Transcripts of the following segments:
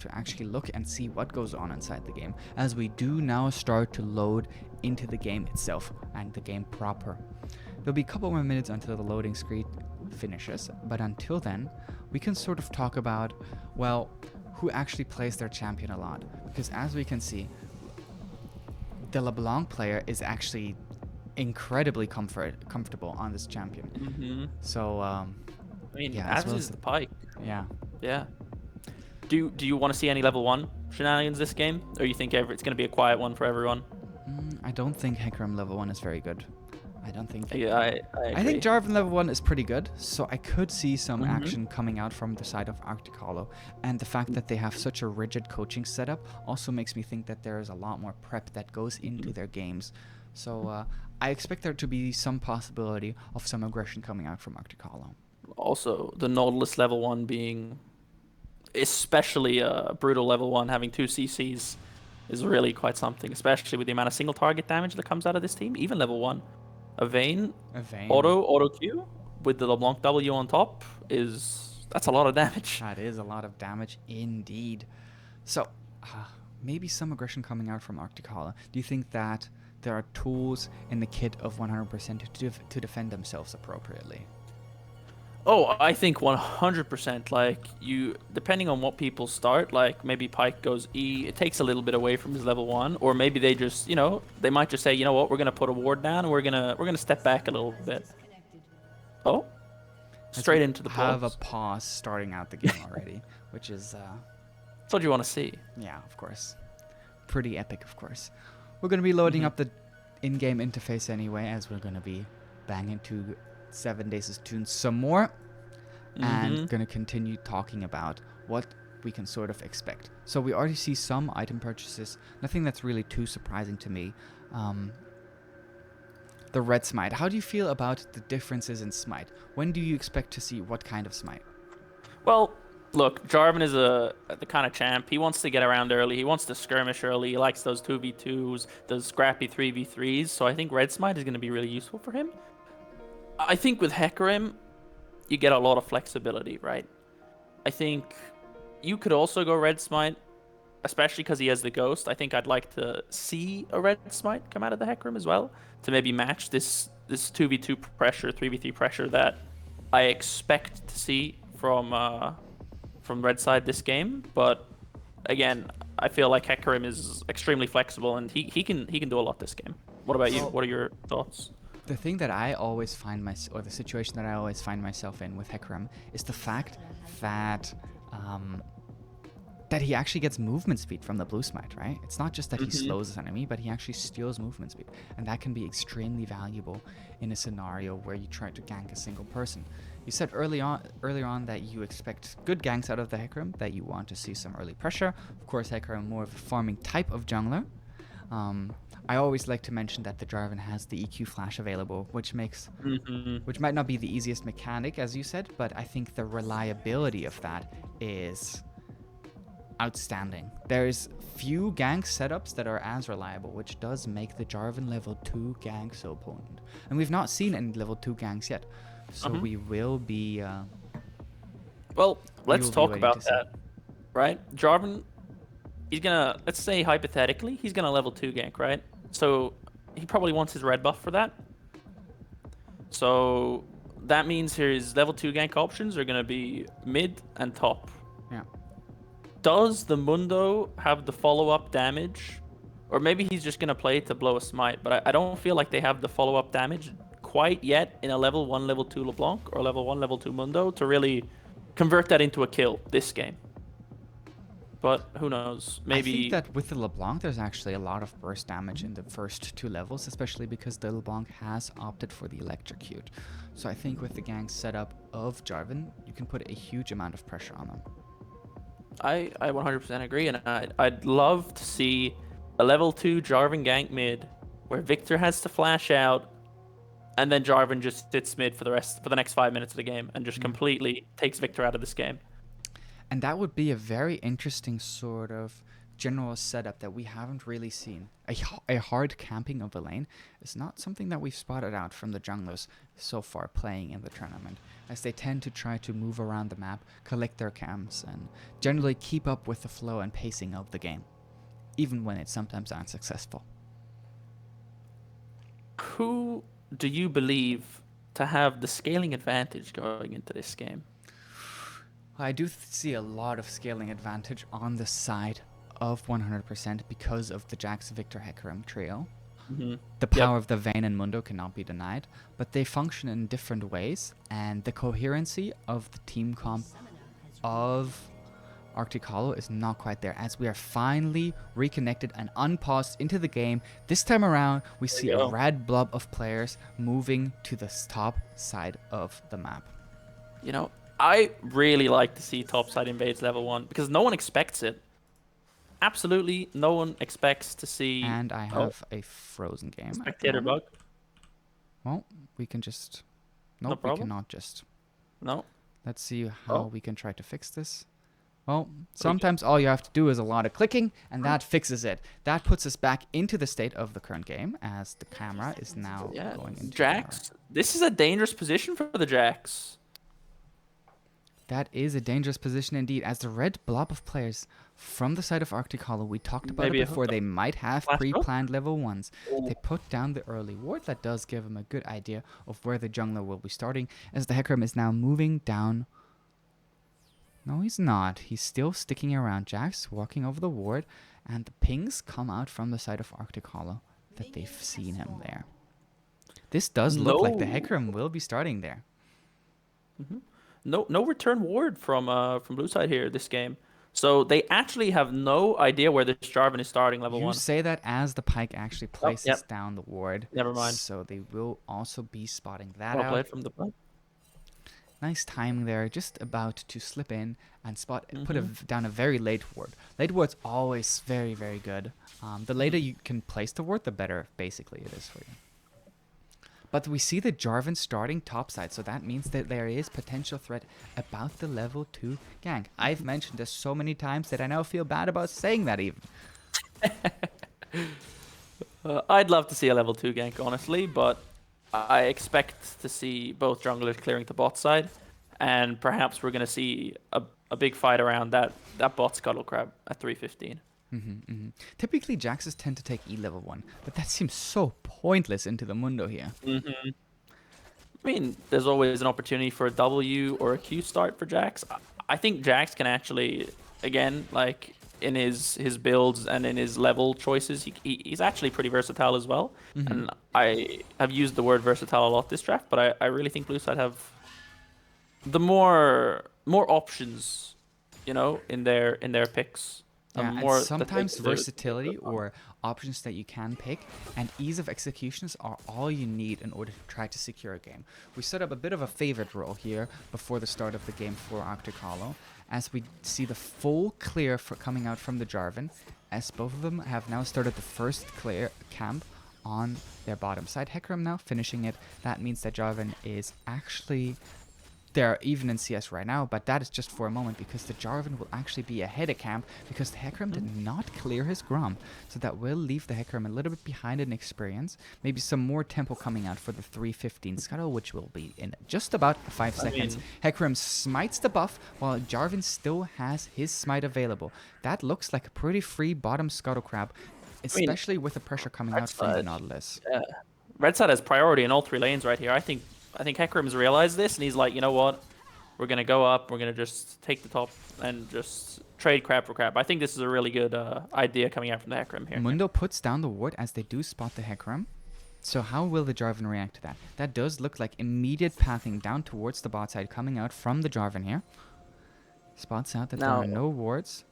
to actually look and see what goes on inside the game, as we do now start to load into the game itself and the game proper. There'll be a couple more minutes until the loading screen finishes, but until then, we can sort of talk about, well, who actually plays their champion a lot. Because as we can see, the LeBlanc player is actually incredibly comfortable on this champion. Mm-hmm. So, I mean, yeah, as is the Pike. yeah. Yeah. Do you want to see any level 1 shenanigans this game? Or you think it's going to be a quiet one for everyone? I don't think Hecarim level 1 is very good. I don't think. Yeah, I agree. I think Jarvan level 1 is pretty good, so I could see some Mhm. action coming out from the side of Arctic Hollow. And the fact that they have such a rigid coaching setup also makes me think that there is a lot more prep that goes into their games. So I expect there to be some possibility of some aggression coming out from Arctic Hollow. Also, the Nautilus level 1 being especially a brutal level 1, having 2 CCs is really quite something, especially with the amount of single target damage that comes out of this team. Even level 1. A Vayne auto Q with the LeBlanc W on top that's a lot of damage. That is a lot of damage indeed. So maybe some aggression coming out from Arctic Hollow. Do you think that there are tools in the kit of 100% to defend themselves appropriately? Oh, I think 100%. Like, depending on what people start, like maybe Pike goes E, it takes a little bit away from his level 1, or maybe they just, they might just say, you know what, we're gonna put a ward down and we're gonna step back a little bit. Oh, straight into the pause. Have a pause starting out the game already, which is that's what you want to see. Yeah, of course. Pretty epic, of course. We're gonna be loading up the in-game interface anyway, as we're gonna be banging to 7 Days' tunes some more, and gonna continue talking about what we can sort of expect. So we already see some item purchases, nothing that's really too surprising to me. The red smite, how do you feel about the differences in smite? When do you expect to see what kind of smite? Well, look, Jarvan is the kind of champ. He wants to get around early. He wants to skirmish early. He likes those 2v2s, those scrappy 3v3s. So I think red smite is going to be really useful for him. I think with Hecarim, you get a lot of flexibility, right? I think you could also go red smite, especially because he has the ghost. I think I'd like to see a red smite come out of the Hecarim as well, to maybe match this 2v2 pressure, 3v3 pressure that I expect to see from red side this game. But again, I feel like Hecarim is extremely flexible and he can do a lot this game. What about you? What are your thoughts? The thing that I always find or the situation that I always find myself in with Hecarim is the fact that that he actually gets movement speed from the blue smite, right? It's not just that he slows his enemy, but he actually steals movement speed, and that can be extremely valuable in a scenario where you try to gank a single person. You said earlier on that you expect good ganks out of the Hecarim, that you want to see some early pressure. Of course, Hecarim more of a farming type of jungler. I always like to mention that the Jarvan has the EQ flash available, which makes which might not be the easiest mechanic, as you said, but I think the reliability of that is outstanding. There's few gank setups that are as reliable, which does make the Jarvan level 2 gank so potent. And we've not seen any level 2 ganks yet, so we will be... well, let's talk about that, right? Jarvan, he's gonna, let's say hypothetically, he's gonna level 2 gank, right? So he probably wants his red buff for that. So that means his level 2 gank options are gonna be mid and top. Yeah. Does the Mundo have the follow-up damage? Or maybe he's just gonna play to blow a smite, but I don't feel like they have the follow-up damage quite yet in a level 1, level 2 LeBlanc or level 1, level 2 Mundo to really convert that into a kill this game. But who knows? Maybe. I think that with the LeBlanc, there's actually a lot of burst damage in the first 2 levels, especially because the LeBlanc has opted for the electrocute. So I think with the gank setup of Jarvan, you can put a huge amount of pressure on them. I 100% agree, and I'd love to see a level 2 Jarvan gank mid, where Victor has to flash out, and then Jarvan just sits mid for the next 5 minutes of the game, and just completely takes Victor out of this game. And that would be a very interesting sort of general setup that we haven't really seen. A hard camping of the lane is not something that we've spotted out from the junglers so far playing in the tournament, as they tend to try to move around the map, collect their camps, and generally keep up with the flow and pacing of the game, even when it's sometimes unsuccessful. Who do you believe to have the scaling advantage going into this game? I do see a lot of scaling advantage on the side of 100% because of the Jax Victor Hecarim trio. The power of the Vayne and Mundo cannot be denied, but they function in different ways, and the coherency of the team comp of Arctic Hollow is not quite there, as we are finally reconnected and unpaused into the game. This time around, we see a red blob of players moving to the top side of the map. You know, I really like to see topside invades level 1 because no one expects it. Absolutely no one expects to see... And I have a frozen game. Spectator bug. Well, we can just... No Nope, we problem. cannot just... No. Let's see how we can try to fix this. Well, sometimes all you have to do is a lot of clicking, and that fixes it. That puts us back into the state of the current game, as the camera is now going into... Jax, this is a dangerous position for the Jax. That is a dangerous position indeed, as the red blob of players from the side of Arctic Hollow, we talked about it before, they might have pre-planned level 1s. They put down the early ward. That does give them a good idea of where the jungler will be starting, as the Hecarim is now moving down. No, he's not. He's still sticking around. Jax walking over the ward, and the pings come out from the side of Arctic Hollow that they've seen him there. This does look like the Hecarim will be starting there. No return ward from blue side here this game. So they actually have no idea where this Jarvan is starting level 1. You say that as the Pyke actually places down the ward. Never mind. So they will also be spotting that Well out. played from the Pyke. Nice timing there, just about to slip in and put down a very late ward. Late ward's always very, very good. The later you can place the ward, the better basically it is for you. But we see the Jarvan starting topside, so that means that there is potential threat about the level 2 gank. I've mentioned this so many times that I now feel bad about saying that even. I'd love to see a level 2 gank, honestly, but I expect to see both junglers clearing the bot side, and perhaps we're going to see a big fight around that bot scuttle crab at 315. Typically, Jaxes tend to take E level 1, but that seems so pointless into the Mundo here. I mean, there's always an opportunity for a W or a Q start for Jax. I think Jax can actually, again, like in his builds and in his level choices, he's actually pretty versatile as well. And I have used the word versatile a lot this draft, but I really think blue side have the more options, you know, in their picks. Yeah, and sometimes versatility or options that you can pick and ease of executions are all you need in order to try to secure a game. We set up a bit of a favorite role here before the start of the game for Arctic Hollow, as we see the full clear for coming out from the Jarvan, as both of them have now started the first clear camp on their bottom side. Hecarim now finishing it. That means that Jarvan is actually... They're even in CS right now, but that is just for a moment because the Jarvan will actually be ahead of camp because the Hecarim did not clear his Grom. So that will leave the Hecarim a little bit behind in experience. Maybe some more tempo coming out for the 315 Scuttle, which will be in just about 5 seconds. Hecarim smites the buff while Jarvan still has his smite available. That looks like a pretty free bottom Scuttle Crab, especially with the pressure coming out from the Nautilus. Yeah. Red side has priority in all 3 lanes right here. I think Hecarim's realized this, and he's like, you know what? We're going to go up. We're going to just take the top and just trade crab for crab. I think this is a really good idea coming out from the Hecarim here. Mundo puts down the ward as they do spot the Hecarim. So how will the Jarvan react to that? That does look like immediate pathing down towards the bot side coming out from the Jarvan here. Spots out that there are no wards.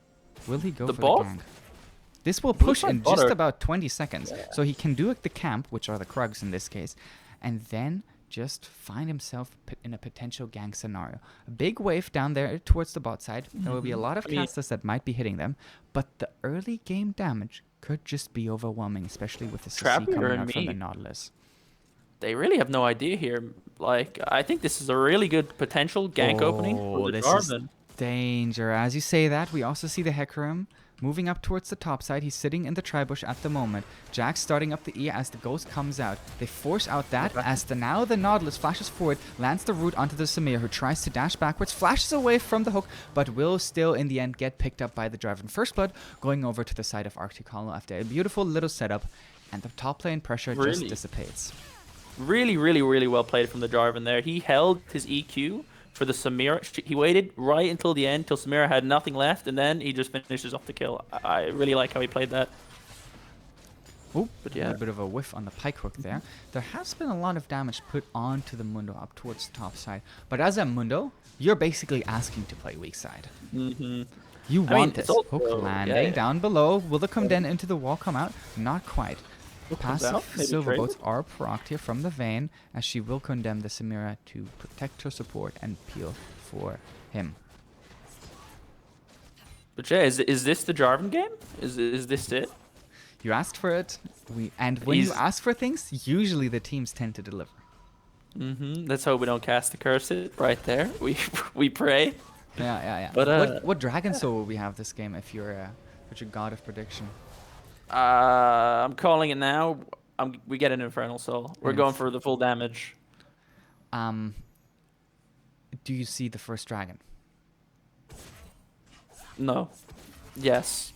Will he go for the gank? This will push in just about 20 seconds. Yeah. So he can do the camp, which are the Krugs in this case, and then just find himself in a potential gank scenario. A big wave down there towards the bot side. There will be a lot of casters that might be hitting them, but the early game damage could just be overwhelming, especially with the CC coming out from the Nautilus. They really have no idea here. Like, I think this is a really good potential gank opening for the Jarvan. Danger. As you say that, we also see the Hecarim moving up towards the top side. He's sitting in the tribush at the moment. Jax starting up the E as the Ghost comes out. They force out that as the Nautilus flashes forward, lands the root onto the Samir, who tries to dash backwards, flashes away from the hook, but will still in the end get picked up by the Draven First Blood, going over to the side of Arctic Hollow after a beautiful little setup, and the top lane pressure just dissipates. Really, really, really well played from the Jarvan there. He held his EQ for the Samira. He waited right until the end, till Samira had nothing left, and then he just finishes off the kill. I really like how he played that. Oop, but yeah, a bit of a whiff on the pike hook there. There has been a lot of damage put onto the Mundo up towards the top side. But as a Mundo, you're basically asking to play weak side. You want this. Hook landing down below. Will the Comden into the wall come out? Not quite. Passive silver boats are procced here from the Vayne, as she will condemn the Samira to protect her support and peel for him. But yeah, is this the Jarvan game? Is this it? You asked for it, and when you ask for things, usually the teams tend to deliver. Let's hope we don't cast the curse it right there. We pray. Yeah. But what Dragon Soul will we have this game if you're your god of prediction? I'm calling it now. We get an Infernal Soul. We're going for the full damage. Do you see the first dragon? No. Yes.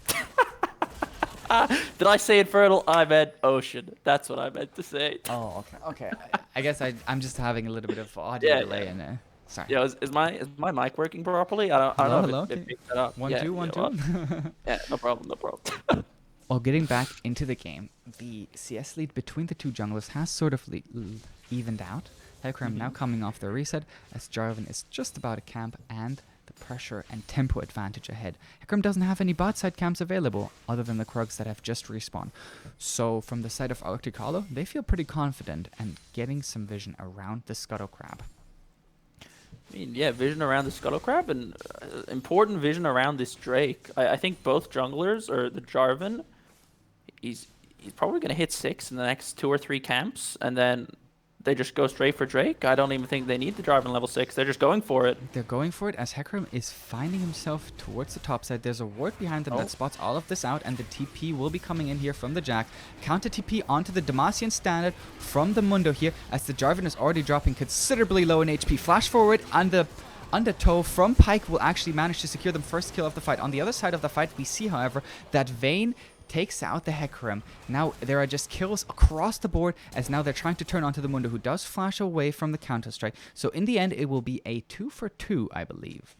Did I say Infernal? I meant Ocean. That's what I meant to say. Oh, okay. I guess I'm just having a little bit of audio delay in there. Sorry. Yeah, is my mic working properly? I don't know if it picked that up. 1 2 1 2. Yeah, no problem. Well, getting back into the game, the CS lead between the two junglers has sort of evened out. Hecarim now coming off the reset, as Jarvan is just about to camp, and the pressure and tempo advantage ahead. Hecarim doesn't have any bot side camps available, other than the Krugs that have just respawned. So from the side of Arctic Hollow, they feel pretty confident and getting some vision around the Scuttle Crab. I mean, yeah, vision around the Scuttle Crab, and important vision around this Drake. I think both junglers, or the Jarvan, he's probably going to hit 6 in the next 2 or 3 camps, and then they just go straight for Drake. I don't even think they need the Jarvan level 6. They're just going for it. They're going for it as Hecarim is finding himself towards the top side. There's a ward behind them that spots all of this out, and the TP will be coming in here from the Jack. Counter TP onto the Demacian standard from the Mundo here, as the Jarvan is already dropping considerably low in HP. Flash forward, and the undertow from Pyke will actually manage to secure the first kill of the fight. On the other side of the fight, we see, however, that Vayne takes out the Hecarim. Now there are just kills across the board, as now they're trying to turn onto the Mundo, who does flash away from the counter-strike. So in the end, it will be a 2 for 2, I believe.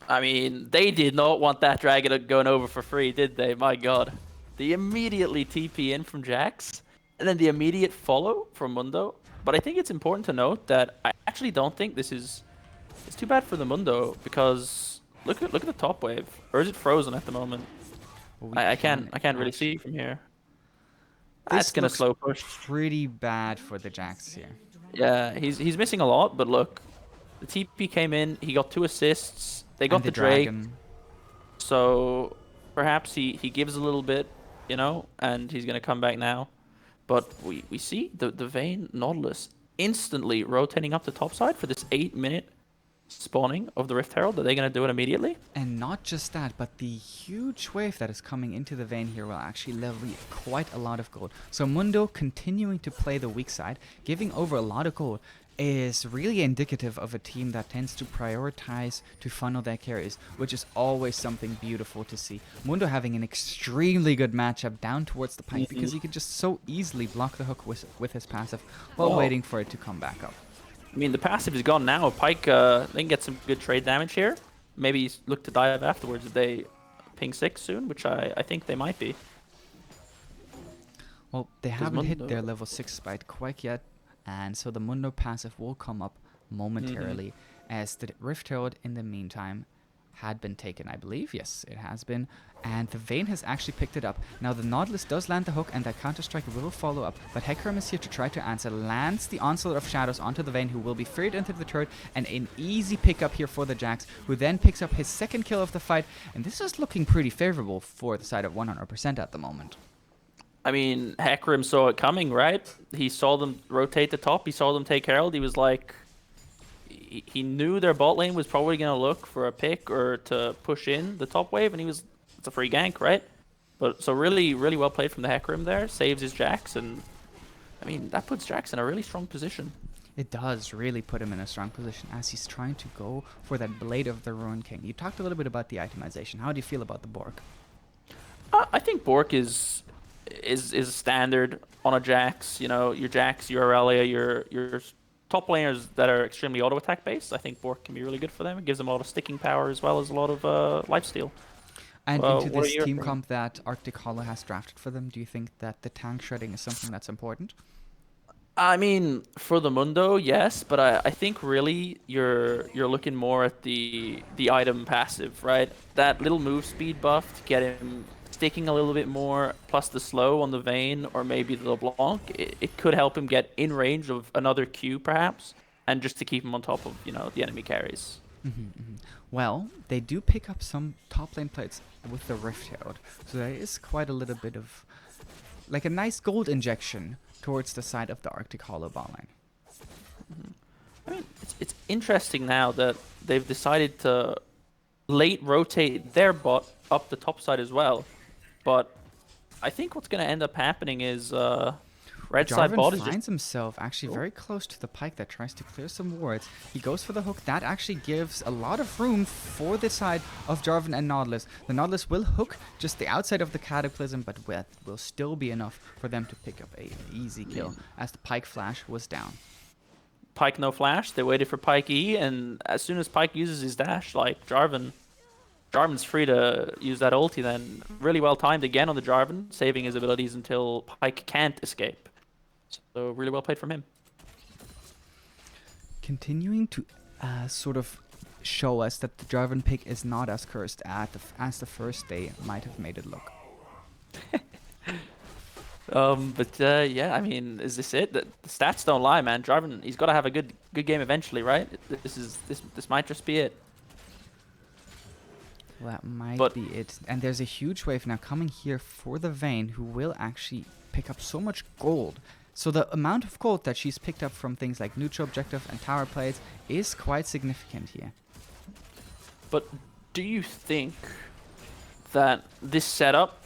I mean, they did not want that dragon going over for free, did they? My god. The immediately TP in from Jax, and then the immediate follow from Mundo. But I think it's important to note that I actually don't think this is... It's too bad for the Mundo, because look at the top wave. Or is it frozen at the moment? Well, I can't really see from here. That's gonna slow push. Pretty bad for the Jax here. Yeah, he's missing a lot, but look, the TP came in. He got 2 assists. They got the Drake. Dragon. So perhaps he gives a little bit, you know, and he's gonna come back now. But we see the Vayne Nautilus instantly rotating up the top side for this 8-minute spawning of the Rift Herald. Are they going to do it immediately? And not just that, but the huge wave that is coming into the Vayne here will actually level quite a lot of gold. So Mundo continuing to play the weak side, giving over a lot of gold, is really indicative of a team that tends to prioritize to funnel their carries, which is always something beautiful to see. Mundo having an extremely good matchup down towards the Pyke, because he could just so easily block the hook with his passive while waiting for it to come back up. I mean, the passive is gone now. Pyke, they can get some good trade damage here. Maybe look to dive afterwards if they ping 6 soon, which I think they might be. Well, they haven't hit their level 6 spike quite yet, and so the Mundo passive will come up momentarily, as the Rift Herald in the meantime had been taken, I believe. Yes, it has been. And the Vayne has actually picked it up. Now the Nautilus does land the hook, and that counter-strike will follow up. But Hecarim is here to try to answer. Lands the Onslaught of Shadows onto the Vayne, who will be freed into the turret. And an easy pickup here for the Jax, who then picks up his second kill of the fight. And this is looking pretty favorable for the side of 100% at the moment. I mean, Hecarim saw it coming, right? He saw them rotate the top. He saw them take Herald. He was like... he knew their bot lane was probably gonna look for a pick or to push in the top wave, and it's a free gank, right? But so really, really well played from the Hecarim there. Saves his Jax, and I mean that puts Jax in a really strong position. It does really put him in a strong position as he's trying to go for that Blade of the Ruined King. You talked a little bit about the itemization. How do you feel about the Bork? I think Bork is standard on a Jax. You know, your Jax, your Aurelia, your top laners that are extremely auto attack based. I think Bork can be really good for them. It gives them a lot of sticking power as well as a lot of lifesteal. And Well, into what are this your team opinions? comp that Arctic Hollow has drafted for them, do you think that the tank shredding is something that's important? I mean, for the Mundo, yes, but I think really you're looking more at the item passive, right? That little move speed buff to get him sticking a little bit more, plus the slow on the Vayne or maybe the LeBlanc, it could help him get in range of another Q perhaps, and just to keep him on top of, you know, the enemy carries. Well, they do pick up some top lane plates with the Rift Herald, so there is quite a little bit of, like a nice gold injection towards the side of the Arctic Hollow bot lane. I mean, it's interesting now that they've decided to late rotate their bot up the top side as well. But I think what's going to end up happening is red side Jarvan bot is just finds himself actually very close to the pike that tries to clear some wards. He goes for the hook. That actually gives a lot of room for the side of Jarvan and Nautilus. The Nautilus will hook just the outside of the Cataclysm, but will still be enough for them to pick up an easy kill as the pike flash was down. Pike no flash. They waited for Pike E, and as soon as Pike uses his dash, like Jarvan's free to use that ulti then. Really well timed again on the Jarvan, saving his abilities until Pike can't escape. So really well played from him. Continuing to sort of show us that the Jarvan pick is not as cursed as the first day might have made it look. Yeah, I mean, is this it? The stats don't lie, man. Jarvan, he's got to have a good game eventually, right? This might just be it. Well, that might But be it. And there's a huge wave now coming here for the Vayne, who will actually pick up so much gold. So the amount of gold that she's picked up from things like neutral objective and tower plates is quite significant here. But do you think that this setup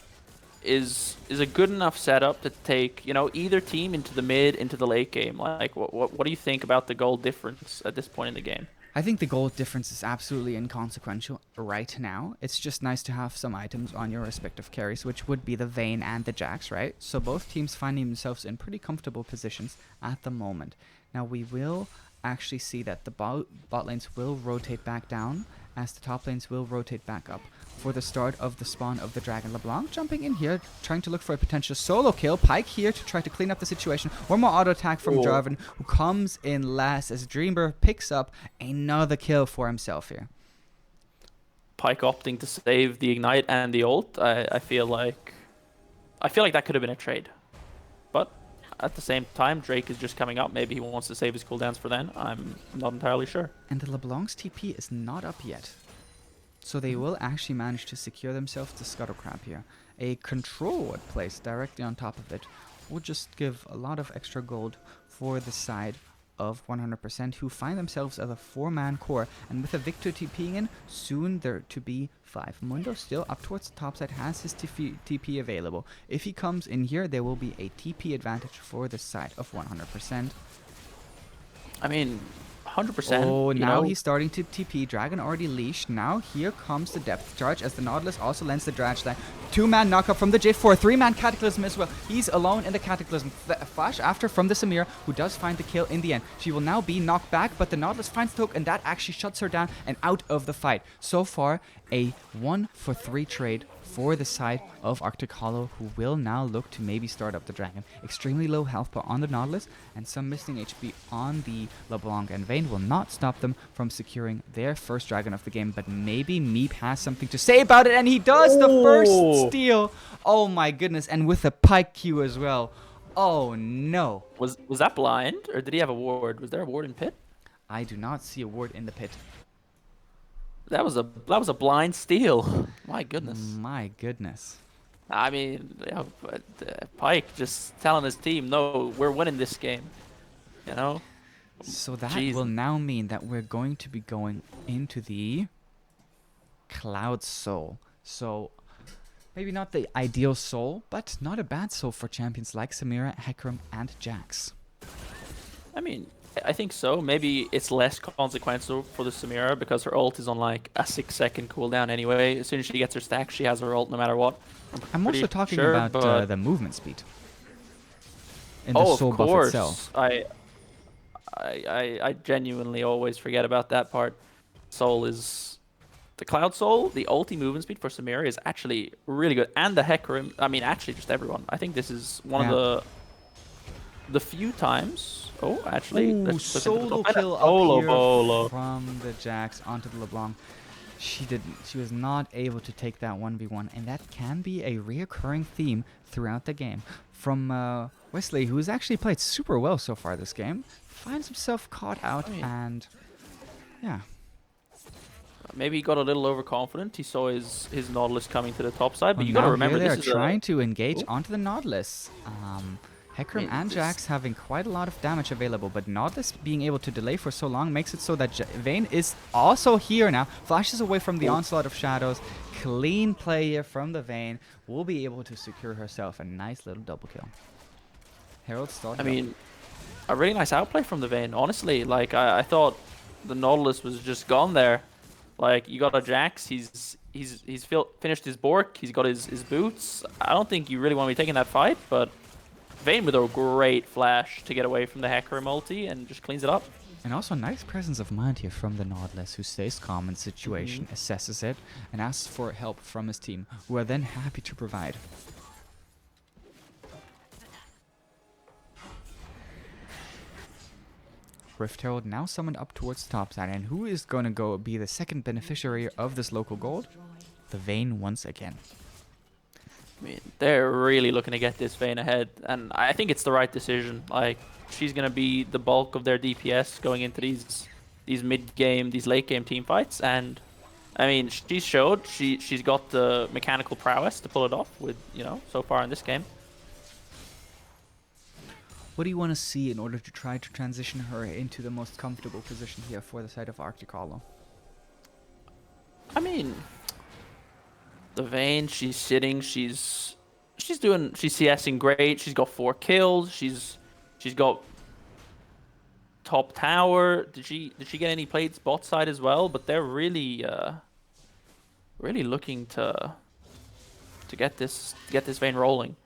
is a good enough setup to take, you know, either team into the mid, into the late game? Like, what do you think about the gold difference at this point in the game? I think the gold difference is absolutely inconsequential right now. It's just nice to have some items on your respective carries, which would be the Vayne and the Jax, right? So both teams finding themselves in pretty comfortable positions at the moment. Now we will actually see that the bot lanes will rotate back down as the top lanes will rotate back up for the start of the spawn of the Dragon. LeBlanc jumping in here, trying to look for a potential solo kill. Pike here to try to clean up the situation. One more auto attack from Jarvan, who comes in last as Dreamber picks up another kill for himself here. Pike opting to save the ignite and the ult. I feel like that could have been a trade, but at the same time, Drake is just coming up. Maybe he wants to save his cooldowns for then. I'm not entirely sure. And the LeBlanc's TP is not up yet. So they will actually manage to secure themselves the Scuttle Crab here. A control ward placed directly on top of it will just give a lot of extra gold for the side of 100%, who find themselves as a 4-man core. And with a Victor TPing in, soon there to be 5. Mundo still up towards the top side has his TP available. If he comes in here, there will be a TP advantage for the side of 100%. I mean, 100%. Oh, you now know, he's starting to TP. Dragon already leashed. Now here comes the depth charge as the Nautilus also lends the Drage line. 2-man knockup from the J4. 3-man Cataclysm as well. He's alone in the Cataclysm. Flash after from the Samira, who does find the kill in the end. She will now be knocked back, but the Nautilus finds the hook, and that actually shuts her down and out of the fight. So far, a 1-for-3 trade for the side of Arctic Hollow, who will now look to maybe start up the Dragon. Extremely low health bar on the Nautilus, and some missing HP on the LeBlanc and Vayne will not stop them from securing their first Dragon of the game, but maybe Meep has something to say about it, and he does! The first steal! Oh my goodness, and with a Pike Q as well. Oh no. was that blind, or did he have a ward? Was there a ward in pit? I do not see a ward in the pit. That was a blind steal. My goodness. My goodness. I mean, you know, Pike just telling his team, no, we're winning this game. You know, So that Jeez. will now mean that we're going to be going into the Cloud Soul. So maybe not the ideal soul, but not a bad soul for champions like Samira, Hecarim, and Jax. I mean, I think so. Maybe it's less consequential for the Samira because her ult is on like a 6-second cooldown anyway. As soon as she gets her stack, she has her ult no matter what. I'm also talking sure, about but the movement speed in the soul of buff course, itself. I genuinely always forget about that part. Soul is the Cloud Soul. The ulti movement speed for Samira is actually really good, and the Hecarim. I mean, actually, just everyone. I think this is one of the few times. Oh, actually, Ooh, let's look into the solo top. kill up Solo here bolo. from the Jax onto the LeBlanc. She didn't. She was not able to take that 1v1, and that can be a reoccurring theme throughout the game. From Wesley, who's actually played super well so far this game, finds himself caught out, and yeah. Maybe he got a little overconfident. He saw his Nautilus coming to the top side, but Well, you gotta now remember here they are this is trying to engage onto the Nautilus. Hecarim mean, and this- Jax having quite a lot of damage available, but Nautilus being able to delay for so long makes it so that Vayne is also here now. Flashes away from the onslaught of shadows. Clean play here from the Vayne. Will be able to secure herself a nice little double kill. Herald started. I mean, a really nice outplay from the Vayne. Honestly, like I thought the Nautilus was just gone there. Like you got a Jax, he's finished his Bork, he's got his boots. I don't think you really want to be taking that fight, but Vayne with a great flash to get away from the Hecarim ulti and just cleans it up. And also nice presence of mind here from the Nautilus, who stays calm in the situation, assesses it, and asks for help from his team, who are then happy to provide. Rift Herald now summoned up towards the top side, and who is going to go be the second beneficiary of this local gold? The Vayne once again. I mean, they're really looking to get this Vayne ahead, and I think it's the right decision. Like, she's gonna be the bulk of their DPS going into these mid-game, these late-game team fights, and I mean, she's showed she's got the mechanical prowess to pull it off with, you know, so far in this game. What do you want to see in order to try to transition her into the most comfortable position here for the side of Arctic Hollow? I mean, the Vayne, she's sitting, she's CSing great. She's got 4 kills. She's got top tower. Did she get any plates bot side as well? But they're really looking to get this Vayne rolling.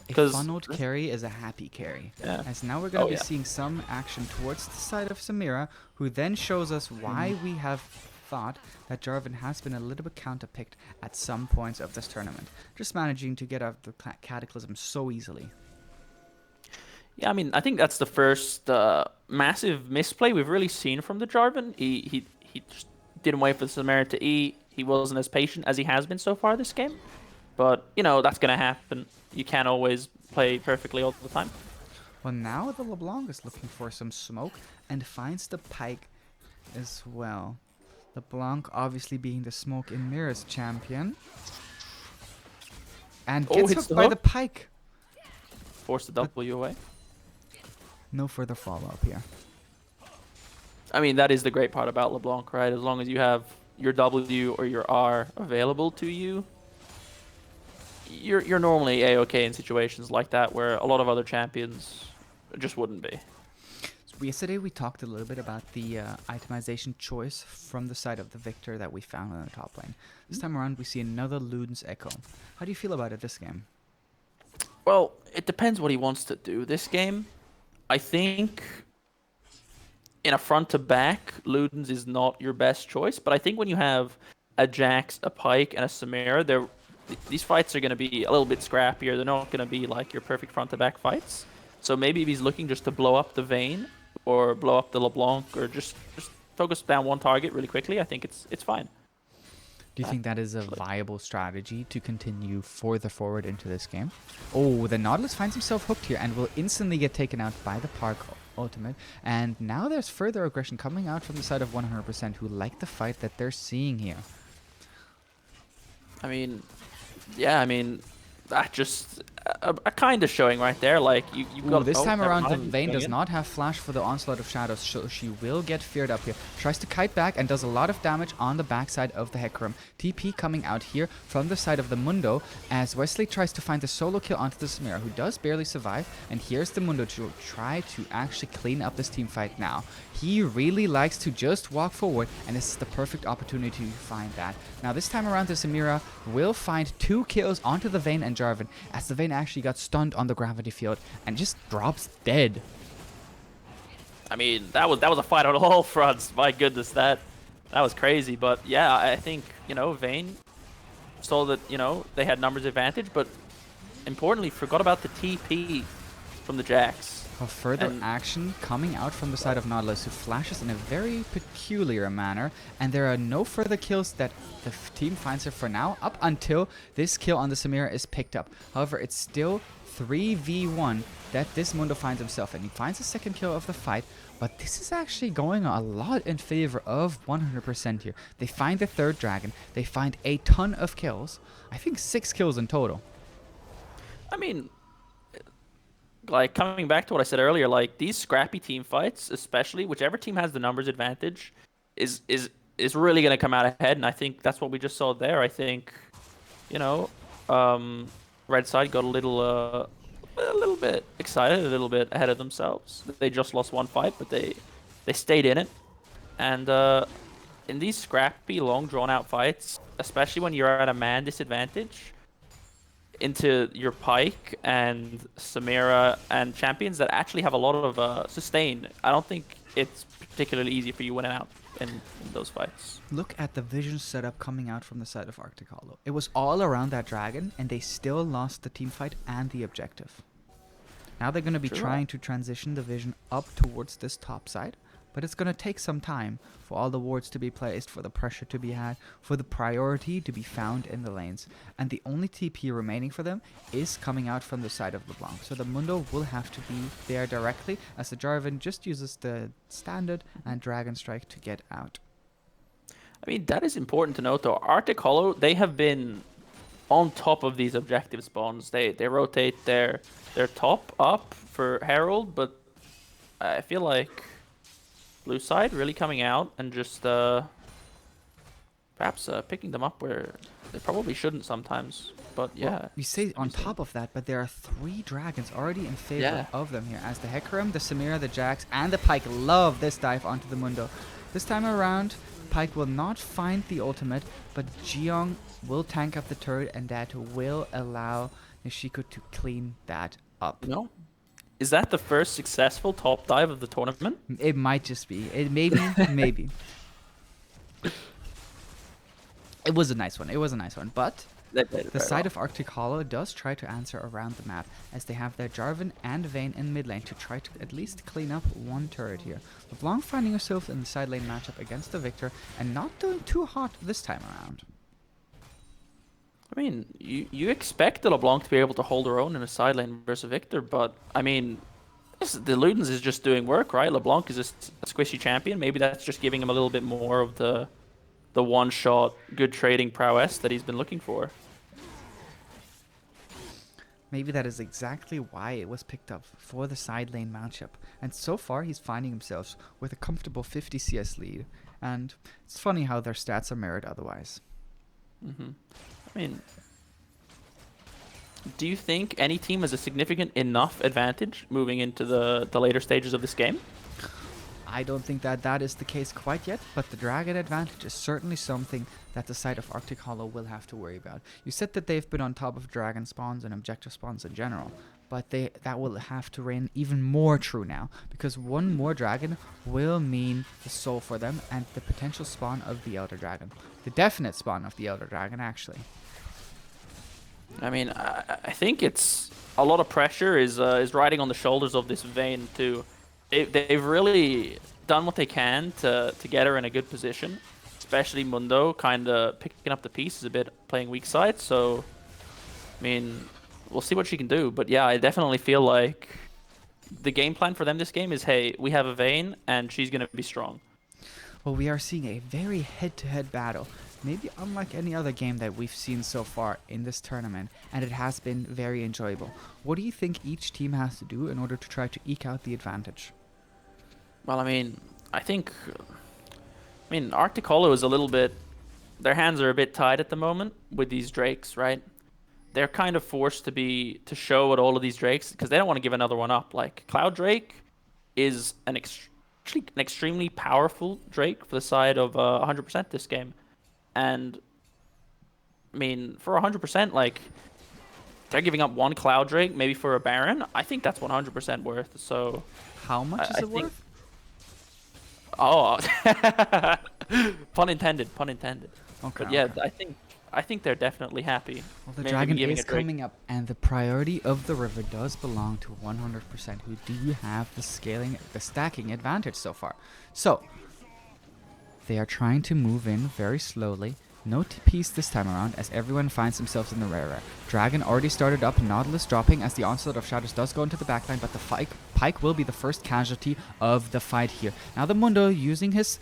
A funneled carry is a happy carry. Yeah. As now we're going to be seeing some action towards the side of Samira, who then shows us why we have thought that Jarvan has been a little bit counterpicked at some points of this tournament. Just managing to get out of the Cataclysm so easily. Yeah, I mean, I think that's the first massive misplay we've really seen from the Jarvan. He just didn't wait for the Samira to eat. He wasn't as patient as he has been so far this game. But, you know, that's going to happen. You can't always play perfectly all the time. Well, now the LeBlanc is looking for some smoke and finds the Pike as well. LeBlanc obviously being the smoke in mirrors champion. And gets hooked by the Pike. Force the W away. No further follow-up here. I mean, that is the great part about LeBlanc, right? As long as you have your W or your R available to you, you're normally A-okay in situations like that where a lot of other champions just wouldn't be. So yesterday we talked a little bit about the itemization choice from the side of the Victor that we found on the top lane. This time around we see another Luden's Echo. How do you feel about it this game? Well, it depends what he wants to do this game. I think in a front-to-back, Luden's is not your best choice, but I think when you have a Jax, a Pike, and a Samira, these fights are going to be a little bit scrappier. They're not going to be like your perfect front-to-back fights. So maybe if he's looking just to blow up the Vayne or blow up the LeBlanc or just focus down one target really quickly, I think it's fine. Do you think that is a viable strategy to continue further forward into this game? Oh, the Nautilus finds himself hooked here and will instantly get taken out by the Park ultimate. And now there's further aggression coming out from the side of 100% who like the fight that they're seeing here. I mean, yeah, I mean, that just a kind of showing right there. Like you've Ooh, got. this Oh, time never around, the mind. He's Vayne going does in. not have Flash for the Onslaught of Shadows, so she will get feared up here. Tries to kite back and does a lot of damage on the backside of the Hecarim. TP coming out here from the side of the Mundo as Wesley tries to find the solo kill onto the Samira, who does barely survive. And here's the Mundo to try to actually clean up this team fight now. He really likes to just walk forward, and this is the perfect opportunity to find that. Now, this time around, the Samira will find 2 kills onto the Vayne and Jarvan, as the Vayne actually got stunned on the gravity field and just drops dead. I mean, that was a fight on all fronts. My goodness, that was crazy. But yeah, I think Vayne saw that they had numbers advantage, but importantly forgot about the TP from the Jax. A further action coming out from the side of Nautilus, who flashes in a very peculiar manner, and there are no further kills that the team finds her for now, up until this kill on the Samira is picked up. However, it's still 3v1 that this Mundo finds himself, and he finds the second kill of the fight, but this is actually going a lot in favor of 100% here. They find the third dragon, they find a ton of kills, I think 6 kills in total. I mean, like coming back to what I said earlier, like these scrappy team fights, especially whichever team has the numbers advantage, is really gonna come out ahead, and I think that's what we just saw there. I think, Red side got a little bit excited, a little bit ahead of themselves. They just lost one fight, but they stayed in it, and in these scrappy, long drawn out fights, especially when you're at a man disadvantage, into your Pyke and Samira and champions that actually have a lot of sustain, I don't think it's particularly easy for you winning out in those fights. Look at the vision setup coming out from the side of Arctic Hollow. It was all around that dragon, and they still lost the team fight and the objective. Now they're going to be trying to transition the vision up towards this top side, but it's going to take some time for all the wards to be placed, for the pressure to be had, for the priority to be found in the lanes. And the only TP remaining for them is coming out from the side of LeBlanc. So the Mundo will have to be there directly, as the Jarvan just uses the standard and Dragon Strike to get out. I mean, that is important to note though. Arctic Hollow, they have been on top of these objective spawns. They rotate their top up for Herald, but I feel like blue side really coming out and just perhaps picking them up where they probably shouldn't sometimes. But yeah. Well, you say on top of that, but there are 3 dragons already in favor of them here, as the Hecarim, the Samira, the Jax, and the Pyke love this dive onto the Mundo. This time around, Pyke will not find the ultimate, but Jiong will tank up the turret, and that will allow Nishiko to clean that up. No. Is that the first successful top dive of the tournament? It might just be. It maybe, maybe. It was a nice one. It was a nice one. But the side of Arctic Hollow does try to answer around the map, as they have their Jarvan and Vayne in mid lane to try to at least clean up one turret here. LeBlanc finding herself in the side lane matchup against the Victor, and not doing too hot this time around. I mean, you expect the LeBlanc to be able to hold her own in a side lane versus Victor, but I mean, the Ludens is just doing work, right? LeBlanc is just a squishy champion. Maybe that's just giving him a little bit more of the one-shot, good trading prowess that he's been looking for. Maybe that is exactly why it was picked up for the side lane matchup. And so far, he's finding himself with a comfortable 50 CS lead. And it's funny how their stats are mirrored otherwise. I mean, do you think any team has a significant enough advantage moving into the later stages of this game? I don't think that is the case quite yet, but the dragon advantage is certainly something that the side of Arctic Hollow will have to worry about. You said that they've been on top of dragon spawns and objective spawns in general, but that will have to reign even more true now, because one more dragon will mean the soul for them and the potential spawn of the Elder Dragon. The definite spawn of the Elder Dragon, actually. I mean, I think it's a lot of pressure is riding on the shoulders of this Vayne too. They've really done what they can to get her in a good position, especially Mundo kind of picking up the pieces a bit, playing weak side. So, I mean, we'll see what she can do. But yeah, I definitely feel like the game plan for them this game is, hey, we have a Vayne and she's going to be strong. Well, we are seeing a very head-to-head battle. maybe unlike any other game that we've seen so far in this tournament, and it has been very enjoyable. What do you think each team has to do in order to try to eke out the advantage? Well, I think, Arctic Hollow is a little bit. Their hands are a bit tied at the moment with these Drakes, right? They're kind of forced to show at all of these Drakes because they don't want to give another one up. Like Cloud Drake is actually an extremely powerful Drake for the side of 100% this game, and for 100%, like they're giving up one Cloud Drake maybe for a Baron. I think that's 100% worth. So How much is I it think. worth? Oh, pun intended. Pun intended. Okay, But yeah, okay. I think they're definitely happy. Well, the Maybe dragon giving is a Drake. coming up, and the priority of the river does belong to 100%, who do have the stacking advantage so far. So, they are trying to move in very slowly. No TPs this time around, as everyone finds themselves in the rear. Dragon already started up, Nautilus dropping as the onslaught of shadows does go into the backline, but the Pike will be the first casualty of the fight here. Now the Mundo using his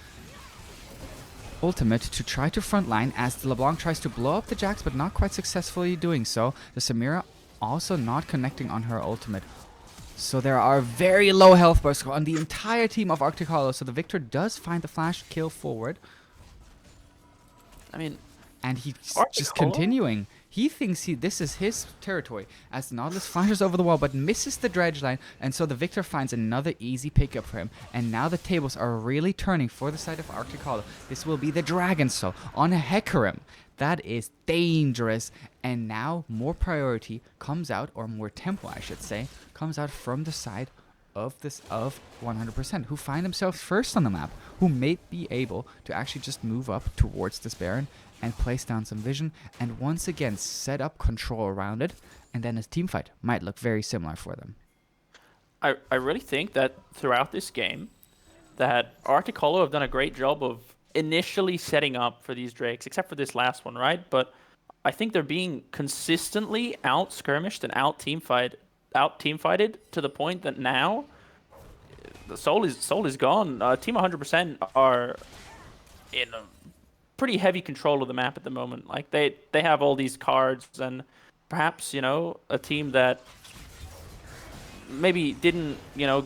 ultimate to try to frontline as the LeBlanc tries to blow up the Jax, but not quite successfully doing so. The Samira also not connecting on her ultimate. So there are very low health bars on the entire team of Arctic Hollow. So the Victor does find the flash kill forward. I mean, And he's Arctic just Hollow? continuing. He thinks this is his territory as the Nautilus flashes over the wall but misses the dredge line, and so the Victor finds another easy pickup for him. And now the tables are really turning for the side of Arctic Hollow. This will be the Dragon Soul on a Hecarim. That is dangerous. And now more priority comes out, or more tempo I should say, comes out from the side of 100%, who find themselves first on the map, who may be able to actually just move up towards this Baron and place down some vision, and once again set up control around it, and then a team fight might look very similar for them. I really think that throughout this game, that Arctic Hollow have done a great job of initially setting up for these Drakes, except for this last one, right? But I think they're being consistently out skirmished and out team fighted to the point that now the soul is gone. Team 100% are in a pretty heavy control of the map at the moment. Like they have all these cards, and perhaps a team that maybe didn't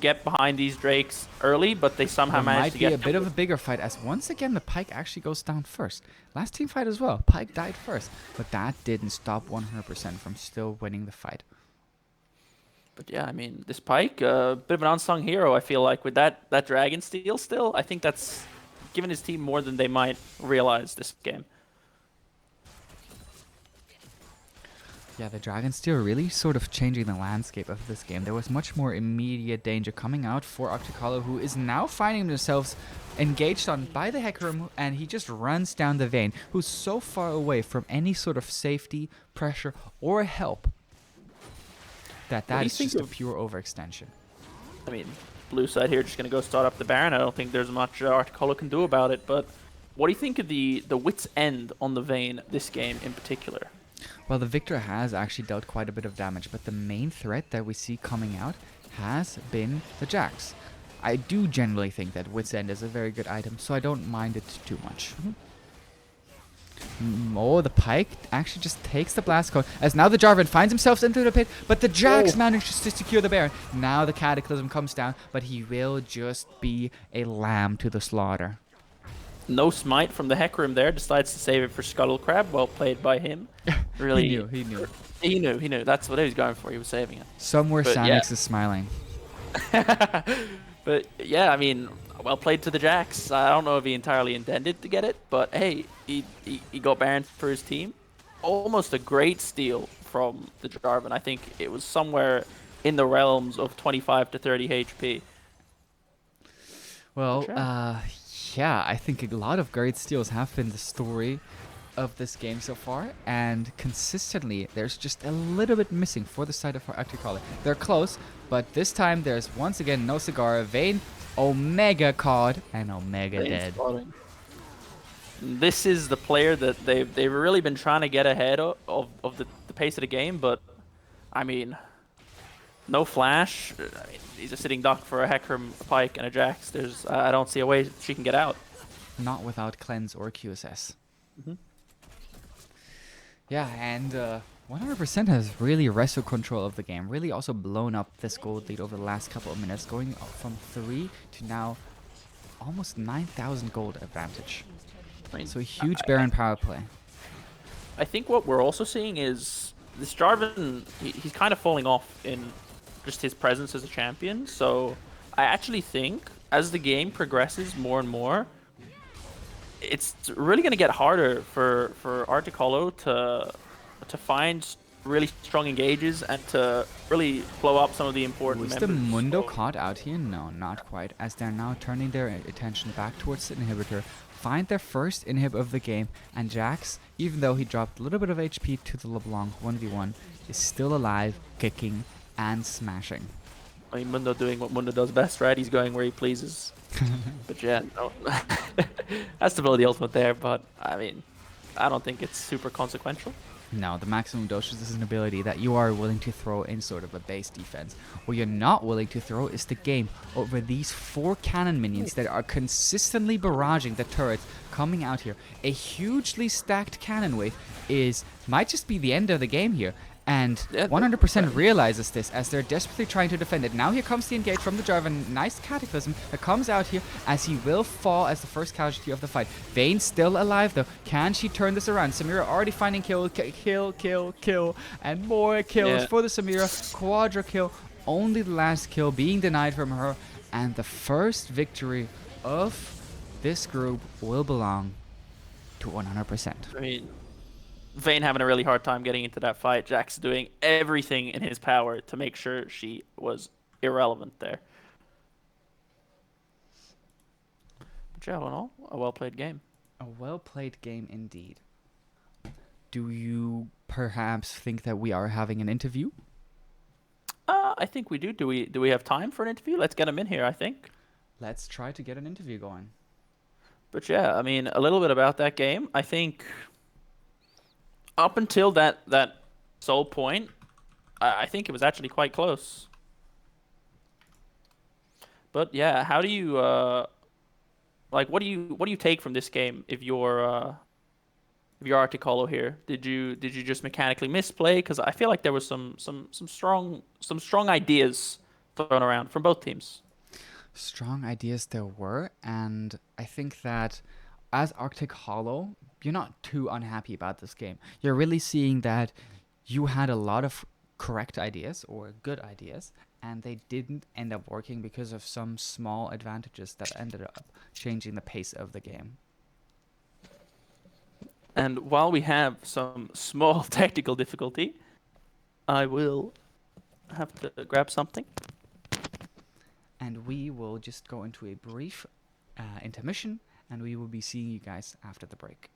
get behind these Drakes early, but they somehow There managed might to be get a bit of a bigger fight, as once again the Pike actually goes down first. Last team fight as well, Pike died first, but that didn't stop 100% from still winning the fight. But yeah, this Pike, a bit of an unsung hero, I feel like, with that Dragon Steel still. I think that's given his team more than they might realize this game. Yeah, the Dragon's still really sort of changing the landscape of this game. There was much more immediate danger coming out for Arctic Hollow, who is now finding themselves engaged on by the Hecarim, and he just runs down the Vayne, who's so far away from any sort of safety, pressure, or help that is just a pure overextension. Blue side here just going to go start up the Baron. I don't think there's much Arctic Hollow can do about it, but what do you think of the wit's end on the Vayne this game in particular? Well, the Victor has actually dealt quite a bit of damage, but the main threat that we see coming out has been the Jax. I do generally think that Wit's End is a very good item, so I don't mind it too much. Oh, the Pike actually just takes the blast code, as now the Jarvan finds himself into the pit, but the Jax manages to secure the Baron. Now the Cataclysm comes down, but he will just be a lamb to the slaughter. No smite from the Hecarim there, decides to save it for Scuttle Crab. Well played by him. Really, He knew. He knew. That's what he was going for. He was saving it. Somewhere But Samix is smiling. But yeah, well played to the Jax. I don't know if he entirely intended to get it, but hey, he got Baron for his team. Almost a great steal from the Jarvan. I think it was somewhere in the realms of 25 to 30 HP. Well, yeah, I think a lot of great steals have been the story of this game so far, and consistently there's just a little bit missing for the side of Arctic Hollow. They're close, but this time there's once again no Cigar, Vayne, Omega caught, and Omega dead. This is the player that they've really been trying to get ahead of the pace of the game, but no flash. He's a sitting duck for a Hecarim, a Pike, and a Jax. I don't see a way she can get out. Not without Cleanse or QSS. Mm-hmm. Yeah, and 100% has really wrestled control of the game. Really also blown up this gold lead over the last couple of minutes, going up from 3 to now almost 9,000 gold advantage. I mean, So a huge Baron power play. I think what we're also seeing is this Jarvan, he's kind of falling off in just his presence as a champion. So I actually think as the game progresses more and more, it's really going to get harder for Arctic Hollow to find really strong engages and to really blow up some of the Ooh, important is the members. Mundo So, caught out here? No, not quite, as they're now turning their attention back towards the inhibitor, find their first inhib of the game, and Jax, even though he dropped a little bit of HP to the LeBlanc 1v1, is still alive, kicking and smashing. I mean, Mundo doing what Mundo does best, right? He's going where he pleases. But yeah, no. Has to blow the ultimate there, but I mean, I don't think it's super consequential. No, the maximum dosage is an ability that you are willing to throw in sort of a base defense. What you're not willing to throw is the game over these 4 cannon minions that are consistently barraging the turrets coming out here. A hugely stacked cannon wave might just be the end of the game here. And Yeah, 100% realizes this as they're desperately trying to defend it. Now here comes the engage from the Jarvan. Nice Cataclysm that comes out here as he will fall as the first casualty of the fight. Vayne still alive though. Can she turn this around? Samira already finding kill, kill, and more kills yeah. for the Samira. Quadra kill. Only the last kill being denied from her. And the first victory of this group will belong to 100%. I mean, Vayne having a really hard time getting into that fight. Jax doing everything in his power to make sure she was irrelevant there. But yeah, all in all, a well played game. A well-played game indeed. Do you perhaps think that we are having an interview? I think we do. Do we have time for an interview? Let's get him in here, I think. Let's try to get an interview going. But yeah, I mean, a little bit about that game. I think up until that sole point, I think it was actually quite close. But yeah, how do you like what do you take from this game if you're Arctic Hollow here? Did you just mechanically misplay? Because I feel like there was some strong ideas thrown around from both teams. Strong ideas there were, and I think that as Arctic Hollow, you're not too unhappy about this game. You're really seeing that you had a lot of correct ideas or good ideas, and they didn't end up working because of some small advantages that ended up changing the pace of the game. And while we have some small technical difficulty, I will have to grab something. And we will just go into a brief intermission, and we will be seeing you guys after the break.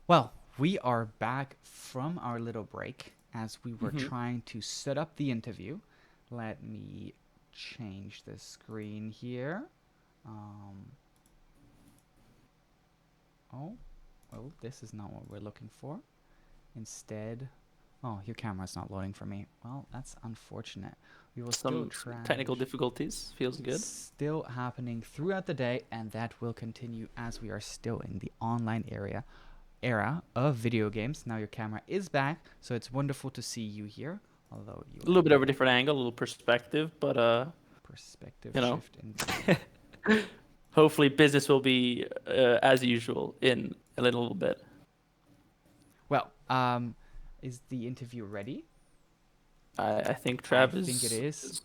Well, we are back from our little break as we were Hmm. trying to set up the interview. Let me change the screen here. Um, oh, well, this is not what we're looking for. Instead, oh, your camera's not loading for me. Well, that's unfortunate. We will still Some technical trash. difficulties. Feels good. Still happening throughout the day, and that will continue as we are still in the online era of video games. Now your camera is back, so it's wonderful to see you here. Although you A are little bit of a different angle, a little perspective, but perspective you know, shift indeed. hopefully business will be as usual in a little bit. Well, is the interview ready? I think I Trav think it is.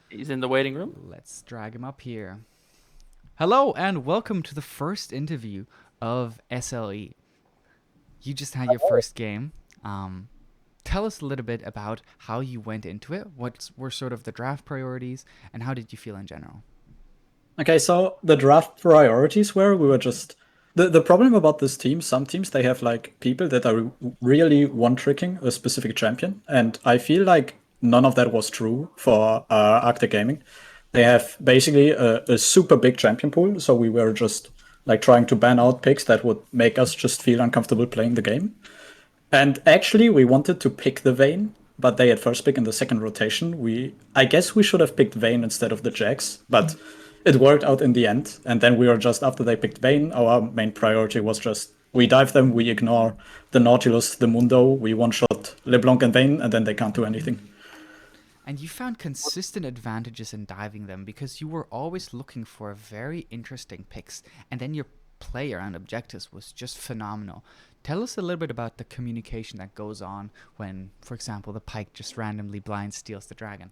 he's in the waiting room. Let's drag him up here. Hello and welcome to the first interview of SLE. You just had your first game. Tell us a little bit about how you went into it. What were sort of the draft priorities, and how did you feel in general? Okay, so the draft priorities were we were just the problem about this team, some teams they have like people that are really one tricking a specific champion, and I feel like none of that was true for Arctic Gaming. They have basically a super big champion pool, so we were just like trying to ban out picks that would make us just feel uncomfortable playing the game. And actually, we wanted to pick the Vayne, but they had first pick in the second rotation. I guess we should have picked Vayne instead of the Jax, but it worked out in the end. And then we were just after they picked Vayne, our main priority was just we dive them, we ignore the Nautilus, the Mundo, we one shot LeBlanc and Vayne, and then they can't do anything. And you found consistent advantages in diving them because you were always looking for very interesting picks, and then your play around objectives was just phenomenal. Tell us a little bit about the communication that goes on when, for example, the pike just randomly blind steals the dragon.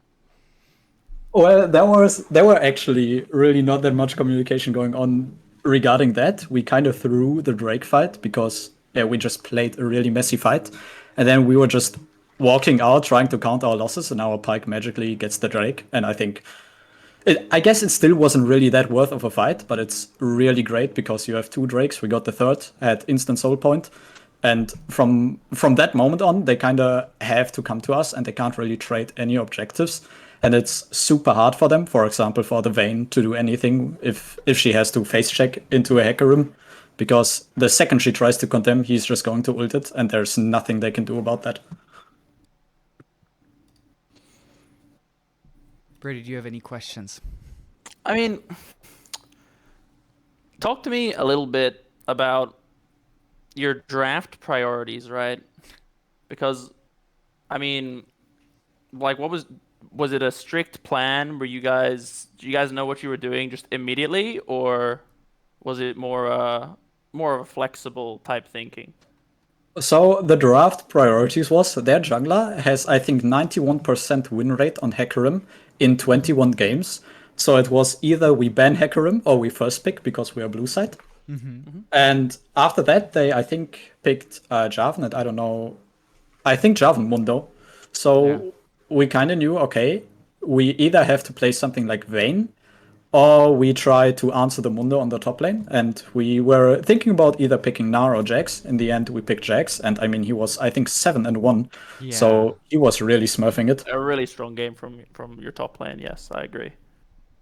Well, there were actually really not that much communication going on regarding that. We kind of threw the Drake fight because yeah, we just played a really messy fight, and then we were just walking out trying to count our losses, and our pike magically gets the Drake. And I guess it still wasn't really that worth of a fight, but it's really great because you have two Drakes. We got the third at instant soul point, and from that moment on, they kind of have to come to us, and they can't really trade any objectives. And it's super hard for them, for example, for the Vayne to do anything if she has to face check into a hacker room, because the second she tries to condemn, he's just going to ult it, and there's nothing they can do about that. Brady, do you have any questions? I mean, talk to me a little bit about your draft priorities, right? Because, I mean, like, was it a strict plan? Do you guys know what you were doing just immediately, or was it more of a flexible type thinking? So the draft priorities was their jungler has, I think, 91% win rate on Hecarim in 21 games. So it was either we ban Hecarim or we first pick because we are blue side. And after that, they, I think, picked Jarvan, and I don't know, I think Jarvan Mundo. So Yeah. we kind of knew, okay, we either have to play something like Vayne, or we try to answer the Mundo on the top lane. And we were thinking about either picking Gnar or Jax. In the end, we picked Jax, and I mean, he was, I think, 7-1. Yeah. So he was really smurfing it. A really strong game from your top lane. Yes, I agree.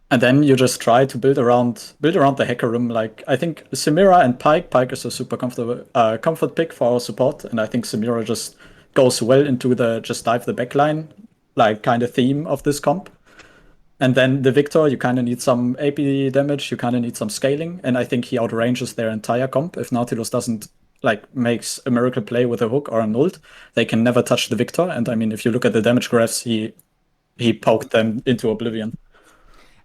And then you just try to build around the hacker room. Like I think Samira and Pyke. Pyke is a super comfortable comfort pick for our support, and I think Samira just goes well into the just dive the backline like kind of theme of this comp. And then the Victor, you kind of need some AP damage, you kind of need some scaling, and I think he outranges their entire comp. If Nautilus doesn't like makes a miracle play with a hook or an ult, they can never touch the Victor. And I mean, if you look at the damage graphs, he poked them into oblivion.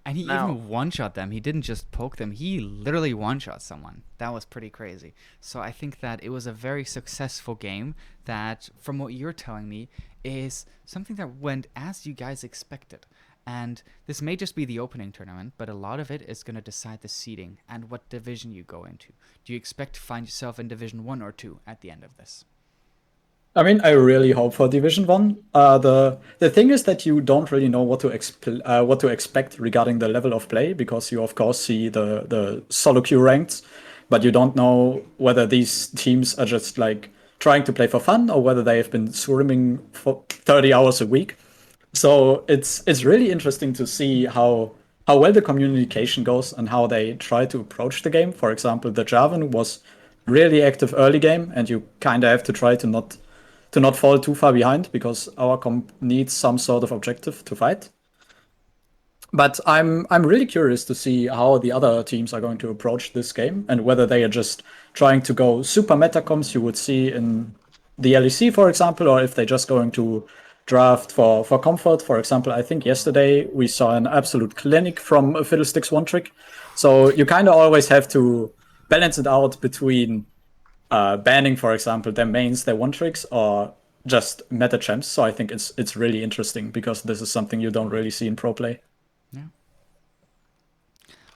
And he Now, even one-shot them. He didn't just poke them. He literally one-shot someone. That was pretty crazy. So I think that it was a very successful game that, from what you're telling me, is something that went as you guys expected. And this may just be the opening tournament, but a lot of it is going to decide the seeding and what division you go into. Do you expect to find yourself in Division 1 or 2 at the end of this? I mean, I really hope for Division One. The thing is that you don't really know what to expect regarding the level of play because you of course see the solo queue ranked, but you don't know whether these teams are just like trying to play for fun or whether they have been swimming for 30 hours a week. So it's really interesting to see how well the communication goes and how they try to approach the game. For example, the Javan was really active early game, and you kind of have to try to not fall too far behind because our comp needs some sort of objective to fight. But I'm really curious to see how the other teams are going to approach this game and whether they are just trying to go super meta comps you would see in the LEC, for example, or if they're just going to draft for comfort. For example, I think yesterday we saw an absolute clinic from a Fiddlesticks one trick. So you kind of always have to balance it out between banning, for example, their mains, their one tricks, or just meta champs. So I think it's really interesting because this is something you don't really see in pro play. Yeah.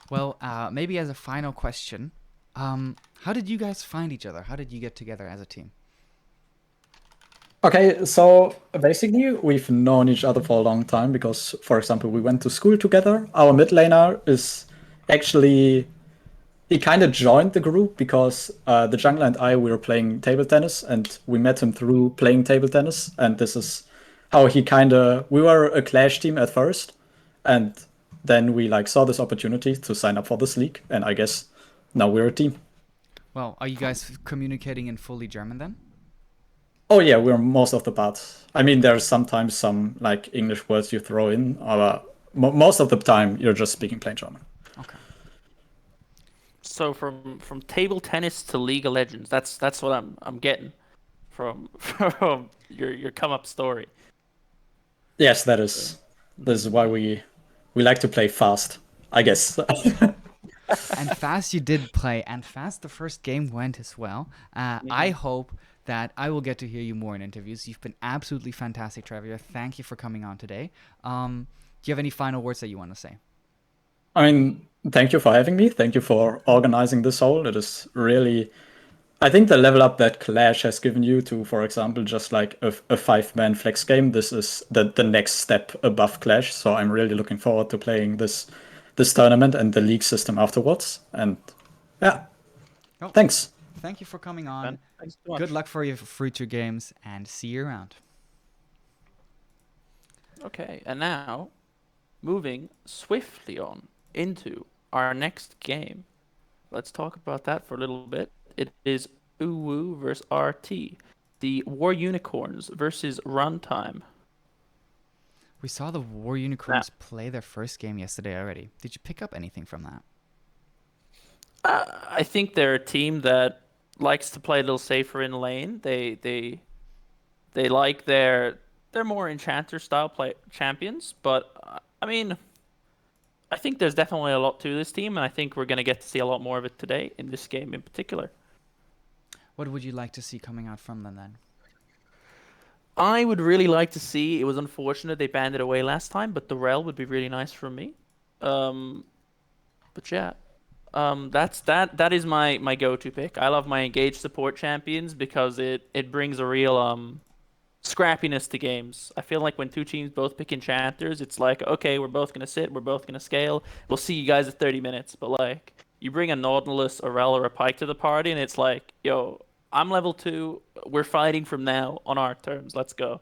Well, maybe as a final question, how did you guys find each other? How did you get together as a team? Okay, so basically we've known each other for a long time because, for example, we went to school together. Our mid laner is actually he kind of joined the group because the jungler and I we were playing table tennis, and we met him through playing table tennis, and this is how he kind of we were a clash team at first, and then we like saw this opportunity to sign up for this league, and I guess now we're a team. Well, are you guys communicating in fully German then? Oh yeah, we're most of the part. I mean, there's sometimes some like English words you throw in, but most of the time you're just speaking plain German. Okay. So from table tennis to League of Legends, that's what I'm getting from from your come up story. Yes, that is. This is why we like to play fast, I guess. And fast you did play, and fast the first game went as well. I hope that I will get to hear you more in interviews. You've been absolutely fantastic, Trevor. Thank you for coming on today. Do you have any final words that you want to say? I mean, thank you for having me. Thank you for organizing this whole. It is really, I think the level up that Clash has given you to, for example, just like a 5-man flex game. This is the next step above Clash. So I'm really looking forward to playing this tournament and the league system afterwards. And yeah, Oh, thanks. thank you for coming on. Thanks so much. Good luck for your future games, and see you around. Okay, and now moving swiftly on into our next game. Let's talk about that for a little bit. It is UWU versus RT, the War Unicorns versus Runtime. We saw the War Unicorns play their first game yesterday already. Did you pick up anything from that? I think they're a team that likes to play a little safer in lane. They like they're more enchanter style play champions, but I mean, I think there's definitely a lot to this team, and I think we're gonna get to see a lot more of it today in this game in particular. What would you like to see coming out from them then? I would really like to see. It was unfortunate they banned it away last time, but the rel would be really nice for me. Um, but yeah, that is my go-to pick. I love my engaged support champions because it brings a real scrappiness to games. I feel like when two teams both pick enchanters, it's like, okay, we're both gonna sit, we're both gonna scale. We'll see you guys at 30 minutes. But like, you bring a Nautilus, a Rel, or a Pike to the party, and it's like, yo, I'm level 2. We're fighting from now on our terms. Let's go.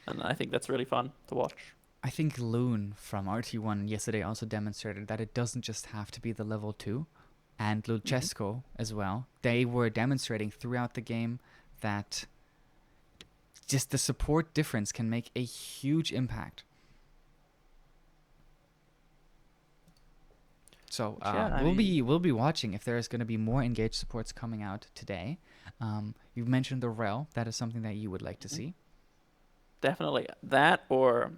And I think that's really fun to watch. I think Loon from RT1 yesterday also demonstrated that it doesn't just have to be the level 2. And Luchesco as well. They were demonstrating throughout the game that just the support difference can make a huge impact. So we'll be watching if there's going to be more engaged supports coming out today. You mentioned the rel. That is something that you would like to see. Definitely that, or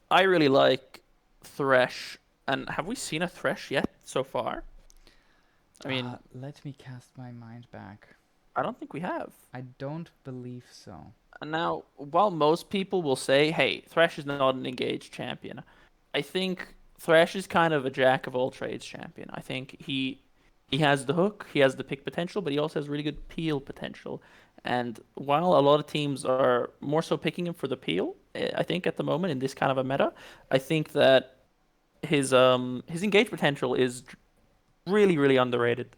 I really like Thresh. And have we seen a Thresh yet so far? I mean, let me cast my mind back. I don't think we have. I don't believe so. And now, while most people will say, hey, Thresh is not an engaged champion, I think Thresh is kind of a jack of all trades champion. I think he has the hook, he has the pick potential, but he also has really good peel potential. And while a lot of teams are more so picking him for the peel, I think at the moment in this kind of a meta, I think that his engage potential is Really, really underrated.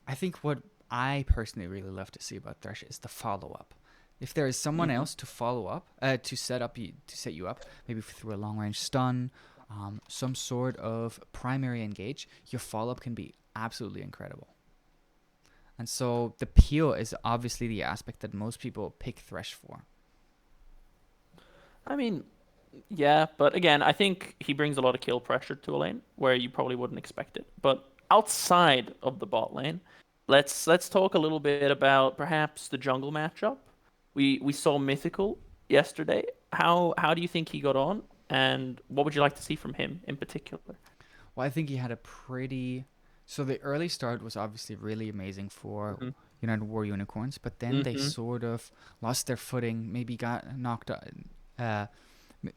I think what I personally really love to see about Thresh is the follow up. If there is someone Hmm. else to follow up, to set you up, maybe through a long range stun, some sort of primary engage, your follow up can be absolutely incredible. And so the peel is obviously the aspect that most people pick Thresh for. I mean, yeah, but again, I think he brings a lot of kill pressure to a lane where you probably wouldn't expect it. But outside of the bot lane, let's talk a little bit about perhaps the jungle matchup. We saw Mythical yesterday. How do you think he got on, and what would you like to see from him in particular? Well, I think he had a pretty. So the early start was obviously really amazing for Hmm. United War Unicorns, but then they Hmm. sort of lost their footing, maybe got knocked out. Uh,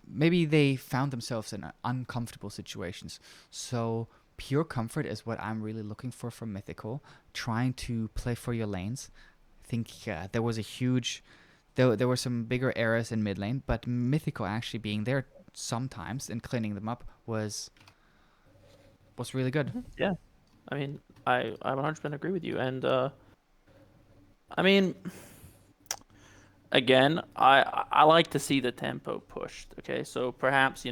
Maybe they found themselves in uncomfortable situations. So pure comfort is what I'm really looking for from Mythical. Trying to play for your lanes. I think there was a huge, there were some bigger errors in mid lane, but Mythical actually being there sometimes and cleaning them up was really good. Yeah, I mean, I 100% agree with you, and I mean, again, I like to see the tempo pushed. Okay, so perhaps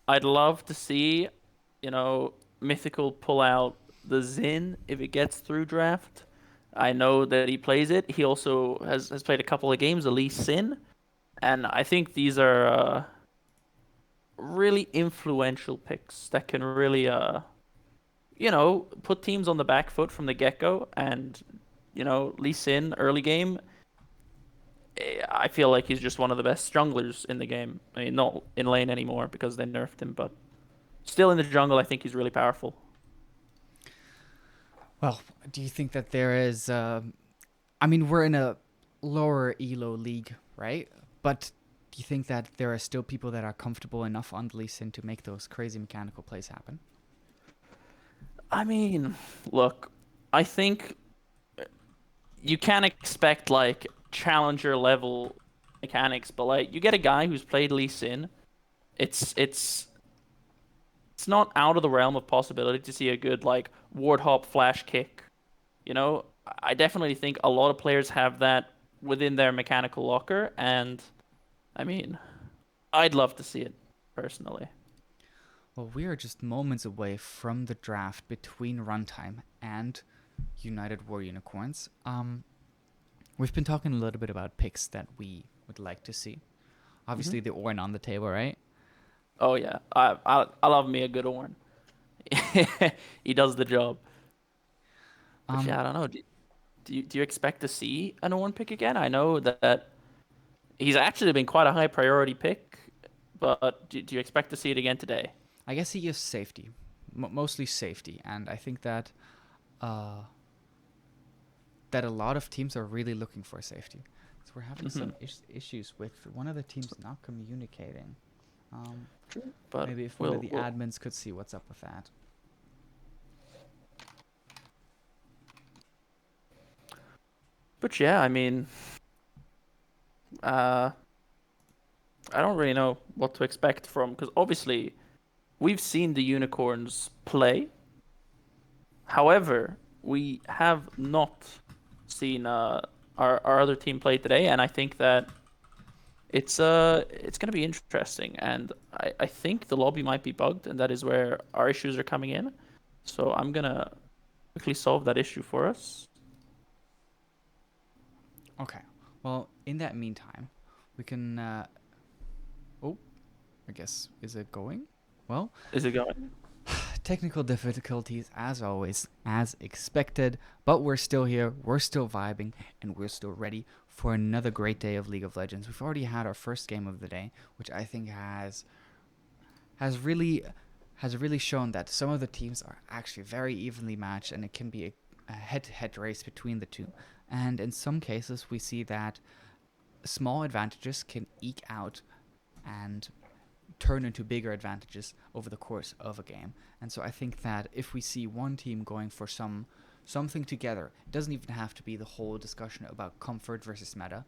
I'd love to see Mythical pull out the Zin if it gets through draft. I know that he plays it. He also has played a couple of games, Lee Sin, and I think these are really influential picks that can really put teams on the back foot from the get go. And Lee Sin early game, I feel like he's just one of the best junglers in the game. I mean, not in lane anymore because they nerfed him, but still in the jungle, I think he's really powerful. Well, do you think that there is? I mean, we're in a lower elo league, right? But do you think that there are still people that are comfortable enough on the Lee Sin to make those crazy mechanical plays happen? I mean, look, I think you can't expect like challenger level mechanics, but like you get a guy who's played Lee Sin, it's not out of the realm of possibility to see a good like ward hop flash kick. I definitely think a lot of players have that within their mechanical locker, and I mean, I'd love to see it personally. Well, we are just moments away from the draft between Runtime and United War Unicorns. We've been talking a little bit about picks that we would like to see. Hmm. Obviously, the Orn on the table, right? Oh yeah, I love me a good Ornn. He does the job. But Um, yeah, I don't know. Do you expect to see an Ornn pick again? I know that he's actually been quite a high priority pick, but do you expect to see it again today? I guess he gives safety, mostly safety, and I think that uh, that a lot of teams are really looking for safety. So we're having Hmm. some issues with one of the teams not communicating. Um, True. But Maybe if one of we'll the we'll. admins could see what's up with that. But yeah, I mean, uh, I don't really know what to expect from because obviously we've seen the unicorns play. However, we have not seen our other team play today, and I think that it's gonna be interesting. And I think the lobby might be bugged, and that is where our issues are coming in. So I'm gonna quickly solve that issue for us. Okay. Well, in that meantime, we can. Oh, I guess is it going? Well, Is it going? technical difficulties as always, as expected, but we're still here, we're still vibing, and we're still ready for another great day of League of Legends. We've already had our first game of the day, which I think has really has really shown that some of the teams are actually very evenly matched, and it can be a head-to-head race between the two. And in some cases, we see that small advantages can eke out and turn into bigger advantages over the course of a game. And so I think that if we see one team going for something together, it doesn't even have to be the whole discussion about comfort versus meta,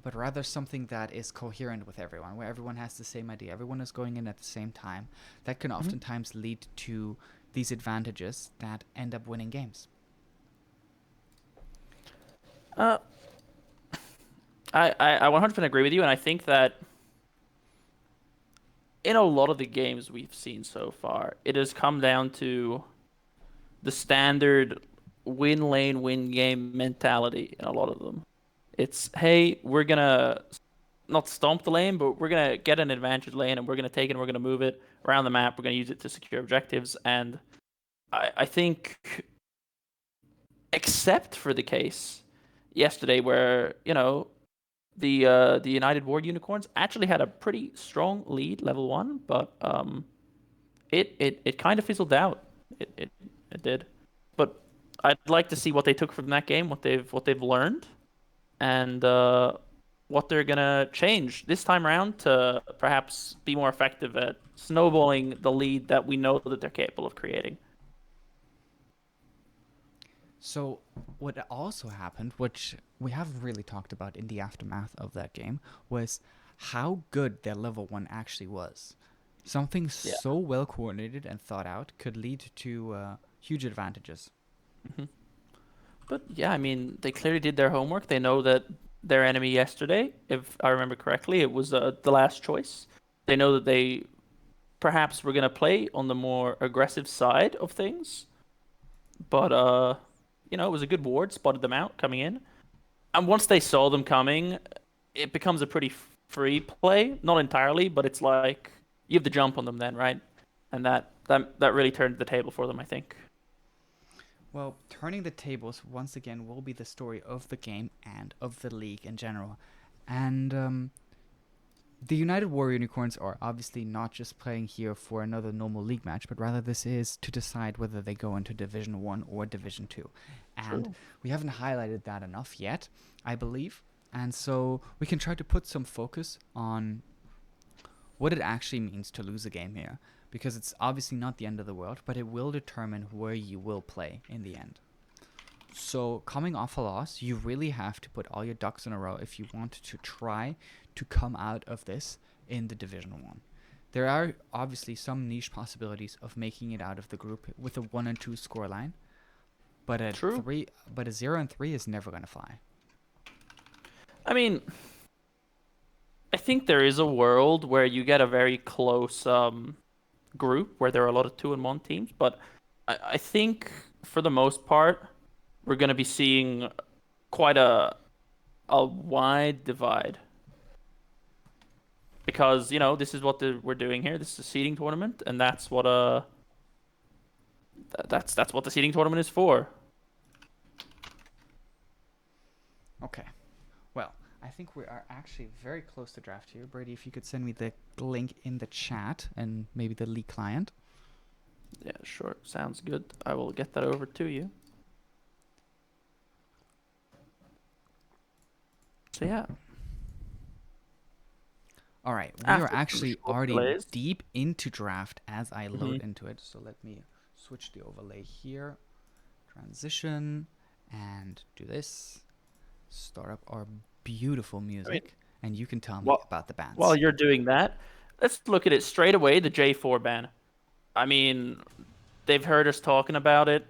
but rather something that is coherent with everyone, where everyone has the same idea, everyone is going in at the same time. That can Mhm. oftentimes lead to these advantages that end up winning games? Uh, I 100% agree with you, and I think that in a lot of the games we've seen so far, it has come down to the standard win lane, win game mentality in a lot of them. It's, hey, we're gonna not stomp the lane, but we're gonna get an advantage lane and we're gonna take it and we're gonna move it around the map. We're gonna use it to secure objectives. And I think, except for the case yesterday where, the United War Unicorns actually had a pretty strong lead level 1, but it kind of fizzled out. It did. But I'd like to see what they took from that game, what they've learned, and what they're gonna change this time around to perhaps be more effective at snowballing the lead that we know that they're capable of creating. So, what also happened, which we haven't really talked about in the aftermath of that game, was how good their level 1 actually was. Something Yeah. so well coordinated and thought out could lead to huge advantages. hmm But yeah, I mean, they clearly did their homework. They know that their enemy yesterday, if I remember correctly, it was the last choice. They know that they perhaps were gonna play on the more aggressive side of things, but it was a good ward, spotted them out coming in. And once they saw them coming, it becomes a pretty free play. Not entirely, but it's like you have the jump on them then, right? And that really turned the table for them, I think. Well, turning the tables once again will be the story of the game and of the league in general. And the United War Unicorns are obviously not just playing here for another normal league match, but rather this is to decide whether they go into Division 1 or Division 2. And True. we haven't highlighted that enough yet, I believe. And so we can try to put some focus on what it actually means to lose a game here. Because it's obviously not the end of the world, but it will determine where you will play in the end. So coming off a loss, you really have to put all your ducks in a row if you want to try to come out of this in the Division 1. There are obviously some niche possibilities of making it out of the group with a 1 and 2 scoreline, but a True. 0 and 3 is never going to fly. I mean, I think there is a world where you get a very close group where there are a lot of 2 and 1 teams, but I think for the most part, we're going to be seeing quite a wide divide. Because, this is what we're doing here. This is a seeding tournament, and that's what that's what the seeding tournament is for. Okay. Well, I think we are actually very close to draft here. Brady, if you could send me the link in the chat and maybe the league client. Yeah, sure. Sounds good. I will get that over to you. So yeah. All right, we After are some actually short already delays. deep into draft as I load Mhm. into it. So let me switch the overlay here, transition, and do this. Start up our beautiful music, and you can tell me about the bands. While you're doing that, let's look at it straight away. The J4 ban. I mean, they've heard us talking about it.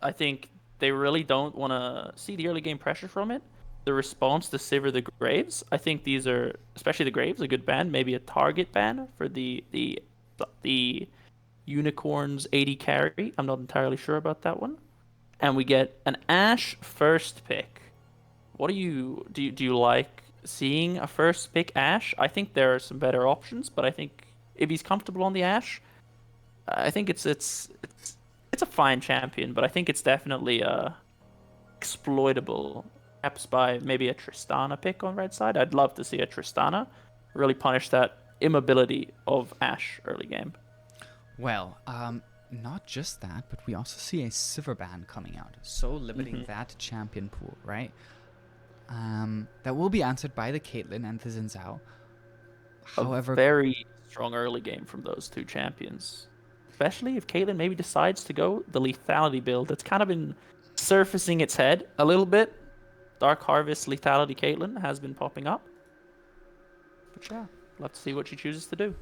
I think they really don't want to see the early game pressure from it. The response to Sivir the Graves, I think these are, especially the Graves, a good ban. Maybe a target ban for the Unicorns 80 carry. I'm not entirely sure about that one. And we get an Ashe first pick. What do you like seeing a first pick Ashe? I think there are some better options, but I think if he's comfortable on the Ashe, I think it's a fine champion, but I think it's definitely exploitable, perhaps by maybe a Tristana pick on red side. I'd love to see a Tristana really punish that immobility of Ashe early game. Well, not just that, but we also see a Sivir ban coming out, so limiting that champion pool, right? That will be answered by the Caitlyn and the Xin Zhao. However, A very strong early game from those two champions, especially if Caitlyn maybe decides to go the lethality build that's kind of been surfacing its head a little bit. Dark Harvest lethality Caitlyn has been popping up. But yeah, let's see what she chooses to do.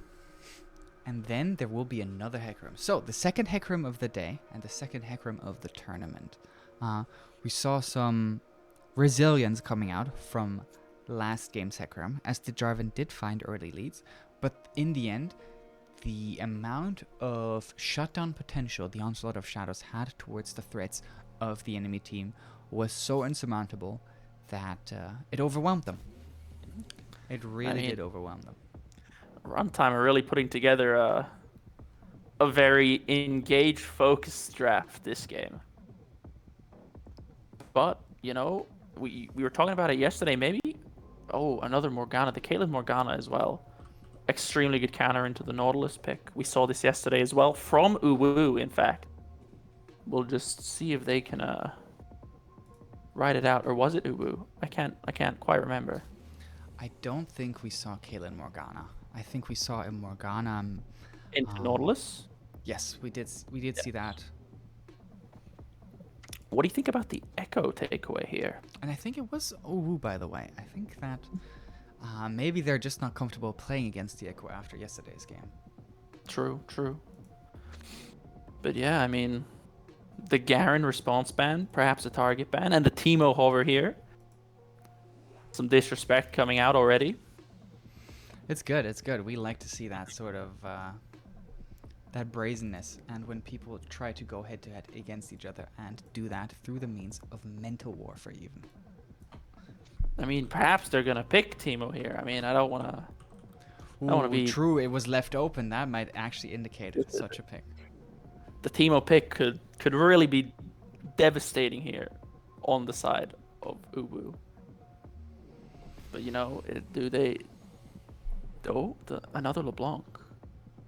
And then there will be another hack room. So the second hack room of the day and the second hack room of the tournament. We saw some resilience coming out from last game's hack room, as the Jarvan did find early leads. But in the end, the amount of shutdown potential the Onslaught of Shadows had towards the threats of the enemy team was so insurmountable that it overwhelmed them. It really did overwhelm them. Runtime are really putting together a very engaged, focused draft this game. But, you know, we were talking about it yesterday, maybe. Oh, another Morgana, the Caitlyn Morgana as well. Extremely good counter into the Nautilus pick. We saw this yesterday as well from UWU, in fact. We'll just see if they can write it out, or was it UWU? I can't quite remember. I don't think we saw Caitlyn Morgana. I think we saw a Morgana Into Nautilus? Yes, we did see that. What do you think about the Echo takeaway here? And I think it was Owu, by the way. I think that maybe they're just not comfortable playing against the Echo after yesterday's game. True. But yeah, I mean, the Garen response ban, perhaps a target ban, and the Teemo hover here. Some disrespect coming out already. It's good. We like to see that sort of that brazenness, and when people try to go head to head against each other and do that through the means of mental warfare, even. I mean, perhaps they're gonna pick Teemo here. I mean, I don't wanna be true. It was left open. That might actually indicate such a pick. The Teemo pick could really be devastating here on the side of UWU. But you know, do they? Oh, another LeBlanc.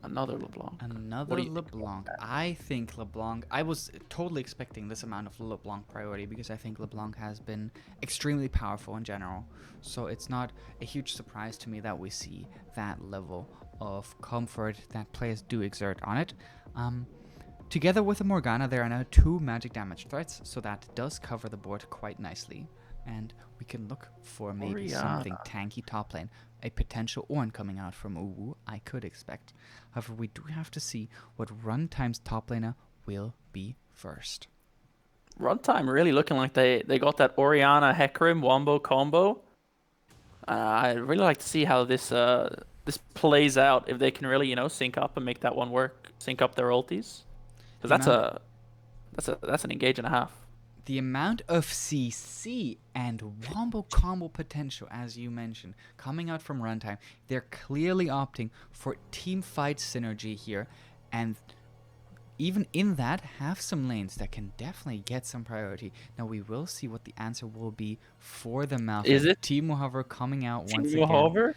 Another LeBlanc. I think LeBlanc. I was totally expecting this amount of LeBlanc priority because I think LeBlanc has been extremely powerful in general. So it's not a huge surprise to me that we see that level of comfort that players do exert on it. Together with the Morgana, there are now 2 magic damage threats, so that does cover the board quite nicely. And we can look for maybe something tanky top lane. A potential Ornn coming out from UWU, I could expect. However, we do have to see what Runtime's top laner will be first. Runtime really looking like they got that Orianna Hecarim Wombo combo. I'd really like to see how this plays out, if they can really, you know, sync up and make that one work, sync up their ultis. Because that's an engage and a half. The amount of CC and wombo combo potential, as you mentioned, coming out from Runtime, they're clearly opting for team fight synergy here, and even in that, have some lanes that can definitely get some priority. Now we will see what the answer will be for the Malphite. Is it Teemo Hover coming out once again? Teemo Hover?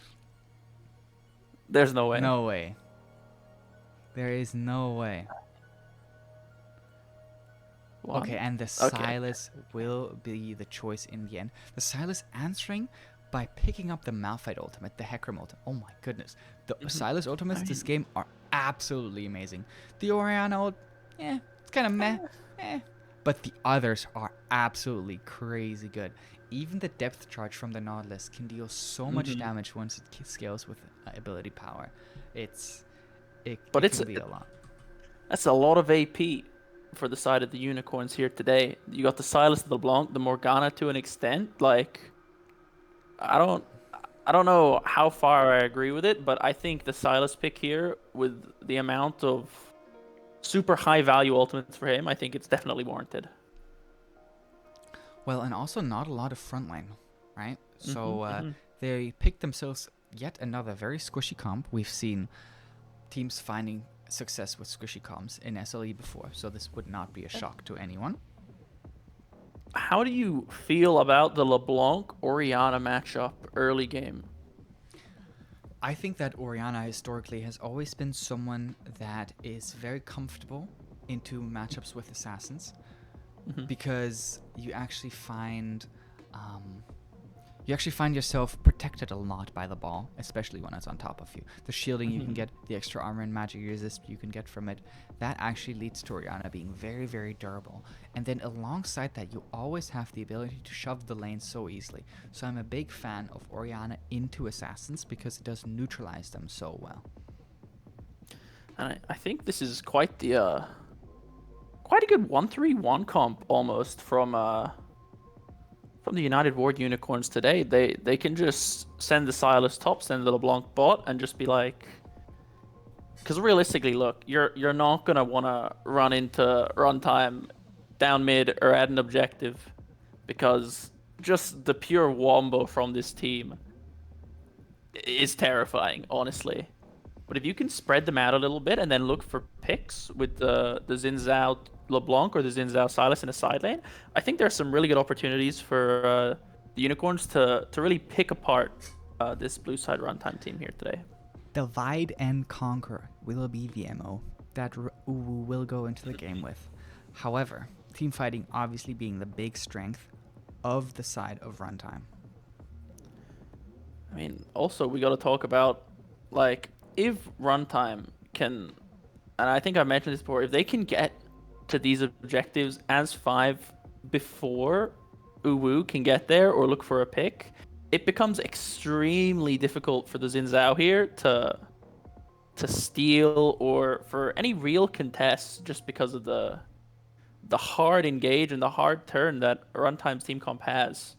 There's no way. No way. There is no way. Okay, and the Sylas will be the choice in the end. The Sylas answering by picking up the Malphite ultimate, the Hecarim ultimate. Oh my goodness. The Sylas ultimates this game are absolutely amazing. The Orianna ult, it's kind of meh. But the others are absolutely crazy good. Even the depth charge from the Nautilus can deal so much damage once it scales with ability power. It can be a lot. That's a lot of AP for the side of the unicorns here today. You got the Sylas, the LeBlanc, the Morgana to an extent. Like, I don't know how far I agree with it, but I think the Sylas pick here, with the amount of super high value ultimates for him, I think it's definitely warranted. Well, and also not a lot of frontline, right? So they picked themselves yet another very squishy comp. We've seen teams finding success with squishy comps in SLE before, so this would not be a shock to anyone. How do you feel about the LeBlanc Orianna matchup early game? I think that Orianna historically has always been someone that is very comfortable into matchups with assassins, because you actually find yourself protected a lot by the ball, especially when it's on top of you. The shielding you can get, the extra armor and magic resist you can get from it, that actually leads to Orianna being very, very durable. And then alongside that, you always have the ability to shove the lane so easily. So I'm a big fan of Orianna into assassins because it does neutralize them so well. And I think this is quite the quite a good 1-3-1 comp almost from the United Ward Unicorns today. They can just send the Silas top, send the LeBlanc bot, and just be like, because realistically, look, you're not gonna want to run into runtime down mid or at an objective, because just the pure wombo from this team is terrifying, honestly. But if you can spread them out a little bit and then look for picks with the Xin Zhao LeBlanc or the Xin Zhao Silas in a side lane, I think there's some really good opportunities for the Unicorns to really pick apart this blue side runtime team here today. Divide and conquer will be the MO that UWU will go into the game with. However, team fighting obviously being the big strength of the side of runtime. I mean, also we got to talk about, like, if runtime can, and I think I mentioned this before, if they can get to these objectives as 5 before UWU can get there or look for a pick, it becomes extremely difficult for the Xin Zhao here to steal or for any real contests, just because of the hard engage and the hard turn that Runtime's team comp has.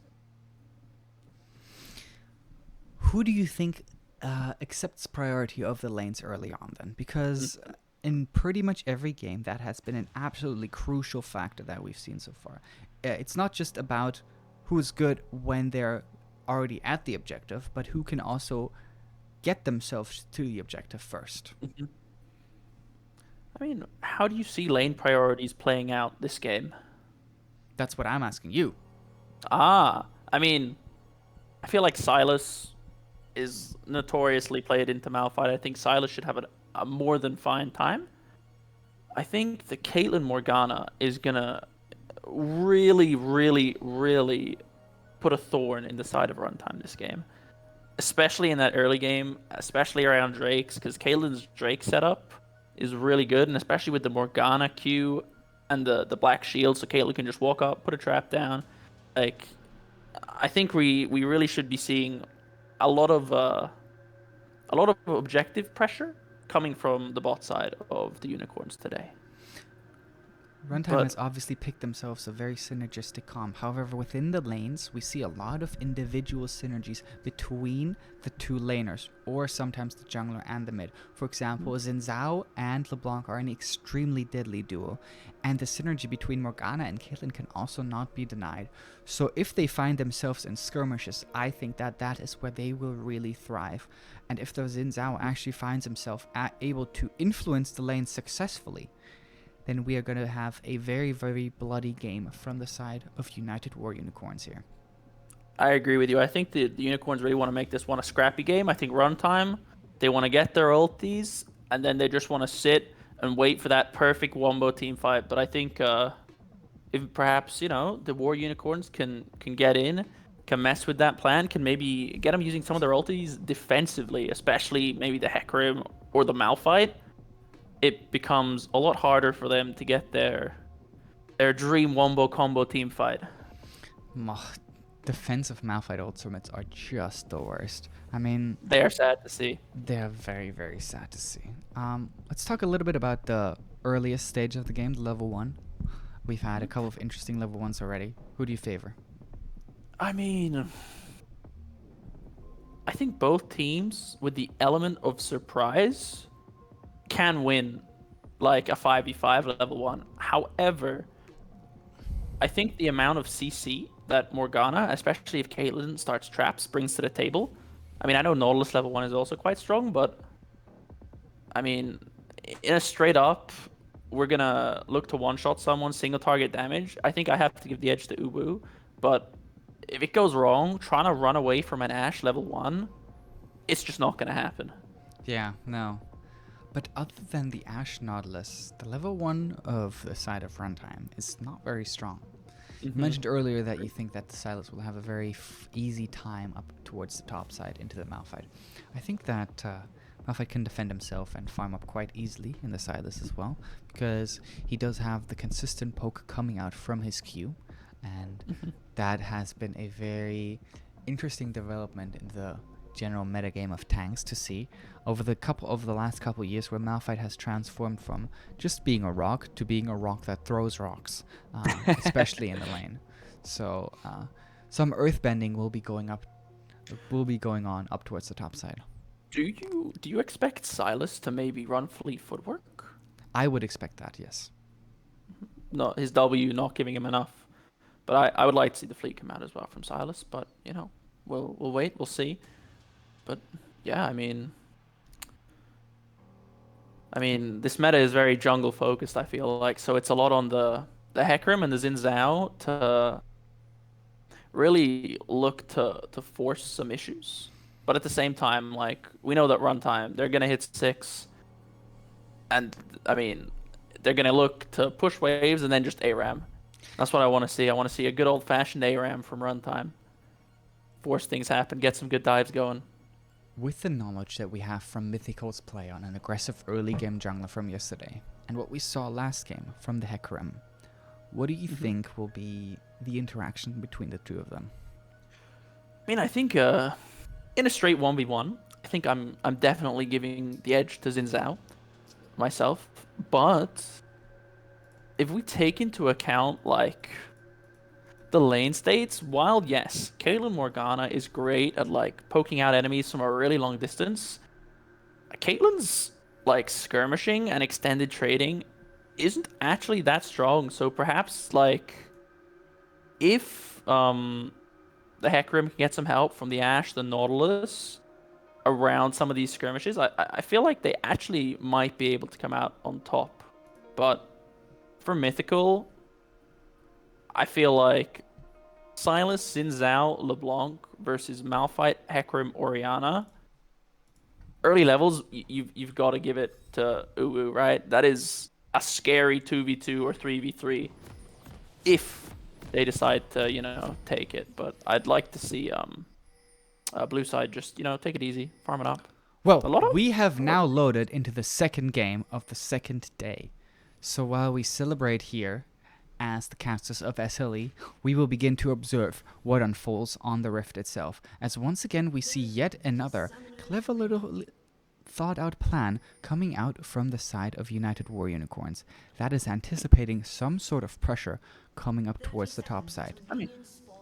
Who do you think accepts priority of the lanes early on then? Because in pretty much every game, that has been an absolutely crucial factor that we've seen so far. It's not just about who's good when they're already at the objective, but who can also get themselves to the objective first. I mean, how do you see lane priorities playing out this game? That's what I'm asking you. I mean, I feel like Silas is notoriously played into Malphite. I think Silas should have a more than fine time. I think the Caitlyn Morgana is gonna really, really, really put a thorn in the side of runtime this game, especially in that early game, especially around Drake's, because Caitlyn's Drake setup is really good, and especially with the Morgana Q and the Black Shield, so Caitlyn can just walk up, put a trap down. Like, I think we really should be seeing a lot of objective pressure coming from the bot side of the Unicorns today. Runtime has obviously picked themselves a very synergistic comp. However, within the lanes, we see a lot of individual synergies between the two laners, or sometimes the jungler and the mid. For example, Xin Zhao and LeBlanc are an extremely deadly duo, and the synergy between Morgana and Caitlyn can also not be denied. So if they find themselves in skirmishes, I think that is where they will really thrive. And if the Xin Zhao actually finds himself able to influence the lane successfully, then we are going to have a very, very bloody game from the side of United War Unicorns here. I agree with you. I think the Unicorns really want to make this one a scrappy game. I think runtime, they want to get their ultis, and then they just want to sit and wait for that perfect wombo team fight. But I think if perhaps, the War Unicorns can get in, can mess with that plan, can maybe get them using some of their ultis defensively, especially maybe the Hecarim or the Malphite, it becomes a lot harder for them to get their dream wombo combo team fight. Defensive Malphite ultimates are just the worst. I mean, they are sad to see. They're very, very sad to see. Let's talk a little bit about the earliest stage of the game, the level 1. We've had a couple of interesting level 1s already. Who do you favor? I mean, I think both teams, with the element of surprise, can win like a 5v5 level 1. However, I think the amount of CC that Morgana, especially if Caitlyn starts traps, brings to the table. I mean, I know Nautilus level 1 is also quite strong, but I mean, in a straight up, we're gonna look to one-shot someone, single target damage. I think I have to give the edge to UWU, but if it goes wrong, trying to run away from an Ashe level 1, it's just not gonna happen. Yeah, no. But other than the Ashe Nautilus, the level 1 of the side of runtime is not very strong. You mentioned earlier that you think that the Silas will have a very easy time up towards the top side into the Malphite. I think that Malphite can defend himself and farm up quite easily in the Silas as well, because he does have the consistent poke coming out from his Q, and that has been a very interesting development in the general metagame of tanks to see over the last couple years, where Malphite has transformed from just being a rock to being a rock that throws rocks, especially in the lane. So some earthbending will be going on up towards the top side. Do you expect Silas to maybe run fleet footwork? I would expect that, yes. No, his W not giving him enough. But I would like to see the fleet come out as well from Silas. But we'll wait, we'll see. But yeah, I mean, this meta is very jungle focused, I feel like. So it's a lot on the Hecarim and the Xin Zhao to really look to force some issues. But at the same time, like, we know that runtime, they're gonna hit 6. And I mean, they're gonna look to push waves and then just ARAM. That's what I want to see. I want to see a good old-fashioned ARAM from runtime. Force things happen, get some good dives going. With the knowledge that we have from Mythical's play on an aggressive early game jungler from yesterday, and what we saw last game from the Hecarim, what do you think will be the interaction between the two of them? I mean, I think in a straight 1v1, I think I'm definitely giving the edge to Xin Zhao myself. But if we take into account, like, the lane states, while yes, Caitlyn Morgana is great at, like, poking out enemies from a really long distance, Caitlyn's, like, skirmishing and extended trading isn't actually that strong. So perhaps, like, if the Hecarim can get some help from the Ashe, the Nautilus, around some of these skirmishes, I feel like they actually might be able to come out on top. But for Mythical, I feel like Silas, Xin Zhao, LeBlanc versus Malphite, Hecarim, Orianna. Early levels, you've got to give it to UWU, right? That is a scary 2v2 or 3v3 if they decide to, take it. But I'd like to see blue side just, take it easy, farm it up. Well, we have now loaded into the second game of the second day. So while we celebrate here as the casters of SLE, we will begin to observe what unfolds on the Rift itself, as once again we see yet another clever little thought out plan coming out from the side of United War Unicorns that is anticipating some sort of pressure coming up towards the top side. I mean,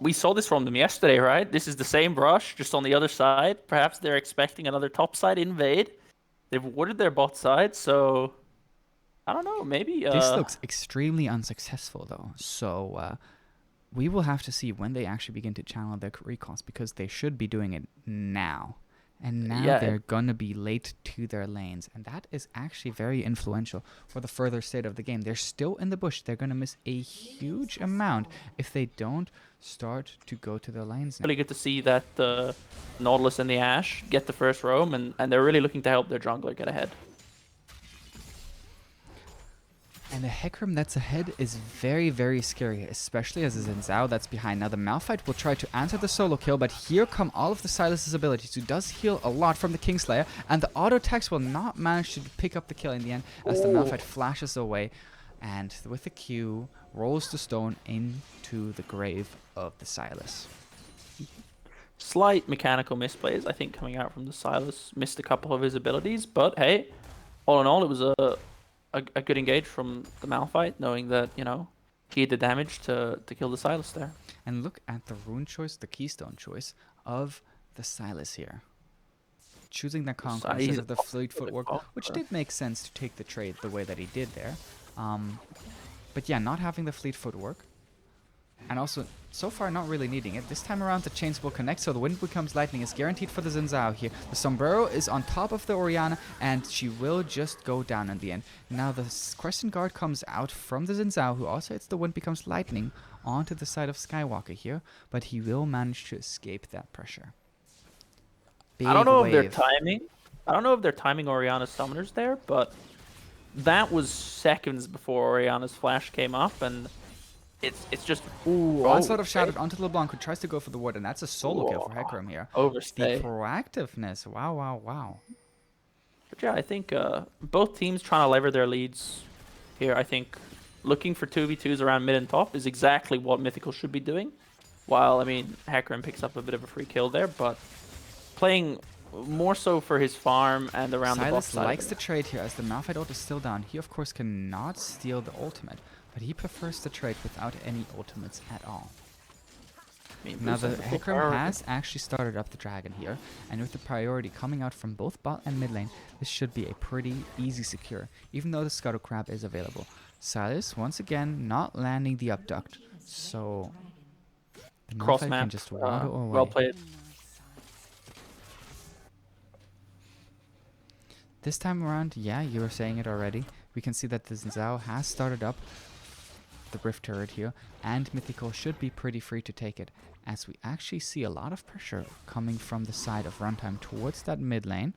we saw this from them yesterday, right? This is the same brush, just on the other side. Perhaps they're expecting another top side invade. They've warded their bot side, so I don't know, maybe... This looks extremely unsuccessful, though. So we will have to see when they actually begin to channel their recalls, because they should be doing it now. And now they're going to be late to their lanes. And that is actually very influential for the further state of the game. They're still in the bush. They're going to miss a huge amount if they don't start to go to their lanes now. Really good to see that the Nautilus and the Ashe get the first roam, and they're really looking to help their jungler get ahead. And the Hecarim that's ahead is very, very scary, especially as a Xin Zhao that's behind. Now the Malphite will try to answer the solo kill, but here come all of the Silas's abilities, who does heal a lot from the Kingslayer, and the auto attacks will not manage to pick up the kill in the end, as the Malphite flashes away, and with the Q, rolls the stone into the grave of the Silas. Slight mechanical misplays, I think, coming out from the Silas. Missed a couple of his abilities, but hey, all in all, it was a good engage from the Malphite, knowing that, he had the damage to kill the Silas there. And look at the rune choice, the keystone choice of the Silas here. Choosing the Conqueror instead of the fleet footwork, which did make sense to take the trade the way that he did there. But yeah, not having the fleet footwork. And also, so far, not really needing it. This time around, the chains will connect, so the wind becomes lightning. Is guaranteed for the Xin Zhao here. The sombrero is on top of the Orianna, and she will just go down in the end. Now, the Crescent Guard comes out from the Xin Zhao, who also hits the wind becomes lightning onto the side of Skywalker here, but he will manage to escape that pressure. I don't know if they're timing Orianna's summoners there, but that was seconds before Orianna's flash came up, and it's just... Onslaught of Shadow onto LeBlanc, who tries to go for the ward, and that's a solo kill for Hecarim here. Overstay. The proactiveness. Wow, wow, wow. But yeah, I think both teams trying to lever their leads here. I think looking for 2v2s around mid and top is exactly what Mythical should be doing. While, Hecarim picks up a bit of a free kill there, but playing more so for his farm and around the boss Silas side. likes the trade here as the Malphite ult is still down. He of course cannot steal the ultimate, but he prefers to trade without any ultimates at all. I mean, Now Blue's the on full Hecarim priority. has actually started up the dragon here, and with the priority coming out from both bot and mid lane, this should be a pretty easy secure, even though the Scuttle Crab is available. Silas, once again, not landing the Abduct, so the Cross Malphite map. can just waddle away. Well played. This time around, yeah, you were saying it already, we can see that the Zhao has started up the Rift turret here, and Mythical should be pretty free to take it, as we actually see a lot of pressure coming from the side of Runtime towards that mid lane.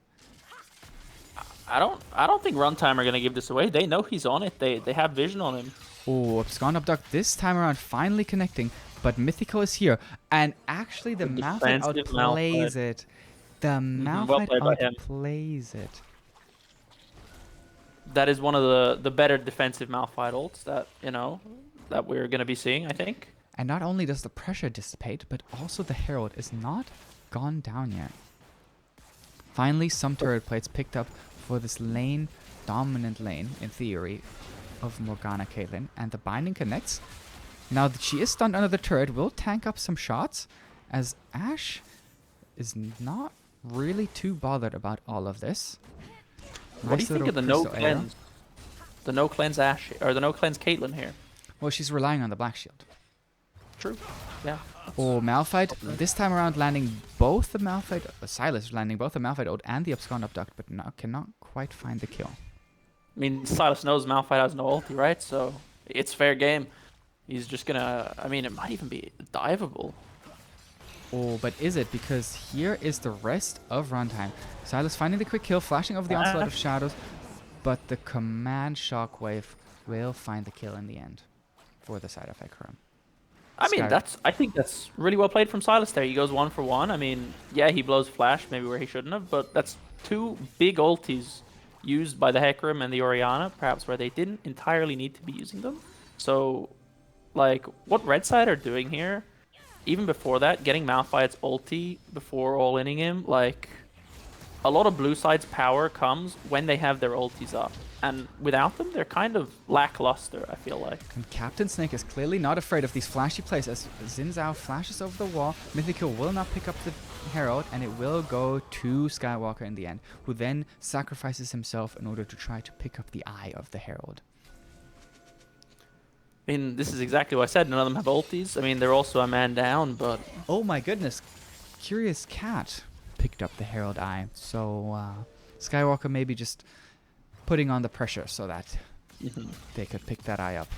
I don't think Runtime are gonna give this away. They know he's on it. They have vision on him. Oh, Abscond Abduct this time around finally connecting, but Mythical is here, and actually the The Malphite defensive outplays Malphite. it. The Well Malphite played by him. outplays it. That is one of the better defensive Malphite ults that that we're gonna be seeing. I think. And not only does the pressure dissipate, but also the Herald is not gone down yet. Finally, some turret plates picked up for this lane, dominant lane, in theory, of Morgana Caitlyn, and the binding connects. Now that she is stunned under the turret, will tank up some shots, as Ashe is not really too bothered about all of this. What do you Nice think little of the no crystal arrow. cleanse? The no cleanse Ashe or the no cleanse Caitlyn here? Well, she's relying on the Black Shield. True. Yeah. Oh, Malphite, this time around landing both the Malphite, Silas landing both the Malphite ult and the Abscond Abduct, but cannot quite find the kill. I mean, Silas knows Malphite has no ulti, right? So it's fair game. He's just gonna. I mean, it might even be diveable. Oh, but is it? Because here is the rest of Runtime. Silas finding the quick kill, flashing over the onslaught of shadows, but the command shockwave will find the kill in the end for the side of Hecarim. I mean, Sky- I think that's really well played from Silas there. He goes 1 for 1. I mean, yeah, he blows flash maybe where he shouldn't have, but that's 2 big ultis used by the Hecarim and the Orianna, perhaps where they didn't entirely need to be using them. So, like, what Red Side are doing here, even before that, getting Malphite's ulti before all-inning him, like, a lot of Blue Side's power comes when they have their ultis up. And without them, they're kind of lackluster, I feel like. And Captain Snake is clearly not afraid of these flashy plays as Xin Zhao flashes over the wall. Mythical will not pick up the Herald, and it will go to Skywalker in the end, who then sacrifices himself in order to try to pick up the eye of the Herald. I mean, this is exactly what I said. None of them have ultis. I mean, they're also a man down, but Oh my goodness, Curious Cat picked up the Herald Eye, so Skywalker maybe just putting on the pressure so that they could pick that eye up.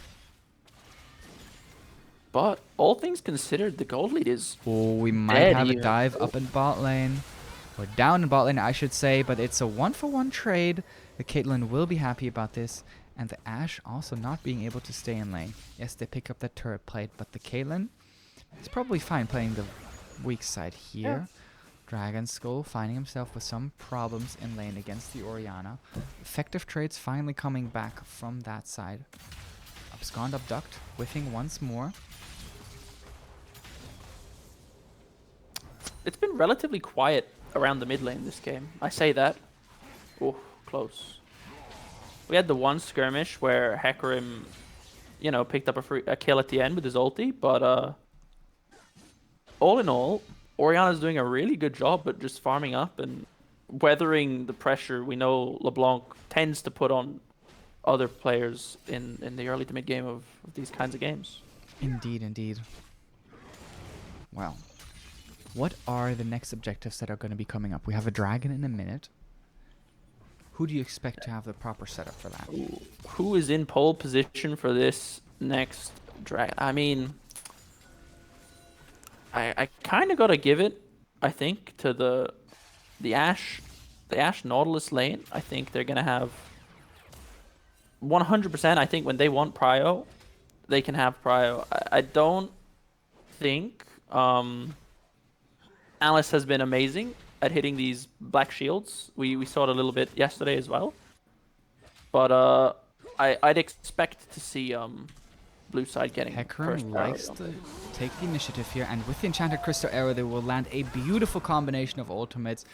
But all things considered, the gold lead is Oh, we might dead have a here. dive up in bot lane. Or down in bot lane, I should say, but it's a 1-for-1 trade. The Caitlyn will be happy about this. And the Ashe also not being able to stay in lane. Yes, they pick up that turret plate, but the Caitlyn is probably fine playing the weak side here. Dragon Skull finding himself with some problems in lane against the Orianna. Effective trades finally coming back from that side. Abscond Abduct, whiffing once more. It's been relatively quiet around the mid lane this game. I say that. Oh, close. We had the one skirmish where Hecarim, picked up a kill at the end with his ulti, but all in all, Orianna's doing a really good job at just farming up and weathering the pressure we know LeBlanc tends to put on other players in the early to mid game of these kinds of games. Indeed, indeed. Well, what are the next objectives that are going to be coming up? We have a dragon in a minute. Who do you expect to have the proper setup for that? Who is in pole position for this next dragon? I mean, I kind of got to give it, I think, to the Ashe Nautilus lane. I think they're going to have 100%. I think when they want prio, they can have prio. I don't think Alice has been amazing at hitting these black shields. We saw it a little bit yesterday as well. But I'd expect to see blue side getting first Hecarim priority likes on to it. take the initiative here, and with the Enchanted Crystal Arrow, they will land a beautiful combination of ultimates.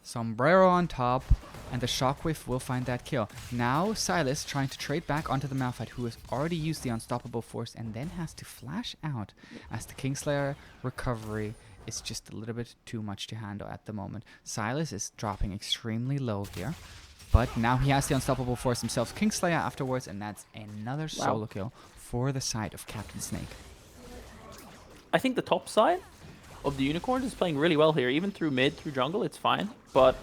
Sombrero on top, and the Shockwave will find that kill. Now, Silas trying to trade back onto the Malphite, who has already used the Unstoppable Force, and then has to flash out, as the Kingslayer recovery is just a little bit too much to handle at the moment. Silas is dropping extremely low here, but now he has the Unstoppable Force himself. Kingslayer afterwards, and that's another solo kill for the side of Captain Snake. I think the top side of the Unicorns is playing really well here. Even through mid, through jungle, it's fine. But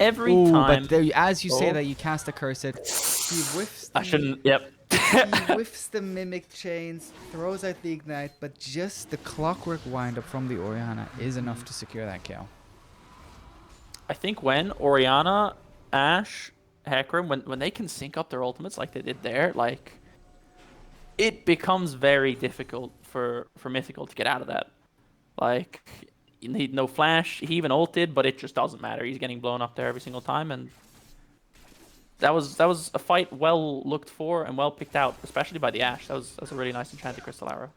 every time... But there, as you say that, you cast a Cursed, he whiffs the, I shouldn't... Yep. he whiffs the Mimic Chains, throws out the Ignite, but just the Clockwork Windup from the Orianna is enough to secure that kill. I think when Orianna, Ashe, Hecarim, when they can sync up their ultimates like they did there, like, it becomes very difficult for Mythical to get out of that. Like, you need no flash. He even ulted, but it just doesn't matter. He's getting blown up there every single time, and that was a fight well looked for and well picked out, especially by the Ashe. That was a really nice Enchanted Crystal Arrow.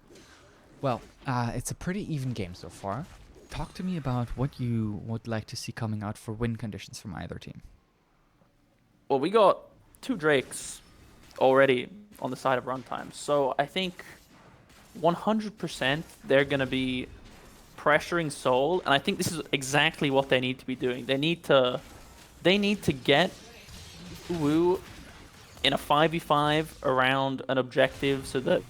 Well, it's a pretty even game so far. Talk to me about what you would like to see coming out for win conditions from either team. Well, we got 2 Drakes already on the side of runtime, so I think 100% they're going to be pressuring Soul, and I think this is exactly what they need to be doing. They need to get UWU in a 5v5 around an objective so that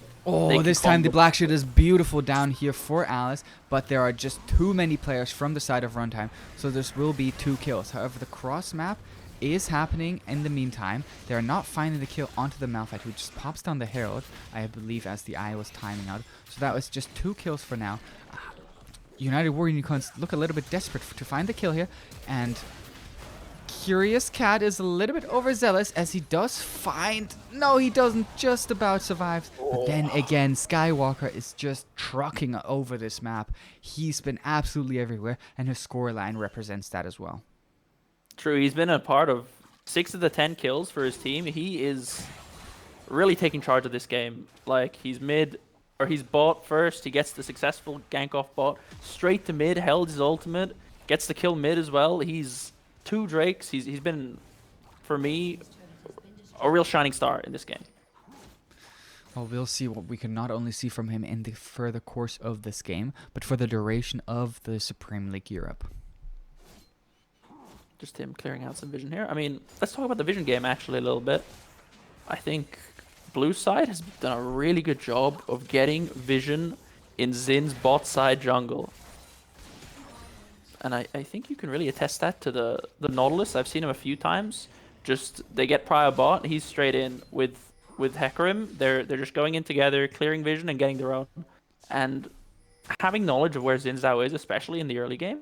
this time the Black Shield is beautiful down here for Alice, but there are just too many players from the side of runtime, so this will be 2 kills. However, the cross map is happening in the meantime. They're not finding the kill onto the Malphite, who just pops down the Herald, I believe, as the eye was timing out. So that was just 2 kills for now. United Warrior Unicorns look a little bit desperate to find the kill here, and Curious Cat is a little bit overzealous as he does find... No, he doesn't. Just about survives. But then again, Skywalker is just trucking over this map. He's been absolutely everywhere, and his scoreline represents that as well. True, he's been a part of 6 of the 10 kills for his team. He is really taking charge of this game. Like, he's mid... Or he's bot first, he gets the successful gank off bot, straight to mid, held his ultimate, gets the kill mid as well. He's 2 Drakes. He's been, for me, a real shining star in this game. Well, we'll see what we can not only see from him in the further course of this game, but for the duration of the Supreme League Europe. Just him clearing out some vision here. I mean, let's talk about the vision game actually a little bit. I think blue side has done a really good job of getting vision in Zin's bot side jungle. And I think you can really attest that to the Nautilus. I've seen him a few times. Just, they get prior bot, he's straight in with Hecarim. They're just going in together, clearing vision and getting their own. And having knowledge of where Xin Zhao is, especially in the early game,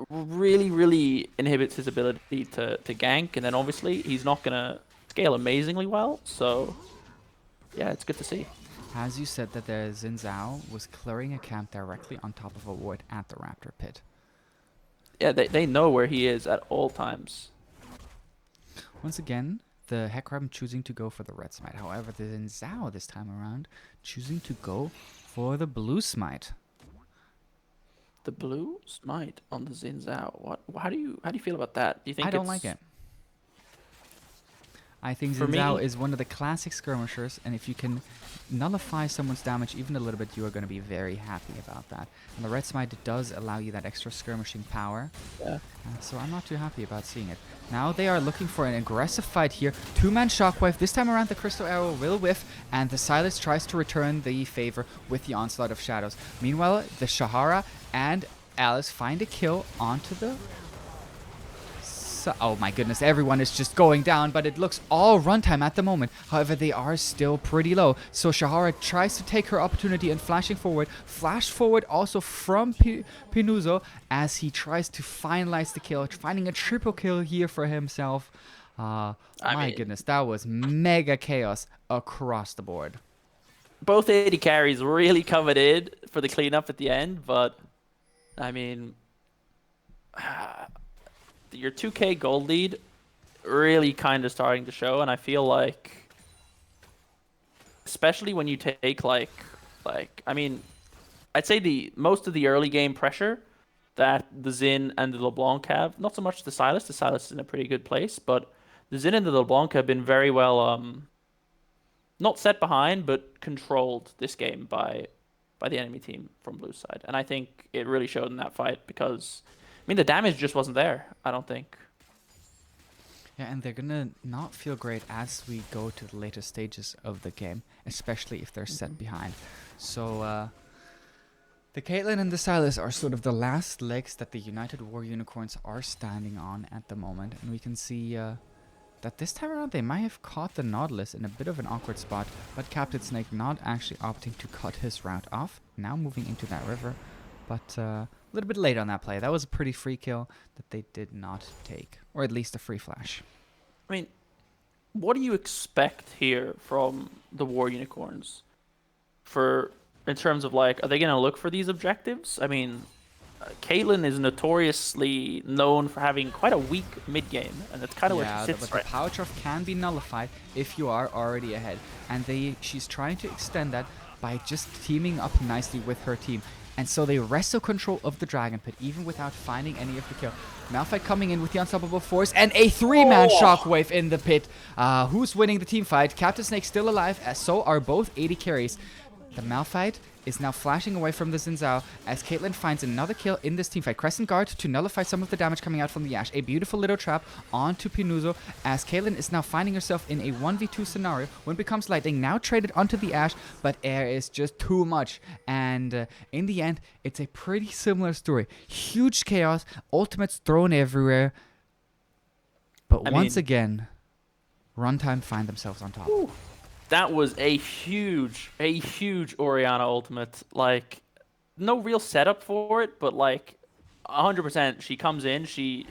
really inhibits his ability to gank. And then obviously, he's not going to scale amazingly well, so yeah, it's good to see. As you said that the Xin Zhao was clearing a camp directly on top of a ward at the Raptor Pit. Yeah, they know where he is at all times. Once again, the Hecarim choosing to go for the red smite. However, the Xin Zhao this time around choosing to go for the blue smite. The blue smite on the Xin Zhao. What? How do you feel about that? Do you think I don't like it. I think Xin Zhao is one of the classic skirmishers, and if you can nullify someone's damage even a little bit, you are going to be very happy about that. And the red smite does allow you that extra skirmishing power. Yeah. So I'm not too happy about seeing it. Now they are looking for an aggressive fight here. 2-man shockwave. This time around the crystal arrow will whiff, and the Silas tries to return the favor with the onslaught of shadows. Meanwhile, the Shahara and Alice find a kill onto the... Oh my goodness, everyone is just going down, but it looks all runtime at the moment. However, they are still pretty low. So Shahara tries to take her opportunity and flashing forward. Flash forward also from Pinuzo as he tries to finalize the kill, finding a triple kill here for himself. My goodness, that was mega chaos across the board. Both AD carries really covered in for the cleanup at the end, but I mean... your 2k gold lead really kind of starting to show, and I feel like especially when you take I mean, I'd say most of the early game pressure that the Xin and the LeBlanc have, not so much the Sylas. The Sylas is in a pretty good place, but the Xin and the LeBlanc have been very well not set behind, but controlled this game by the enemy team from blue side. And I think it really showed in that fight because, I mean, the damage just wasn't there, I don't think. Yeah, and they're gonna not feel great as we go to the later stages of the game, especially if they're set behind. So, the Caitlyn and the Sylas are sort of the last legs that the United War Unicorns are standing on at the moment. And we can see that this time around they might have caught the Nautilus in a bit of an awkward spot, but Captain Snake not actually opting to cut his route off, now moving into that river. But a little bit late on that play. That was a pretty free kill that they did not take, or at least a free flash. I mean, what do you expect here from the War Unicorns? In terms of like, are they going to look for these objectives? I mean, Caitlyn is notoriously known for having quite a weak mid game, and that's kind of where she sits but the power trough can be nullified if you are already ahead, and she's trying to extend that by just teaming up nicely with her team. And so they wrestle control of the Dragon Pit, even without finding any of the kill. Malphite coming in with the Unstoppable Force, and a 3-man Shockwave in the pit. Who's winning the team fight? Captain Snake still alive, as so are both 80 carries. The Malphite is now flashing away from the Xin Zhao as Caitlyn finds another kill in this teamfight. Crescent Guard to nullify some of the damage coming out from the Ashe. A beautiful little trap onto Pinuzo as Caitlyn is now finding herself in a 1v2 scenario when becomes Lightning now traded onto the Ashe, but air is just too much. And in the end, it's a pretty similar story. Huge chaos, ultimates thrown everywhere. But once again, Runtime find themselves on top. Ooh. That was a huge Orianna ultimate. Like, no real setup for it, but like, 100%. She comes in, she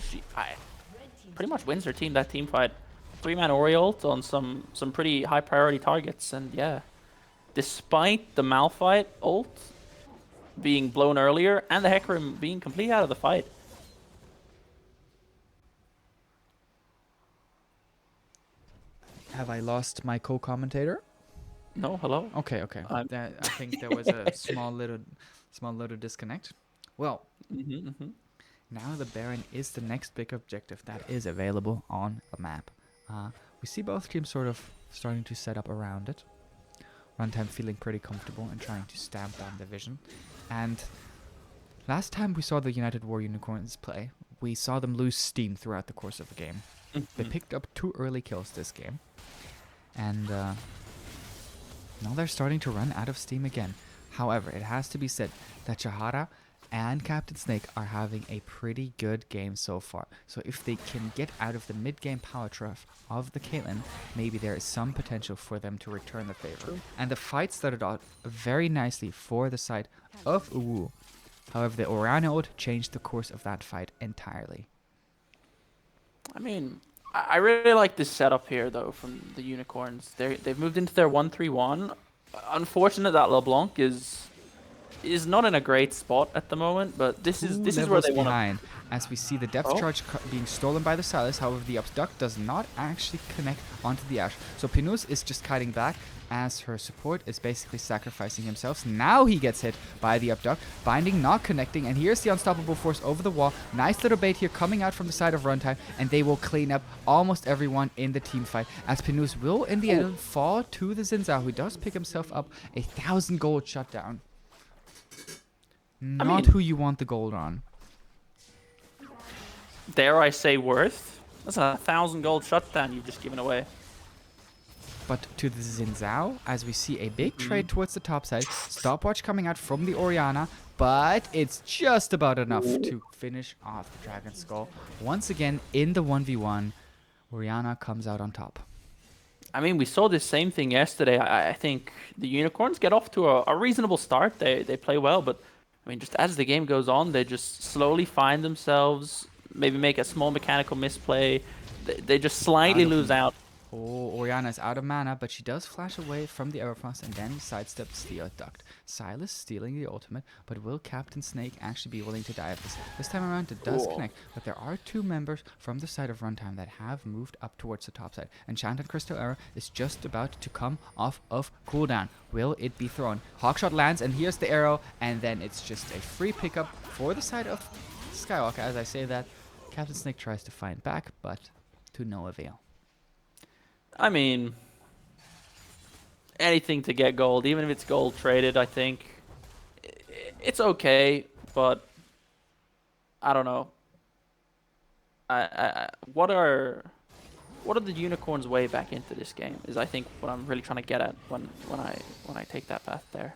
pretty much wins her team that team fight. 3-man Ori ult on some pretty high priority targets, and yeah, despite the Malphite ult being blown earlier and the Hecarim being completely out of the fight. Have I lost my co-commentator? No, hello. Okay. I think there was a small little disconnect. Well, now the Baron is the next big objective that is available on the map. We see both teams sort of starting to set up around it. Runtime feeling pretty comfortable and trying to stamp down the vision. And last time we saw the United War Unicorns play, we saw them lose steam throughout the course of the game. They picked up 2 early kills this game. And now they're starting to run out of steam again. However, it has to be said that Chahara and Captain Snake are having a pretty good game so far. So if they can get out of the mid-game power trough of the Caitlyn, maybe there is some potential for them to return the favor. And the fight started out very nicely for the side of UWU. However, the Orianna ult changed the course of that fight entirely. I mean, I really like this setup here, though, from the Unicorns. They've moved into their 1-3-1. Unfortunate that LeBlanc is not in a great spot at the moment, but this is where they want to. As we see the depth charge being stolen by the Sylas, however, the Abduct does not actually connect onto the Ashe. So Pinus is just kiting back as her support is basically sacrificing himself. Now he gets hit by the Abduct. Binding not connecting, and here's the Unstoppable Force over the wall. Nice little bait here coming out from the side of Runtime, and they will clean up almost everyone in the team fight, as Pinus will in the end fall to the Xin Zhao, who does pick himself up a 1,000 gold shutdown. Not who you want the gold on. Dare I say worth? That's a 1,000 gold shutdown you've just given away. But to the Xin Zhao, as we see a big trade towards the top side. Stopwatch coming out from the Orianna, but it's just about enough to finish off the Dragon Skull. Once again, in the 1v1, Orianna comes out on top. I mean, we saw this same thing yesterday. I think the Unicorns get off to a reasonable start. They play well, but I mean, just as the game goes on, they just slowly find themselves, maybe make a small mechanical misplay. They just slightly lose out. Oh, Oriana is out of mana, but she does flash away from the Aerofrost and then sidesteps the Duct. Silas stealing the ultimate, but will Captain Snake actually be willing to die of this? This time around it does connect, but there are two members from the side of Runtime that have moved up towards the top side. Enchanted Crystal Arrow is just about to come off of cooldown. Will it be thrown? Hawkshot lands, and here's the arrow, and then it's just a free pickup for the side of Skywalker. As I say that, Captain Snake tries to find back, but to no avail. I mean, anything to get gold, even if it's gold traded, I think it's okay. But I don't know. What are the unicorns' way back into this game? Is I think what I'm really trying to get at when I take that path there.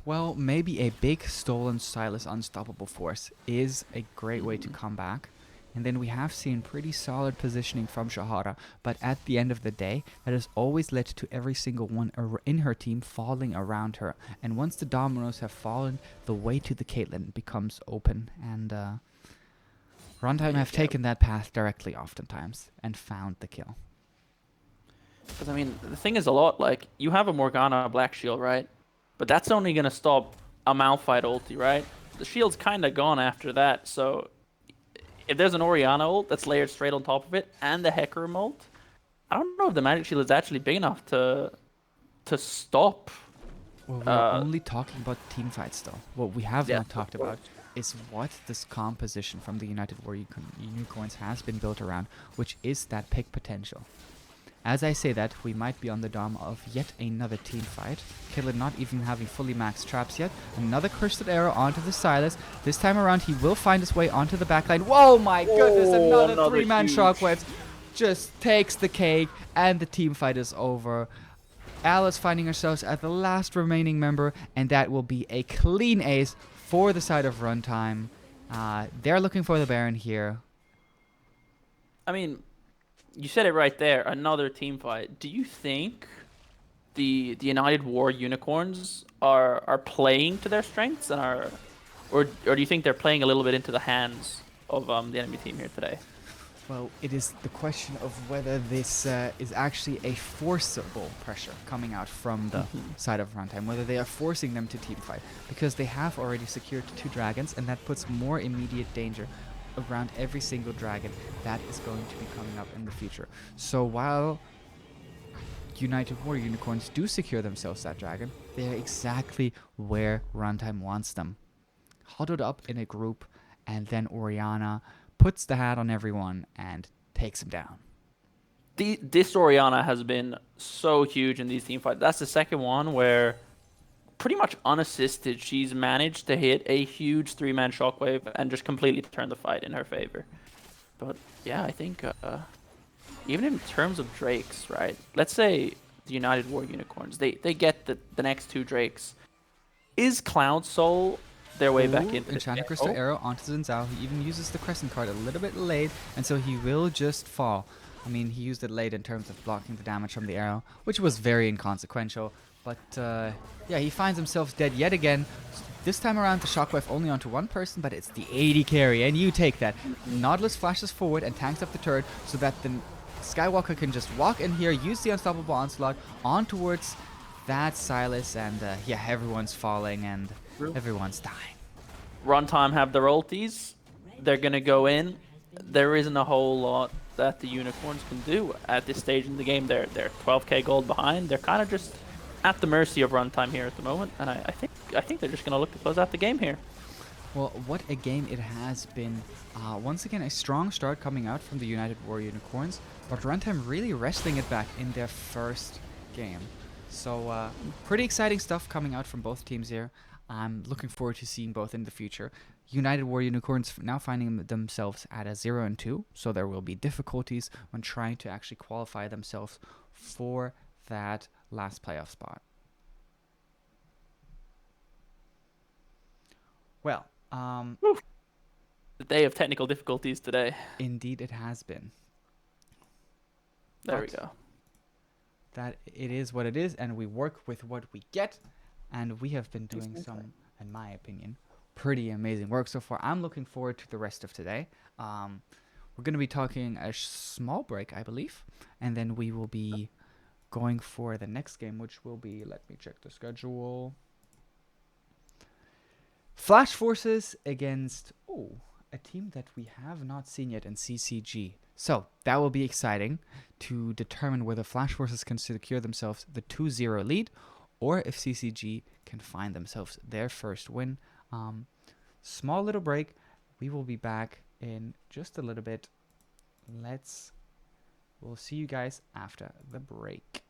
Well, maybe a big stolen Silas Unstoppable Force is a great way to come back. And then we have seen pretty solid positioning from Shahara, but at the end of the day, that has always led to every single one in her team falling around her. And once the dominoes have fallen, the way to the Caitlyn becomes open. And Runtime have taken that path directly oftentimes and found the kill. Because, I mean, the thing is a lot, like, you have a Morgana Black Shield, right? But that's only going to stop a Malphite ulti, right? The shield's kind of gone after that, so if there's an Oriana ult that's layered straight on top of it, and the Hecarim ult, I don't know if the Magic Shield is actually big enough to stop. Well, we're only talking about team fights, though. What we have not talked about is what this composition from the United War Unicorns has been built around, which is that pick potential. As I say that, we might be on the dom of yet another team fight. Caitlyn not even having fully maxed traps yet. Another Cursed Arrow onto the Silas. This time around, he will find his way onto the backline. Whoa, my goodness, another three-man Shockwaves. Just takes the cake, and the team fight is over. Alice finding herself as the last remaining member, and that will be a clean ace for the side of Runtime. They're looking for the Baron here. I mean, you said it right there. Another team fight. Do you think the United War Unicorns are playing to their strengths and or do you think they're playing a little bit into the hands of the enemy team here today? Well, it is the question of whether this is actually a forcible pressure coming out from the side of Runtime, whether they are forcing them to team fight, because they have already secured 2 dragons, and that puts more immediate danger around every single dragon that is going to be coming up in the future. So while United War Unicorns do secure themselves that dragon, they're exactly where Runtime wants them. Huddled up in a group, and then Oriana puts the hat on everyone and takes him down. This Oriana has been so huge in these team fights. That's the second one where, pretty much unassisted, she's managed to hit a huge 3-man Shockwave and just completely turn the fight in her favor. But yeah, I think even in terms of Drakes, right? Let's say the United War Unicorns, they get the next 2 Drakes. Is Cloud Soul their way back into Enchanted Crystal Arrow onto Zinzao. He even uses the Crescent card a little bit late, and so he will just fall. I mean, he used it late in terms of blocking the damage from the arrow, which was very inconsequential. But yeah, he finds himself dead yet again. This time around, the Shockwave only onto one person, but it's the 80 carry, and you take that. Nautilus flashes forward and tanks up the turret so that the Skywalker can just walk in here, use the Unstoppable Onslaught on towards that Silas, and yeah, everyone's falling and everyone's dying. Runtime have their ultis. They're going to go in. There isn't a whole lot that the Unicorns can do at this stage in the game. They're 12k gold behind. They're kind of just at the mercy of Runtime here at the moment, and I think they're just going to look to close out the game here. Well, what a game it has been. Once again, a strong start coming out from the United War Unicorns, but Runtime really wrestling it back in their first game. So pretty exciting stuff coming out from both teams here. I'm looking forward to seeing both in the future. United War Unicorns now finding themselves at a 0-2, so there will be difficulties when trying to actually qualify themselves for that last playoff spot. Well, the day of technical difficulties today. Indeed it has been. There we go. That it is what it is, and we work with what we get, and we have been doing some, in my opinion, pretty amazing work so far. I'm looking forward to the rest of today. we're going to be talking a small break, I believe, and then we will be going for the next game, which will be, let me check the schedule. Flash Forces against a team that we have not seen yet in CCG. So that will be exciting to determine whether Flash Forces can secure themselves the 2-0 lead, or if CCG can find themselves their first win. Small little break. We will be back in just a little bit. We'll see you guys after the break.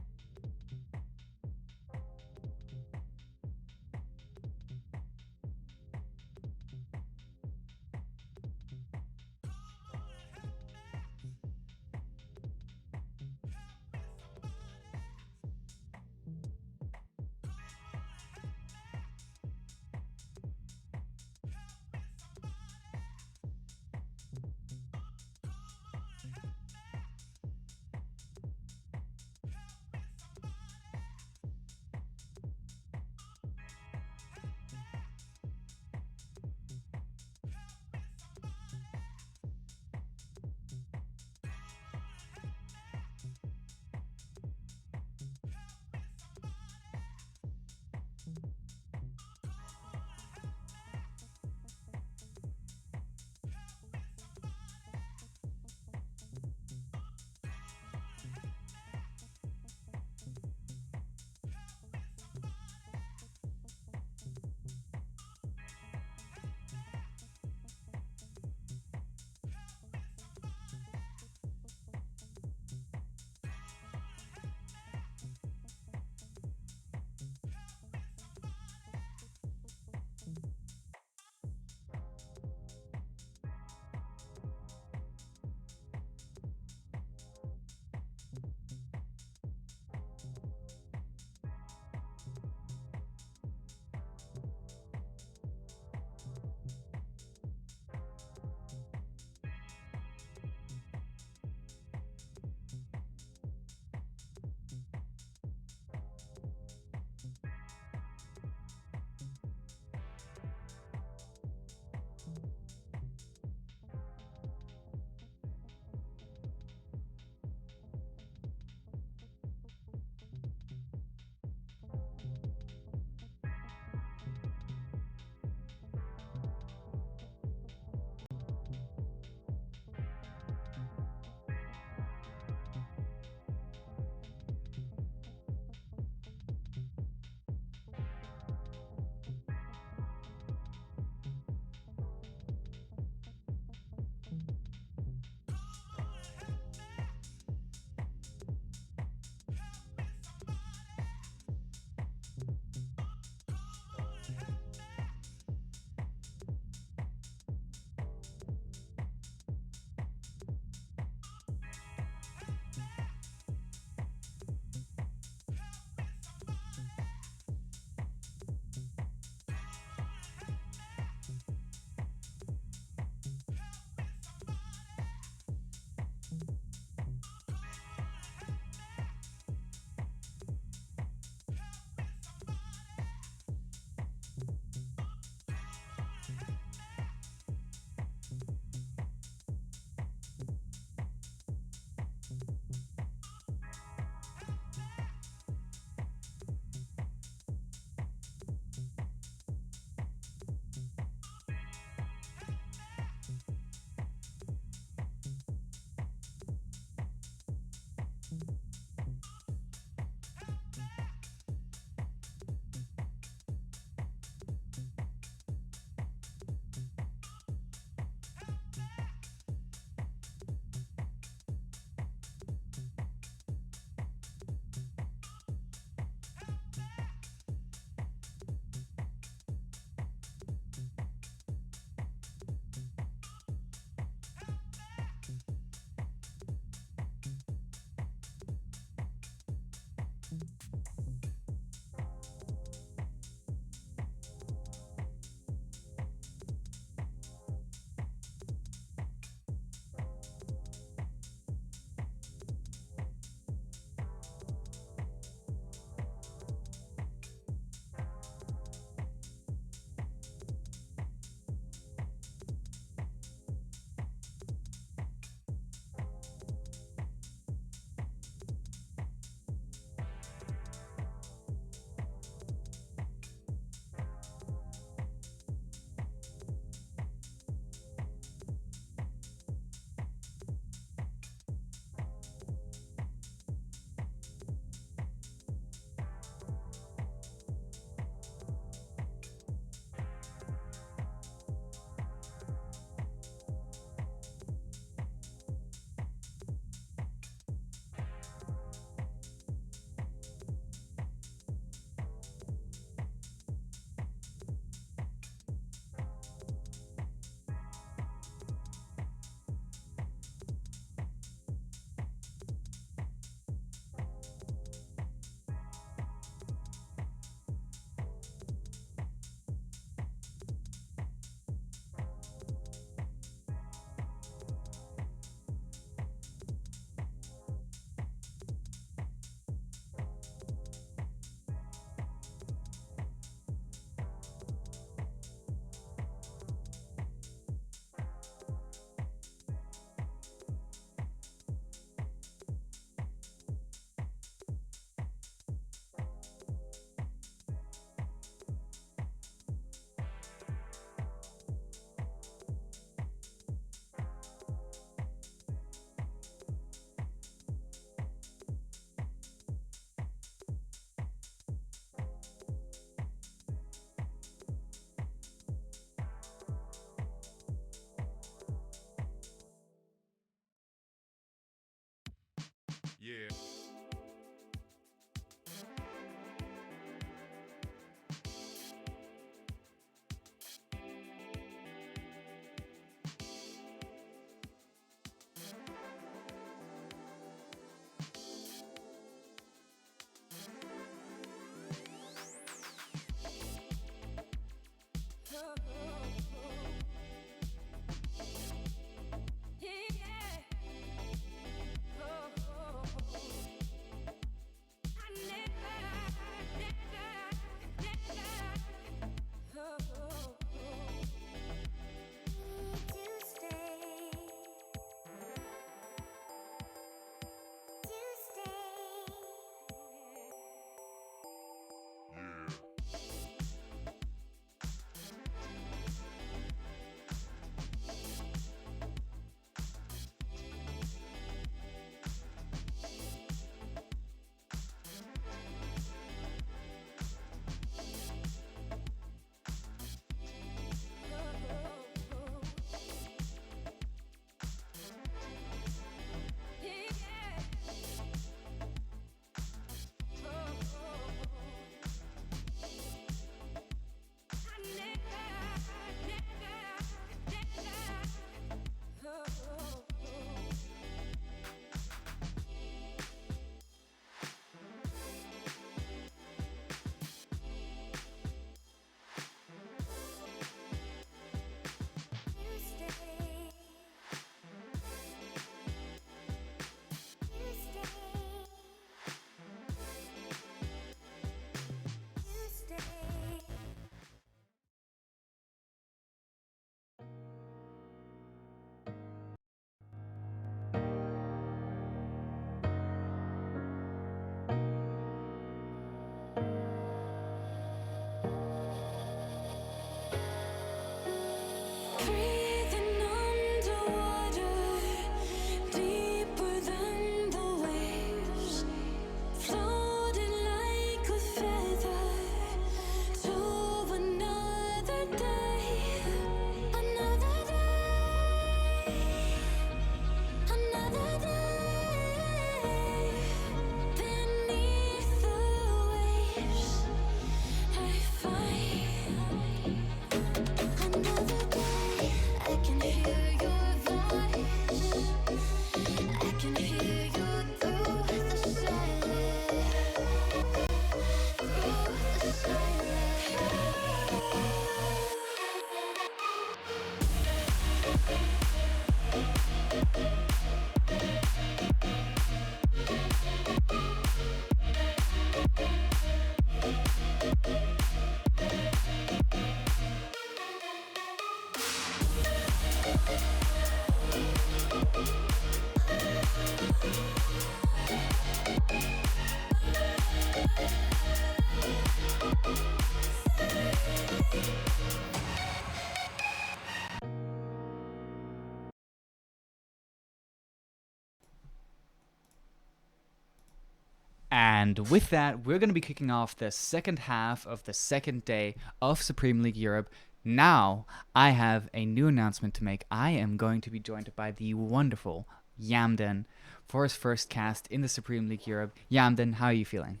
And with that, we're going to be kicking off the second half of the second day of Supreme League Europe. Now, I have a new announcement to make. I am going to be joined by the wonderful Yamden for his first cast in the Supreme League Europe. Yamden, how are you feeling?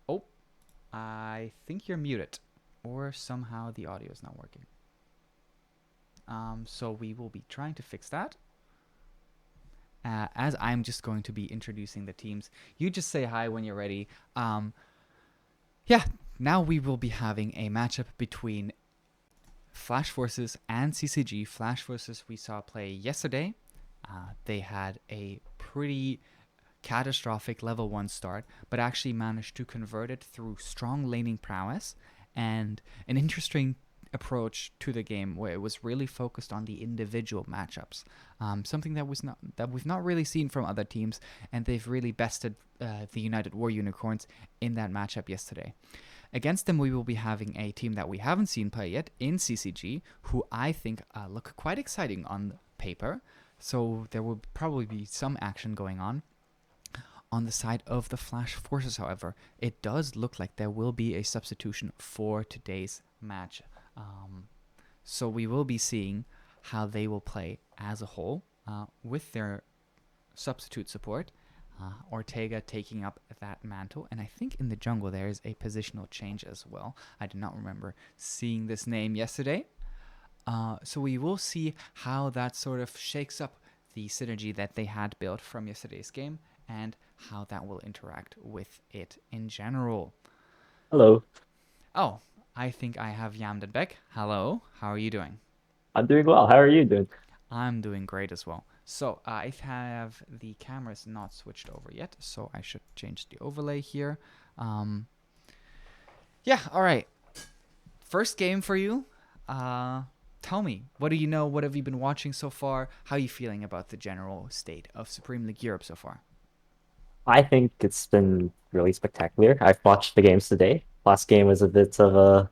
Oh, I think you're muted, or somehow the audio is not working. So we will be trying to fix that. As I'm just going to be introducing the teams, you just say hi when you're ready. Yeah, now we will be having a matchup between Flash Forces and CCG. Flash Forces we saw play yesterday. They had a pretty catastrophic level 1 start, but actually managed to convert it through strong laning prowess and an interesting approach to the game where it was really focused on the individual matchups, something that we've not really seen from other teams, and they've really bested the United War Unicorns in that matchup yesterday. Against them, we will be having a team that we haven't seen play yet in CCG, who I think look quite exciting on paper. So there will probably be some action going on. On the side of the Flash Forces, however, it does look like there will be a substitution for today's match. So we will be seeing how they will play as a whole with their substitute support. Ortega taking up that mantle, and I think in the jungle there is a positional change as well. I do not remember seeing this name yesterday. So we will see how that sort of shakes up the synergy that they had built from yesterday's game and how that will interact with it in general. Hello, Oh, I think I have Yamden back. Hello, how are you doing? I'm doing well. How are you doing? I'm doing great as well. So I have the cameras not switched over yet, so I should change the overlay here. Yeah, all right. First game for you. Tell me, what do you know? What have you been watching so far? How are you feeling about the general state of Supreme League Europe so far? I think it's been really spectacular. I've watched the games today. Last game was a bit of a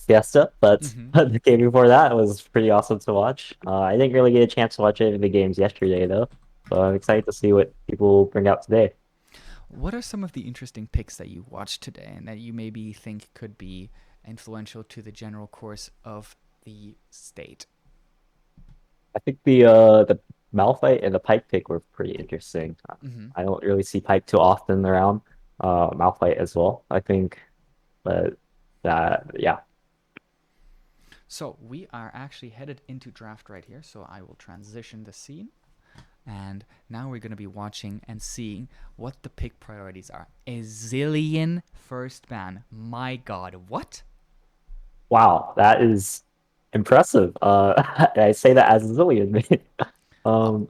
fiesta, but Mm-hmm. the game before that was pretty awesome to watch. I didn't really get a chance to watch any of the games yesterday though, so I'm excited to see what people bring out today. What are some of the interesting picks that you watched today and that you maybe think could be influential to the general course of the state? I think the Malphite and the Pike pick were pretty interesting. Mm-hmm. I don't really see Pike too often around. Malphite as well, I think, but that yeah. So we are actually headed into draft right here, so I will transition the scene. And now we're going to be watching and seeing what the pick priorities are. A zillion first ban. My god, what? Wow, that is impressive. I say that as a Zillion, mate. Oh, Um,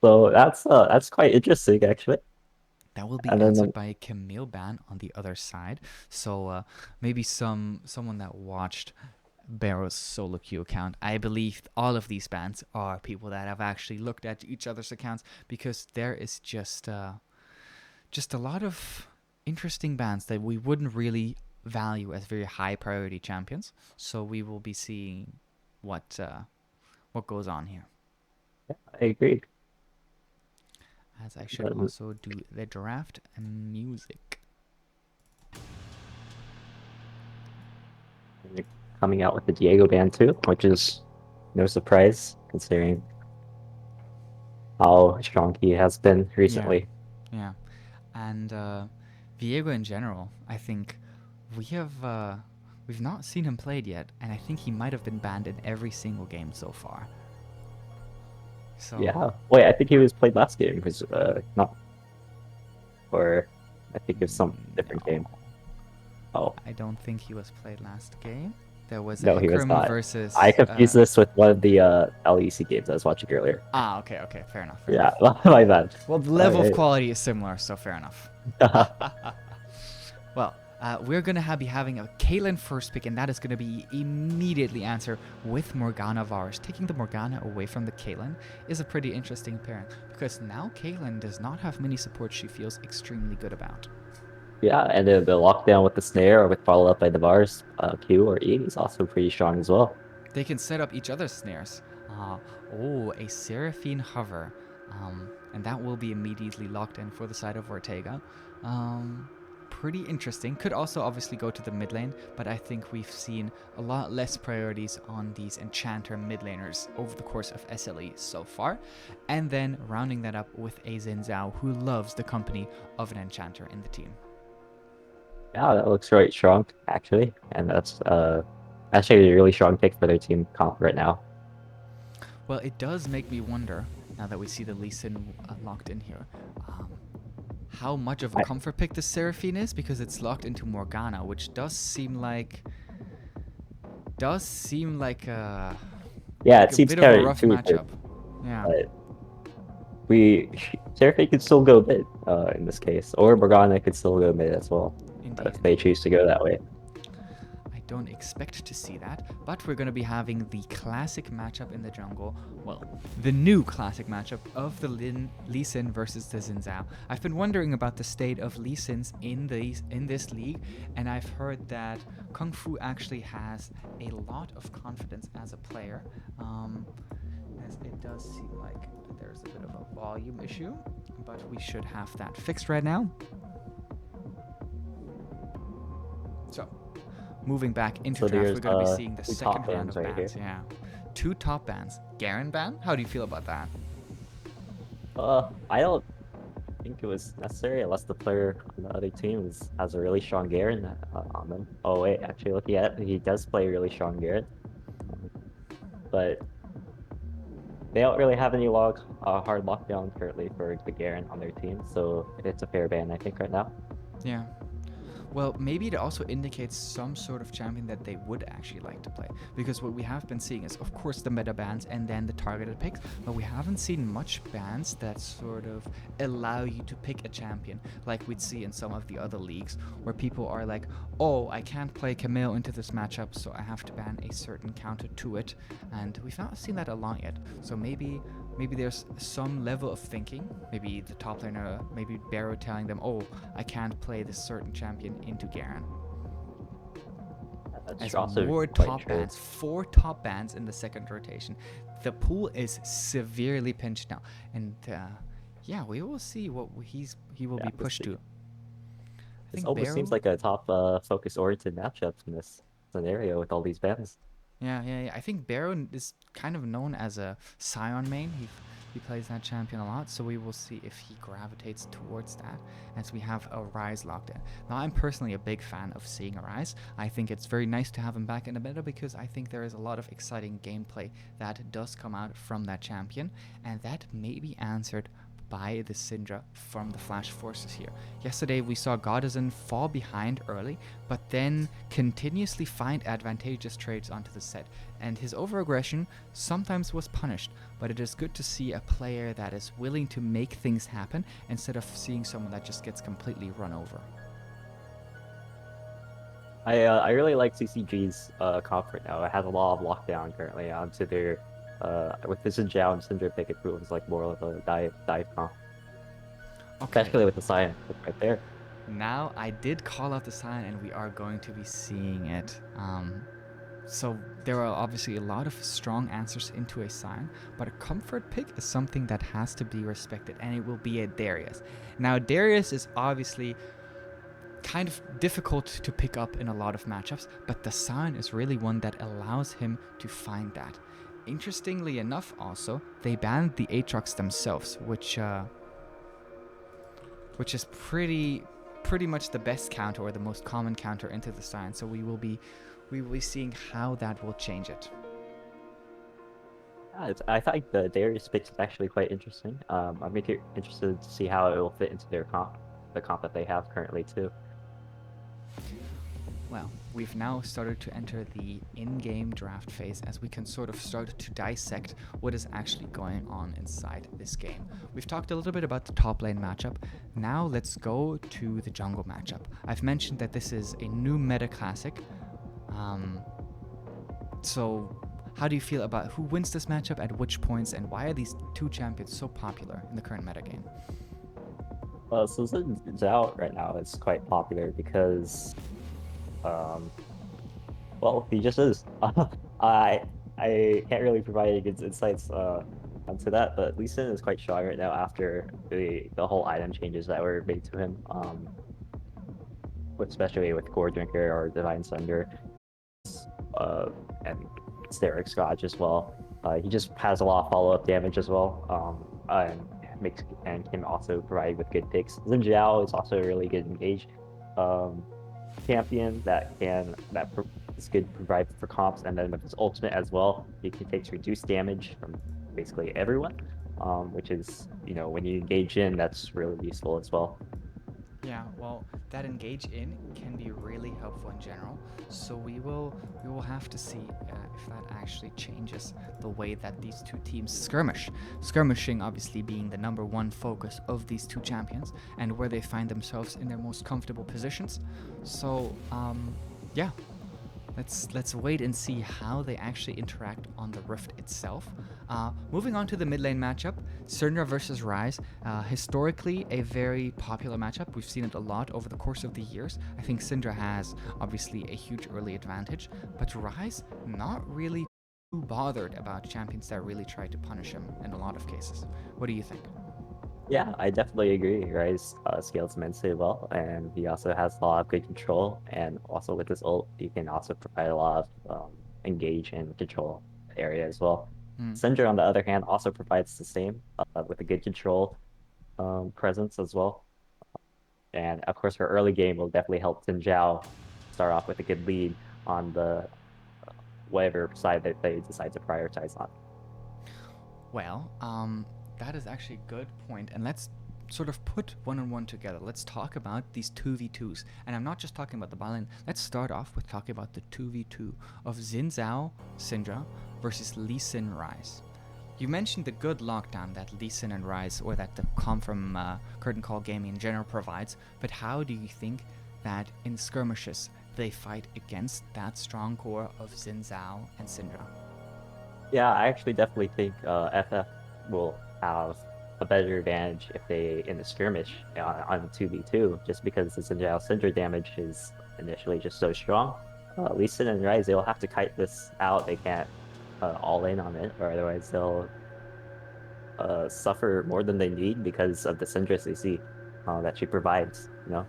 so that's quite interesting actually. that will be And then answered by a Camille ban on the other side. So maybe someone that watched Barrow's solo queue account. I believe all of these bans are people that have actually looked at each other's accounts, because there is just a lot of interesting bans that we wouldn't really value as very high priority champions. So we will be seeing what goes on here. I agree. As I should also do the draft music. Coming out with the Diego ban too, which is no surprise considering how strong he has been recently. Yeah. And Viego in general, I think we've not seen him played yet, and I think he might have been banned in every single game so far. So Yeah. Wait, I think he was played last game. It was not, or I think it's some different game. Oh, I don't think he was played last game. There was a no, he was Hikrim not. versus. I confused this with one of the LEC games I was watching earlier. Okay, okay, fair enough. Fair Yeah, enough. my bad. Well, the level of Alright. quality is similar, so fair enough. Well, we're going to be having a Caitlyn first pick, and that is going to be immediately answer with Morgana Varus. Taking the Morgana away from the Caitlyn is a pretty interesting pairing, because now Caitlyn does not have many supports she feels extremely good about. Yeah, and the lockdown with the snare or with follow up by the bars, Q or E is also pretty strong as well. They can set up each other's snares. A Seraphine Hover. And that will be immediately locked in for the side of Ortega. Pretty interesting. Could also obviously go to the mid lane, but I think we've seen a lot less priorities on these Enchanter mid laners over the course of SLE so far. And then rounding that up with a Xin Zhao who loves the company of an Enchanter in the team. Yeah, that looks right strong actually, and that's actually a really strong pick for their team comp right now. Well, it does make me wonder, now that we see the Lee Sin locked in here, how much of a comfort pick this Seraphine is, because it's locked into Morgana, which does seem like a Yeah, like it a seems bit of kind a of rough intuitive, matchup. Yeah, but Seraphine could still go mid in this case, or Morgana could still go mid as well indeed. if they choose to go that way. I don't expect to see that, but we're going to be having the classic matchup in the jungle. Well, the new classic matchup of the Lee Sin versus the Xin Zhao. I've been wondering about the state of Lee Sins in this league, and I've heard that Kung Fu actually has a lot of confidence as a player, as it does seem like there's a bit of a volume issue, but we should have that fixed right now. So, moving back into So draft, there's, we're going to be seeing the two second top round of bans right bans. here. Yeah, 2 top bans. Garen ban? How do you feel about that? I don't think it was necessary unless the player on the other team has a really strong Garen on them. Oh wait, actually looking at it, he does play really strong Garen, but they don't really have any hard lockdown currently for the Garen on their team, so it's a fair ban I think right now. Yeah. Well, maybe it also indicates some sort of champion that they would actually like to play. Because what we have been seeing is, of course, the meta bans and then the targeted picks, but we haven't seen much bans that sort of allow you to pick a champion, like we'd see in some of the other leagues, where people are like, oh, I can't play Camille into this matchup, so I have to ban a certain counter to it. And we've not seen that a lot yet. So maybe there's some level of thinking, maybe the top laner, maybe Barrow telling them, oh, I can't play this certain champion into Garen. That's As also more quite top true. bans, 4 top bans in the second rotation. The pool is severely pinched now. And yeah, we will see what he will be pushed to. I This think almost seems Barrow- like a top focus oriented matchup in this scenario with all these bans. Yeah. I think Baron is kind of known as a Scion main. He plays that champion a lot, so we will see if he gravitates towards that as we have a Rise locked in. Now, I'm personally a big fan of seeing a Rise. I think it's very nice to have him back in the meta because I think there is a lot of exciting gameplay that does come out from that champion, and that may be answered by the Syndra from the Flash Forces here. Yesterday we saw Goddison fall behind early, but then continuously find advantageous trades onto the set, and his overaggression sometimes was punished, but it is good to see a player that is willing to make things happen instead of seeing someone that just gets completely run over. I really like CCG's comp right now. It has a lot of lockdown currently onto their with this and Zhao and Syndra pick, it feels like more of a dive comp. Okay. Especially with the Scion right there. Now, I did call out the sign, and we are going to be seeing it. So there are obviously a lot of strong answers into a sign, but a comfort pick is something that has to be respected, and it will be a Darius. Now, Darius is obviously kind of difficult to pick up in a lot of matchups, but the sign is really one that allows him to find that. Interestingly enough, also, they banned the Aatrox themselves, which is pretty much the best counter or the most common counter into the sign. So we will be seeing how that will change it. I think the Darius pick is actually quite interesting. I'm interested to see how it will fit into their comp, the comp that they have currently too. Well, we've now started to enter the in-game draft phase as we can sort of start to dissect what is actually going on inside this game. We've talked a little bit about the top lane matchup. Now let's go to the jungle matchup. I've mentioned that this is a new meta classic. So how do you feel about who wins this matchup at which points, and why are these two champions so popular in the current metagame? So Xin Zhao right now is quite popular because, well, he just is. I can't really provide any good insights onto that, but Lee Sin is quite strong right now after the whole item changes that were made to him. Especially with Core Drinker or Divine Sunder, and Steric Scotch as well. He just has a lot of follow-up damage as well. And can also provide with good picks. Xin Zhao is also a really good engage champion that is good to provide for comps, and then with his ultimate as well, he can take reduced damage from basically everyone, which is, when you engage in, that's really useful as well. Yeah, well, that engage in can be really helpful in general. So we will have to see if that actually changes the way that these two teams skirmish. Skirmishing obviously being the number one focus of these two champions and where they find themselves in their most comfortable positions. So yeah. Let's wait and see how they actually interact on the Rift itself. Moving on to the mid lane matchup, Syndra versus Ryze. Historically, a very popular matchup. We've seen it a lot over the course of the years. I think Syndra has obviously a huge early advantage, but Ryze not really too bothered about champions that really try to punish him in a lot of cases. What do you think? Yeah, I definitely agree. Ryze scales immensely well, and he also has a lot of good control. And also with his ult, he can also provide a lot of engage and control area as well. Syndra, on the other hand, also provides the same with a good control presence as well. And of course, her early game will definitely help Xin Zhao start off with a good lead on the whatever side that they decide to prioritize on. Well, that is actually a good point, and let's sort of put one and one together. Let's talk about these 2v2s, and I'm not just talking about the bot lane. Let's start off with talking about the 2v2 of Xin Zhao Syndra versus Lee Sin Ryze. You mentioned the good lockdown that Lee Sin and Ryze, or that the comp from Curtain Call Gaming in general provides, but how do you think that in skirmishes they fight against that strong core of Xin Zhao and Syndra? Yeah, I actually definitely think FF will have a better advantage if they in the skirmish on 2v2, just because the Xin Zhao Syndra damage is initially just so strong. Lee Sin and Ryze, they'll have to kite this out. They can't all in on it, or otherwise they'll suffer more than they need because of the Syndra CC that she provides. Do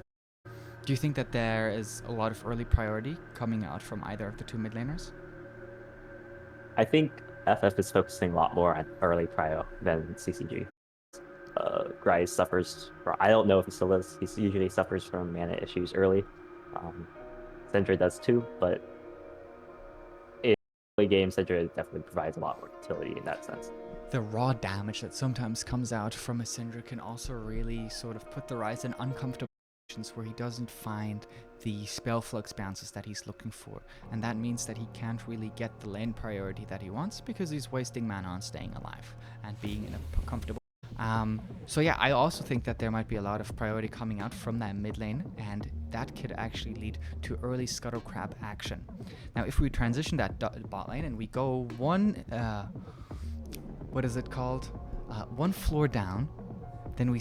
you think that there is a lot of early priority coming out from either of the two mid laners? I think FF is focusing a lot more on early prio than CCG. Ryze suffers, or I don't know if he still does, he usually suffers from mana issues early. Syndra does too, but in early game, Syndra definitely provides a lot more utility in that sense. The raw damage that sometimes comes out from a Syndra can also really sort of put the Ryze in uncomfortable situations where he doesn't find the spell flux bounces that he's looking for, and that means that he can't really get the lane priority that he wants because he's wasting mana on staying alive and being in a comfortable. So yeah, I also think that there might be a lot of priority coming out from that mid lane, and that could actually lead to early scuttle crab action. Now, if we transition that bot lane and we go one, what is it called? One floor down, then we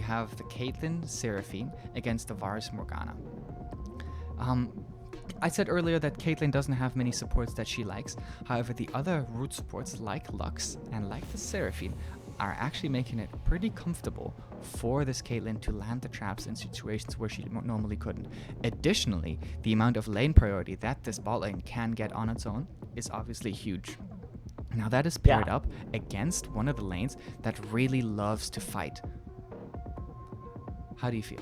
have the Caitlyn Seraphine against the Varus Morgana. I said earlier that Caitlyn doesn't have many supports that she likes. However, the other root supports like Lux and like the Seraphine are actually making it pretty comfortable for this Caitlyn to land the traps in situations where she normally couldn't. Additionally, the amount of lane priority that this bot lane can get on its own is obviously huge. Now that is paired up against one of the lanes that really loves to fight. How do you feel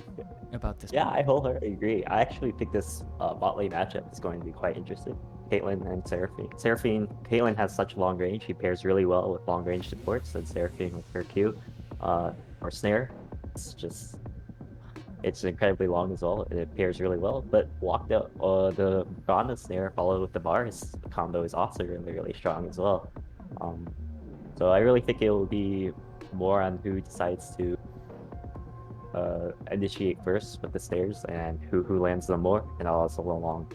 about this? Yeah, I wholeheartedly agree. I actually think this bot lane matchup is going to be quite interesting. Caitlyn and Seraphine. Caitlyn has such long range. She pairs really well with long range supports, and Seraphine with her Q or Snare. It's just It's incredibly long as well. It pairs really well. But walked out the Ghana snare followed with the bars combo is also really strong as well. Um, so I really think it will be more on who decides to initiate first with the stairs and who lands them more, and also along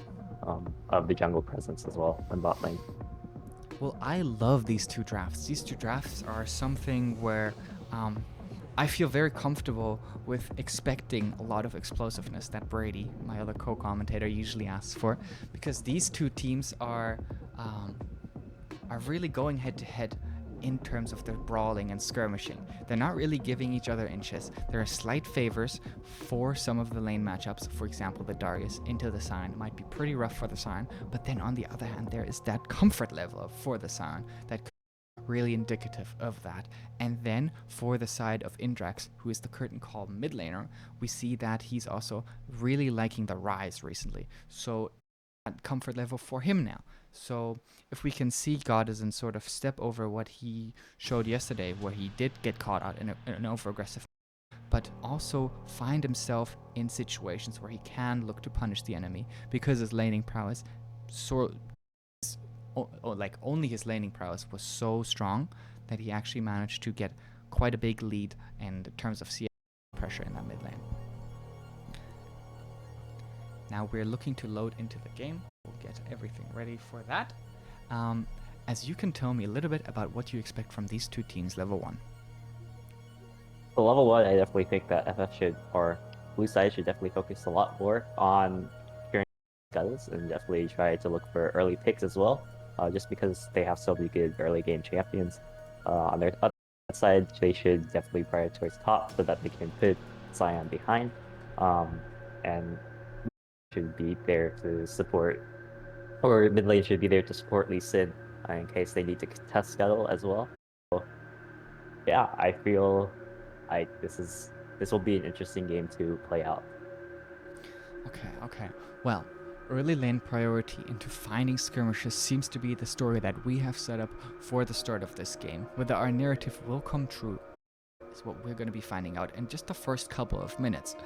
of the jungle presence as well in bot lane. Well, I love these two drafts. These two drafts are something where I feel very comfortable with expecting a lot of explosiveness that Brady, my other co-commentator, usually asks for, because these two teams are really going head to head in terms of their brawling and skirmishing. They're not really giving each other inches. There are slight favors for some of the lane matchups. For example, the Darius into the Sion might be pretty rough for the Sion, but then on the other hand, there is that comfort level for the Sion that could be really indicative of that. And then for the side of Indrax, who is the curtain call mid laner, we see that he's also really liking the Rise recently. So that comfort level for him now. So if we can see Goddison sort of step over what he showed yesterday, where he did get caught out in an over-aggressive, but also find himself in situations where he can look to punish the enemy because his laning prowess, only his laning prowess was so strong that he actually managed to get quite a big lead in terms of CS pressure in that mid lane. Now we're looking to load into the game. We'll get everything ready for that. As you can tell me a little bit about what you expect from these two teams level 1. For level 1, I definitely think that FF should, or Blue side should definitely focus a lot more on securing scuttles and definitely try to look for early picks as well, just because they have so many good early game champions. On their other side, they should definitely prioritize top so that they can put Sion behind, and should be there to support, or mid lane should be there to support Lee Sin in case they need to contest Scuttle as well. So, yeah, I feel this will be an interesting game to play out. Okay. Well, early lane priority into finding skirmishes seems to be the story that we have set up for the start of this game. Whether our narrative will come true is what we're going to be finding out in just the first couple of minutes.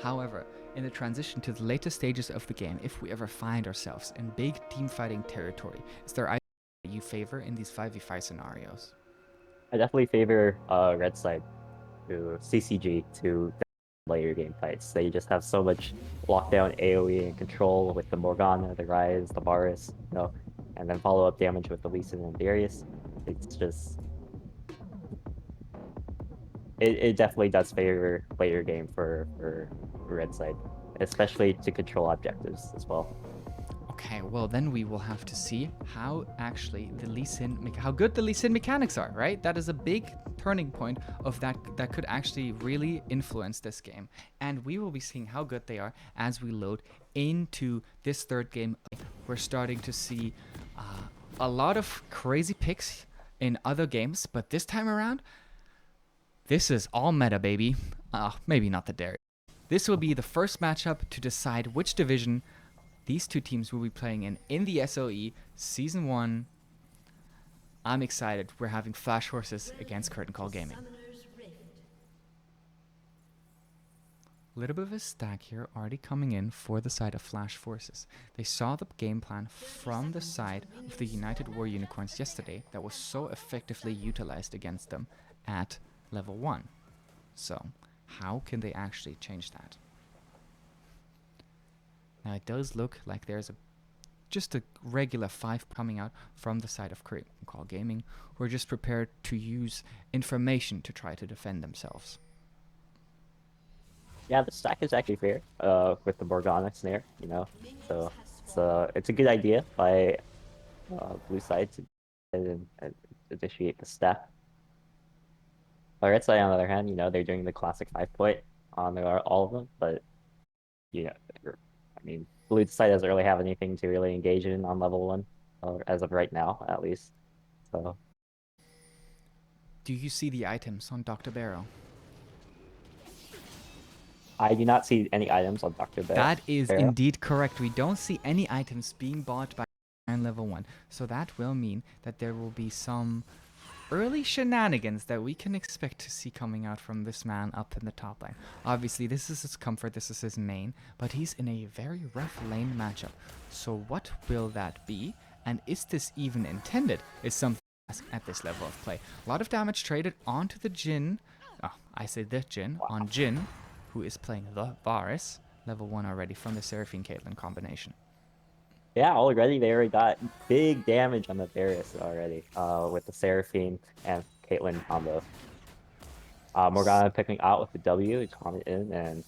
However, in the transition to the later stages of the game, if we ever find ourselves in big team fighting territory, is there either you favor in these 5v5 scenarios? I definitely favor red side to CCG to later game fights. They just have so much lockdown AoE and control with the Morgana, the Ryze, the Varus, and then follow up damage with the Lee Sin and Darius. It's just it definitely does favor later game for red side, especially to control objectives as well. Okay, well then we will have to see how actually the Lee Sin, how good the Lee Sin mechanics are, right? That is a big turning point of that could actually really influence this game. And we will be seeing how good they are as we load into this third game. We're starting to see a lot of crazy picks in other games, but this time around, this is all meta, baby. Maybe not the Darius. This will be the first matchup to decide which division these two teams will be playing in the SLE Season 1. I'm excited. We're having Flash Horses against Curtain Call Gaming. A little bit of a stack here already coming in for the side of Flash Forces. They saw the game plan from the side of the United War Unicorns yesterday that was so effectively utilized against them at level 1. So, how can they actually change that? Now it does look like there's just a regular 5 coming out from the side of Curtain Call Gaming, who are just prepared to use information to try to defend themselves. Yeah, the stack is actually fair with the Morgana snare, so it's a good idea by blue side to and initiate the step. Red side, on the other hand, they're doing the classic 5-point on all of them, but I mean, blue side doesn't really have anything to really engage in on level 1, as of right now, at least. So, do you see the items on Dr. Barrow? I do not see any items on Dr. Barrow. That is indeed correct. We don't see any items being bought by level 1, so that will mean that there will be some early shenanigans that we can expect to see coming out from this man up in the top lane. Obviously, this is his comfort, this is his main, but he's in a very rough lane matchup. So what will that be? And is this even intended? Is something to ask at this level of play. A lot of damage traded onto the Jhin. Oh, I say the Jhin. On Jhin, who is playing the Varus. Level 1 already from the Seraphine Caitlyn combination. Yeah, already they already got big damage on the Varus already, with the Seraphine and Caitlyn combo. Morgana picking out with the W, calm it in, and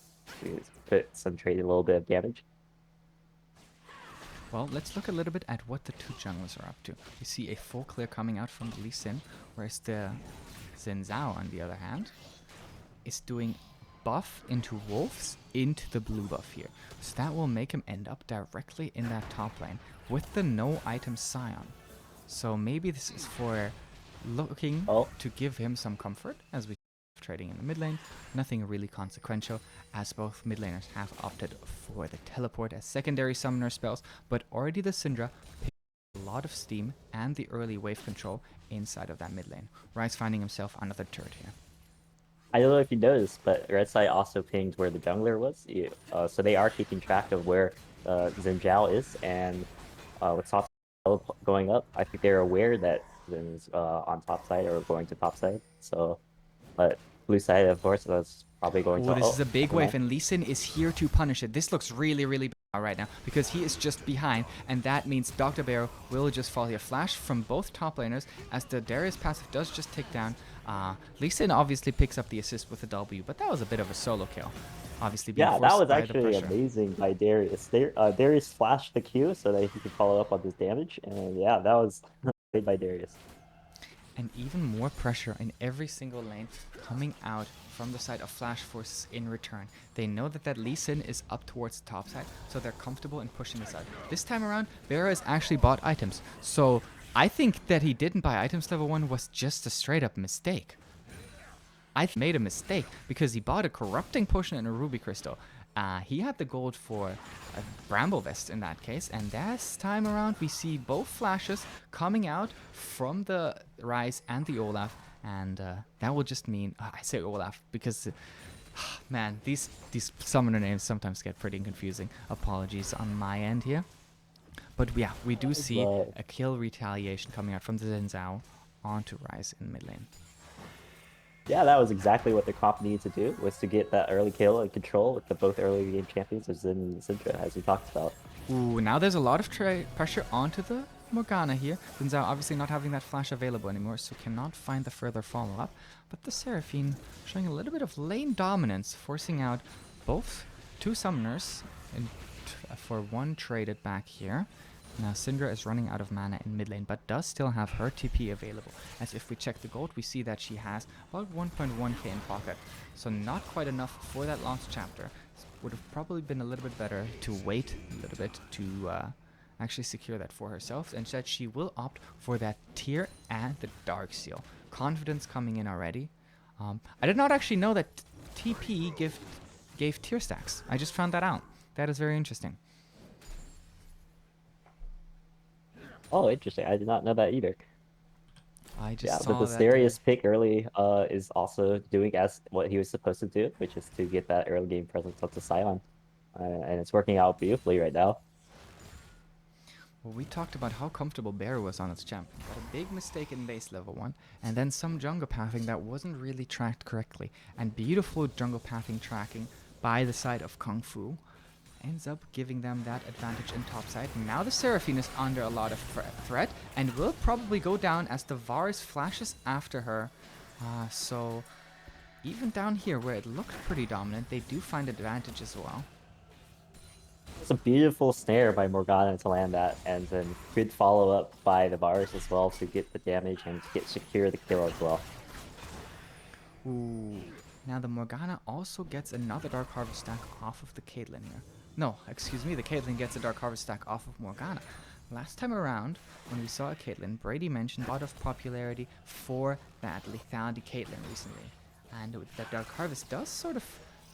put some trade a little bit of damage. Well, let's look a little bit at what the two junglers are up to. We see a full clear coming out from the Lee Sin, whereas the Xin Zhao, on the other hand, is doing buff into wolves into the blue buff here. So that will make him end up directly in that top lane with the no item Scion. So maybe this is for looking to give him some comfort as we trading in the mid lane. Nothing really consequential, as both mid laners have opted for the teleport as secondary summoner spells, but already the Syndra picked a lot of steam and the early wave control inside of that mid lane. Ryze finding himself another turret here. I don't know if you noticed, but Red Side also pinged where the jungler was. So they are keeping track of where Xin Zhao is, and with top going up, I think they're aware that Zin's on top side or going to top side. So, but blue side, of course, was probably going to. This is a big wave, and Lee Sin is here to punish it. This looks really, really bad right now because he is just behind, and that means Dr. Barrow will just fall here. Flash from both top laners as the Darius passive does just take down. Lee Sin obviously picks up the assist with the W, but that was a bit of a solo kill. Obviously, being yeah, that was actually amazing by Darius. Darius flashed the Q so that he could follow up on this damage, and yeah, that was great by Darius. And even more pressure in every single lane coming out from the side of Flash Forces in return. They know that that Lee Sin is up towards the top side, so they're comfortable in pushing this out. This time around, Vera has actually bought items, so I think that he didn't buy items level 1 was just a straight up mistake. I made a mistake because he bought a corrupting potion and a ruby crystal. He had the gold for a bramble vest in that case, and this time around we see both flashes coming out from the Ryze and the Olaf, and that will just mean I say Olaf because man, these summoner names sometimes get pretty confusing. Apologies on my end here. But yeah, we do see a kill retaliation coming out from the Xin Zhao onto Ryze in mid lane. Yeah, that was exactly what the comp needed to do, was to get that early kill and control with the both early game champions of Xin and Syndra, as we talked about. Ooh, now there's a lot of pressure onto the Morgana here. Xin Zhao obviously not having that flash available anymore, so cannot find the further follow-up. But the Seraphine showing a little bit of lane dominance, forcing out both two summoners for one traded back here. Now Syndra is running out of mana in mid lane, but does still have her TP available. As if we check the gold, we see that she has about 1.1k in pocket. So not quite enough for that last chapter. Would have probably been a little bit better to wait a little bit to actually secure that for herself. Instead, she will opt for that tier and the dark seal. Confidence coming in already. I did not actually know that TP gave tier stacks. I just found that out. That is very interesting. Oh, interesting. I did not know that either. I just saw but the that Darius pick early is also doing as what he was supposed to do, which is to get that early game presence up to Scion. And it's working out beautifully right now. Well, we talked about how comfortable Bear was on its champion. Got a big mistake in base level 1, and then some jungle pathing that wasn't really tracked correctly. And beautiful jungle pathing tracking by the side of Kung Fu ends up giving them that advantage in topside. Now the Seraphine is under a lot of threat and will probably go down as the Varus flashes after her. So even down here where it looked pretty dominant, they do find advantage as well. It's a beautiful snare by Morgana to land that, and then good follow-up by the Varus as well to get the damage and secure the kill as well. Ooh. Now the Morgana also gets another Dark Harvest stack off of the Caitlyn here. No, excuse me, the Caitlyn gets a Dark Harvest stack off of Morgana. Last time around, when we saw a Caitlyn, Brady mentioned a lot of popularity for that lethality Caitlyn recently. And that Dark Harvest does sort of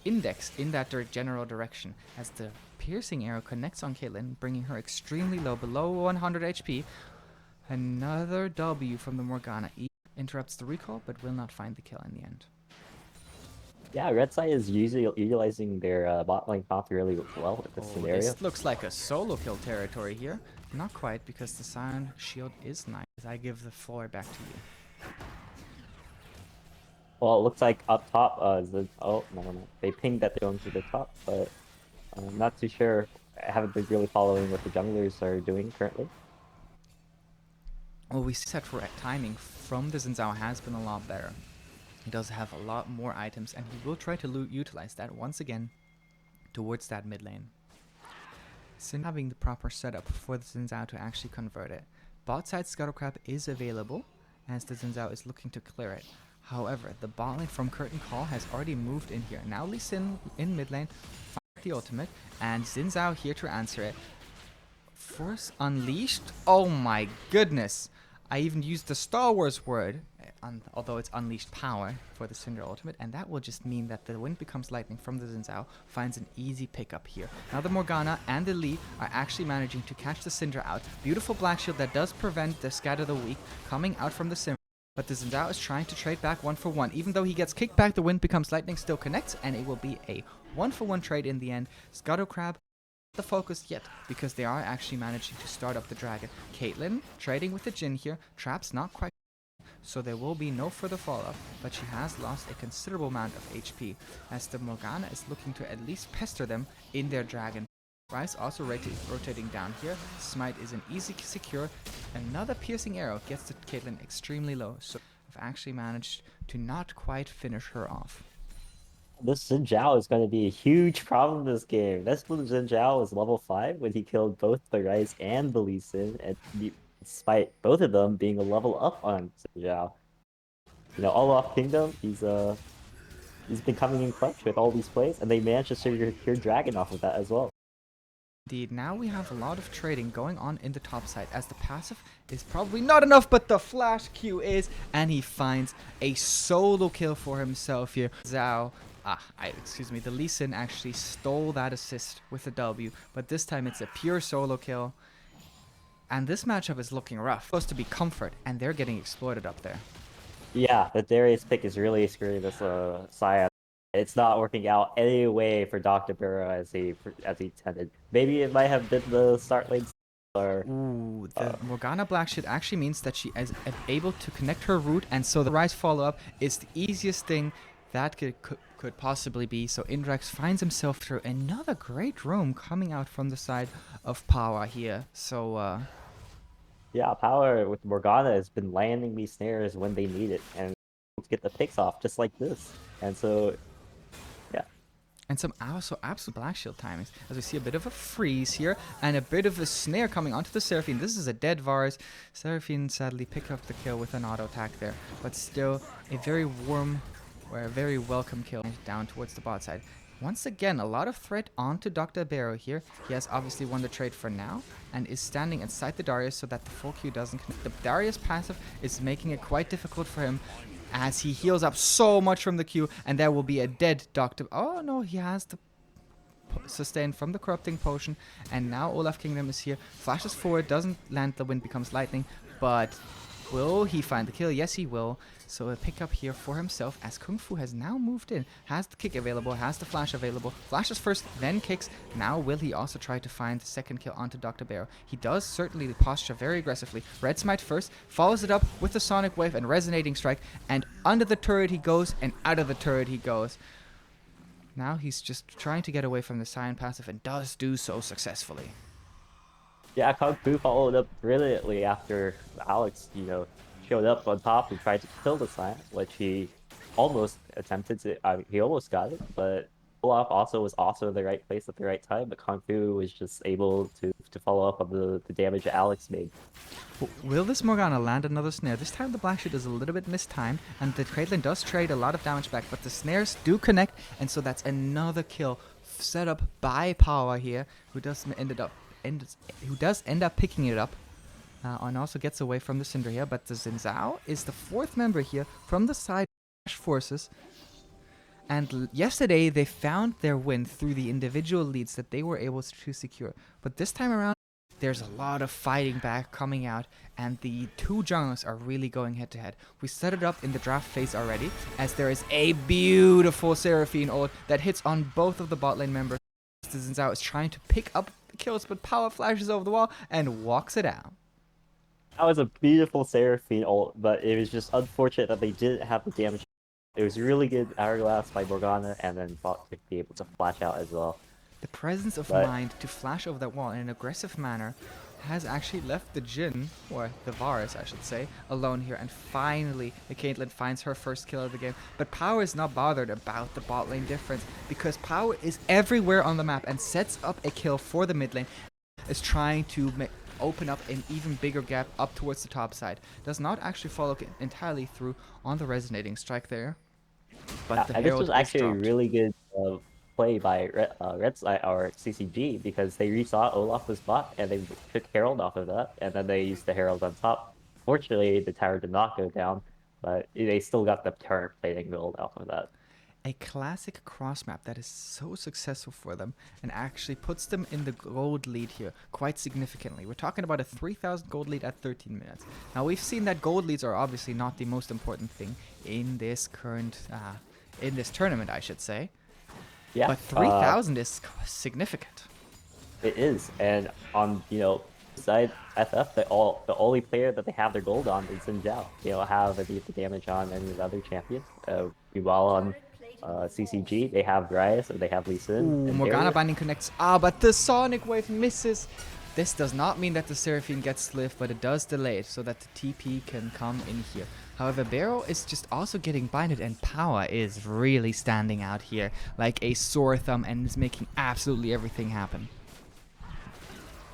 index in that general direction, as the piercing arrow connects on Caitlyn, bringing her extremely low, below 100 HP. Another W from the Morgana interrupts the recall, but will not find the kill in the end. Yeah, red side is usually utilizing their bot lane comp really well in this scenario. This looks like a solo kill territory here. Not quite, because the Sion shield is nice. I give the floor back to you. Well, it looks like up top, oh, no. They pinged that they're going to the top, but I'm not too sure. I haven't been really following what the junglers are doing currently. Well, we see that for timing from the Xin Zhao has been a lot better. He does have a lot more items, and he will try to utilize that once again towards that mid lane. Sin having the proper setup for the Xin Zhao to actually convert it. Bot side Scuttlecrab is available, as the Xin Zhao is looking to clear it. However, the bot lane from Curtain Call has already moved in here. Now Lee Sin in mid lane, finds the ultimate, and Xin Zhao here to answer it. Force Unleashed? Oh my goodness! I even used the Star Wars word, although it's Unleashed Power for the Cinder ultimate, and that will just mean that the Wind Becomes Lightning from the Xin Zhao finds an easy pickup here. Now the Morgana and the Lee are actually managing to catch the Cinder out. Beautiful Black Shield that does prevent the Scatter the Weak coming out from the Cinder, but the Xin Zhao is trying to trade back 1-for-1. Even though he gets kicked back, the Wind Becomes Lightning still connects, and it will be a 1-for-1 trade in the end. Scuttlecrab the focus yet, because they are actually managing to start up the dragon. Caitlyn trading with the Jhin here. Traps not quite, so there will be no further follow-up, but she has lost a considerable amount of HP, as the Morgana is looking to at least pester them in their dragon. Rice also rotating down here. Smite is an easy secure. Another piercing arrow gets to Caitlyn extremely low, so I've actually managed to not quite finish her off. This Xin Zhao is going to be a huge problem in this game. This Xin Zhao was level 5 when he killed both the Rice and the Lee Sin, and despite both of them being a level up on Xin Zhao. You know, Olaf Kingdom, he's been coming in clutch with all these plays, and they managed to secure Dragon off of that as well. Indeed, now we have a lot of trading going on in the top side, as the passive is probably not enough, but the flash Q is, and he finds a solo kill for himself here. Zhao, the Lee Sin actually stole that assist with the W, but this time it's a pure solo kill. And this matchup is looking rough. It's supposed to be comfort, and they're getting exploited up there. Yeah, the Darius pick is really screwing this Saya. It's not working out any way for Dr. Burrow as he intended. Maybe it might have been the start lane, or ooh, the Morgana Black Shit actually means that she is able to connect her root, and so the Rise follow-up is the easiest thing that could possibly be. So Indrex finds himself through another great roam coming out from the side of Power here. So yeah, Power with Morgana has been landing these snares when they need it and to get the picks off just like this. And so yeah. And some also absolute Black Shield timings, as we see a bit of a freeze here and a bit of a snare coming onto the Seraphine. This is a dead Vars. Seraphine sadly picked up the kill with an auto attack there, but still a very warm or a very welcome kill down towards the bot side. Once again, a lot of threat onto Dr. Barrow here. He has obviously won the trade for now and is standing inside the Darius so that the full Q doesn't connect. The Darius passive is making it quite difficult for him, as he heals up so much from the Q, and there will be a dead Dr. Oh no, he has the sustain from the corrupting potion, and now Olaf Kingdom is here. Flashes forward, doesn't land, the Wind Becomes Lightning, but will he find the kill? Yes, he will. So a pickup here for himself, as Kung Fu has now moved in, has the kick available, has the flash available. Flashes first, then kicks. Now will he also try to find the second kill onto Dr. Barrow? He does certainly posture very aggressively. Red Smite first, follows it up with the Sonic Wave and Resonating Strike, and under the turret he goes, and out of the turret he goes. Now he's just trying to get away from the Cyan passive, and does do so successfully. Yeah, Kung Fu followed up brilliantly after Alex, showed up on top and tried to kill the Cyan, which he almost attempted to. He almost got it, but Olaf was also in the right place at the right time. But Kung Fu was just able to follow up on the damage that Alex made. Will this Morgana land another snare? This time the Black Shit is a little bit mistimed, and the Caitlyn does trade a lot of damage back, but the snares do connect, and so that's another kill set up by Power here, who does end up picking it up. And also gets away from the Cinder here, but the Xin Zhao is the fourth member here from the side forces. And yesterday they found their win through the individual leads that they were able to secure. But this time around, there's a lot of fighting back coming out, and the two junglers are really going head to head. We set it up in the draft phase already, as there is a beautiful Seraphine ult that hits on both of the bot lane members. Xin Zhao is trying to pick up the kills, but Power flashes over the wall and walks it out. That was a beautiful Seraphine ult, but it was just unfortunate that they didn't have the damage. It was really good Hourglass by Morgana, and then bot to be able to flash out as well. The presence of But- mind to flash over that wall in an aggressive manner has actually left the Jhin, or the Varus I should say, alone here, and finally the Caitlyn finds her first kill of the game. But Power is not bothered about the bot lane difference, because Power is everywhere on the map and sets up a kill for the mid lane, is trying to open up an even bigger gap up towards the top side. Does not actually follow entirely through on the resonating strike there. But the This Herald was is actually a dropped. really good play by Red Side or CCG, because they resaw Olaf was bot and they took Herald off of that, and then they used the Herald on top. Fortunately, the tower did not go down, but they still got the turret plating gold off of that. A classic cross map that is so successful for them and actually puts them in the gold lead here quite significantly. We're talking about a 3,000 gold lead at 13 minutes. Now we've seen that gold leads are obviously not the most important thing in this current in this tournament, I should say. Yeah, But 3,000 is significant. it is, and on side FF, the only player that they have their gold on is Xin Zhao. They don't have any of the damage on any of the other champions. Meanwhile on CCG, they have Ryze and they have Lee Sin. Ooh, and Morgana Darius. binding connects. But the Sonic Wave misses. This does not mean that the Seraphine gets lived, but it does delay it so that the TP can come in here. However, Barrow is just also getting binded, and Power is really standing out here like a sore thumb and is making absolutely everything happen.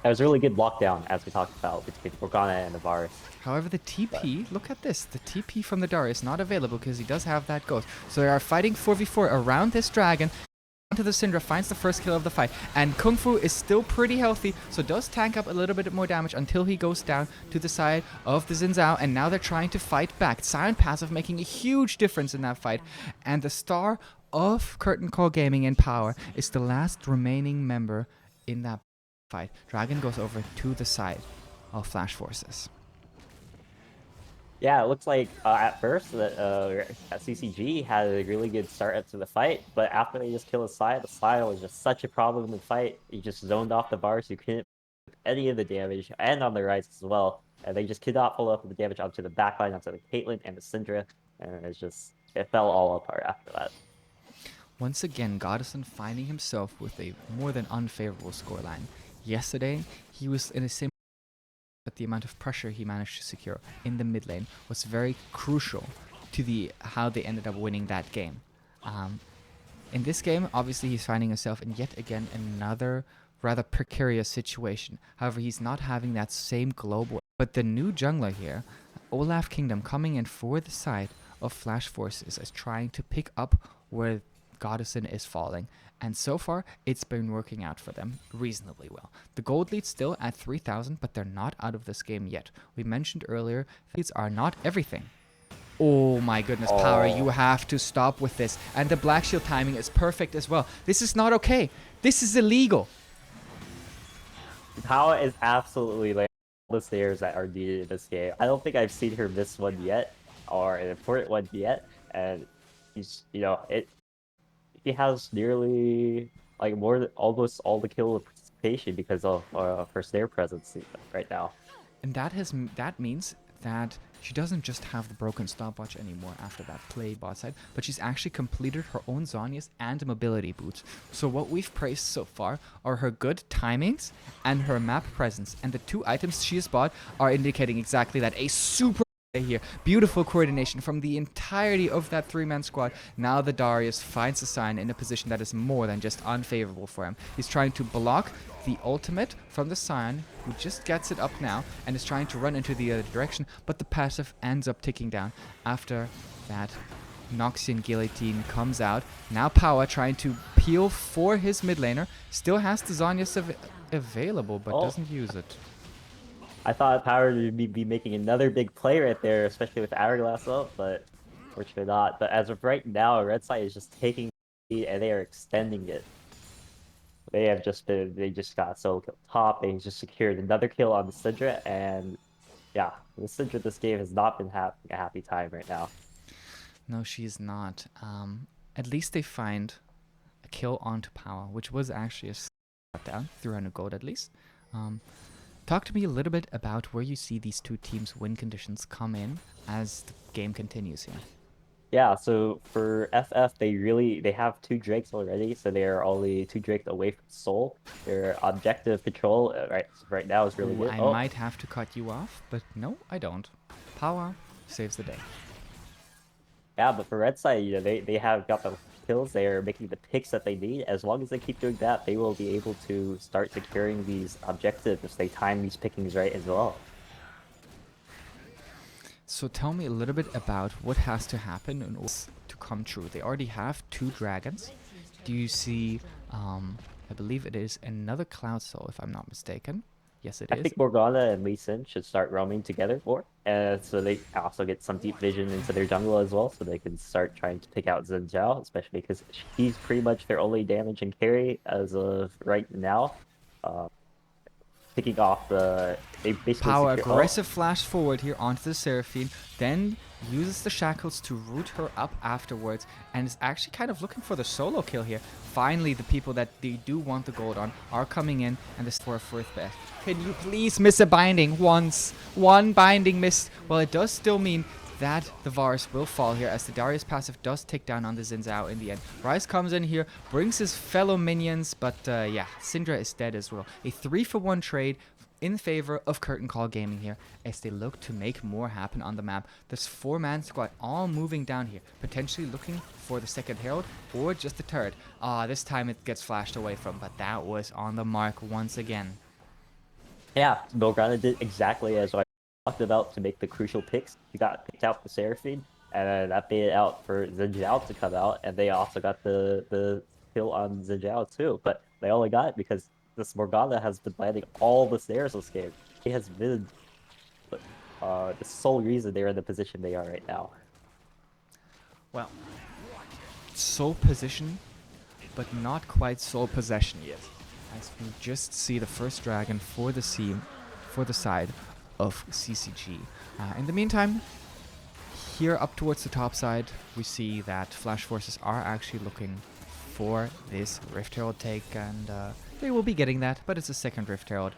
That was a really good lockdown, as we talked about, between Morgana and the Varus. However, the TP, look at this, the TP from the Darius is not available because he does have that ghost. So they are fighting 4v4 around this dragon. To the Syndra finds the first kill of the fight, and Kung Fu is still pretty healthy, so does tank up a little bit more damage until he goes down to the side of the Xin Zhao, and now they're trying to fight back. Silent Passive making a huge difference in that fight, and the star of Curtain Call Gaming and Power is the last remaining member in that fight. Dragon goes over to the side of Flash Forces. Yeah, it looks like at first that CCG had a really good start to the fight, but after they just killed the Side was just such a problem in the fight. He just zoned off the bars, you couldn't put any of the damage, and on the Ryze as well. And they just could not follow up with the damage onto the backline, onto the Caitlyn and the Syndra, and it fell all apart after that. Once again, Goddesson finding himself with a more than unfavorable scoreline. Yesterday, he was in a similar, but the amount of pressure he managed to secure in the mid lane was very crucial to how they ended up winning that game. In this game, obviously he's finding himself in yet again another rather precarious situation. However, he's not having that same global. But the new jungler here, Olaf Kingdom, coming in for the side of Flash Forces, is trying to pick up where Goddesson is falling. And so far, it's been working out for them reasonably well. The gold lead's still at 3,000, but they're not out of this game yet. We mentioned earlier, leads are not everything. Oh my goodness, Power, you have to stop with this. And the Black Shield timing is perfect as well. This is not okay. This is illegal. Power is absolutely like all the stairs that are needed in this game. I don't think I've seen her miss one yet, or an important one yet, and he's, he has nearly like almost all the kill participation because of her snare presence right now. And that means that she doesn't just have the broken stopwatch anymore after that play bot side, but she's actually completed her own Zhonya's and mobility boots. So what we've praised so far are her good timings and her map presence, and the two items she has bought are indicating exactly that. A super here. Beautiful coordination from the entirety of that three-man squad. Now the Darius finds the sign in a position that is more than just unfavorable for him. He's trying to block the ultimate from the Scion, who just gets it up now and is trying to run into the other direction, but the passive ends up ticking down after that Noxian Guillotine comes out. Now Power trying to peel for his mid laner. Still has the Zhonya's available, but doesn't use it. I thought Power would be making another big play right there, especially with Hourglass up, but fortunately not. But as of right now, Red Side is just taking the lead and they are extending it. They just got solo kill top. They just secured another kill on the Syndra, and yeah, the Syndra this game has not been having a happy time right now. No, she is not. At least they find a kill onto Power, which was actually a down, 300 gold at least. Talk to me a little bit about where you see these two teams' win conditions come in as the game continues here. Yeah, so for FF, they have two Drakes already, so they are only two Drakes away from Soul. Their objective control right now is really Ooh, good. I might have to cut you off, but no, I don't. Power saves the day. Yeah, but for Red Side, they have got the kills. They are making the picks that they need. As long as they keep doing that, they will be able to start securing these objectives if they time these pickings right as well. So tell me a little bit about what has to happen in order to come true. They already have two dragons. Do you see, I believe it is another Cloud Soul, if I'm not mistaken. Yes, it I is. think Morgana and Lee Sin should start roaming together more, and so they also get some deep vision into their jungle as well, so they can start trying to pick out Xin Zhao, especially because he's pretty much their only damage and carry as of right now. Uh, Picking off they basically Power secure. aggressive flash forward here onto the Seraphine, then uses the shackles to root her up afterwards, and is actually kind of looking for the solo kill here. Finally, the people that they do want the gold on are coming in, and this for a fourth bet. Can you please miss a binding once? One binding missed. Well, it does still mean that the Varus will fall here as the Darius passive does take down on the Xin Zhao in the end. Ryze comes in here, brings his fellow minions, but yeah, Syndra is dead as well. A 3-for-1 trade in favor of Curtain Call Gaming here as they look to make more happen on the map. This 4-man squad all moving down here, potentially looking for the second Herald or just the turret. This time it gets flashed away from, but that was on the mark once again. Yeah, Morgana did exactly as I talked about to make the crucial picks. He got picked out the Seraphine, and that made it out for Xin Zhao to come out, and they also got the kill on Xin Zhao too. But they only got it because this Morgana has been landing all the snares this game. He has been the sole reason they're in the position they are right now. Well, sole position, but not quite sole possession yet. As we just see the first dragon for the side of CCG. In the meantime, here up towards the top side, we see that Flash Forces are actually looking for this Rift Herald take, and they will be getting that, but it's a second Rift Herald.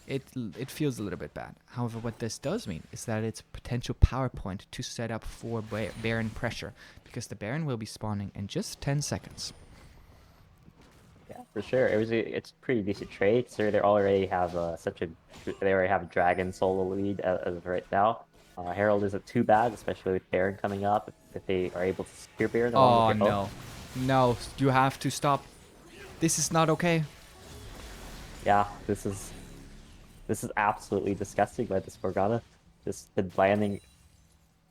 It feels a little bit bad. However, what this does mean is that it's a potential power point to set up for Baron pressure, because the Baron will be spawning in just 10 seconds. Yeah, for sure. It's a pretty decent trade. So they already have they already have a Dragon solo lead as of right now. Herald isn't too bad, especially with Baron coming up. If they are able to secure Baron, Oh no, no! You have to stop. This is not okay. Yeah, this is absolutely disgusting by this Morgana. Just been landing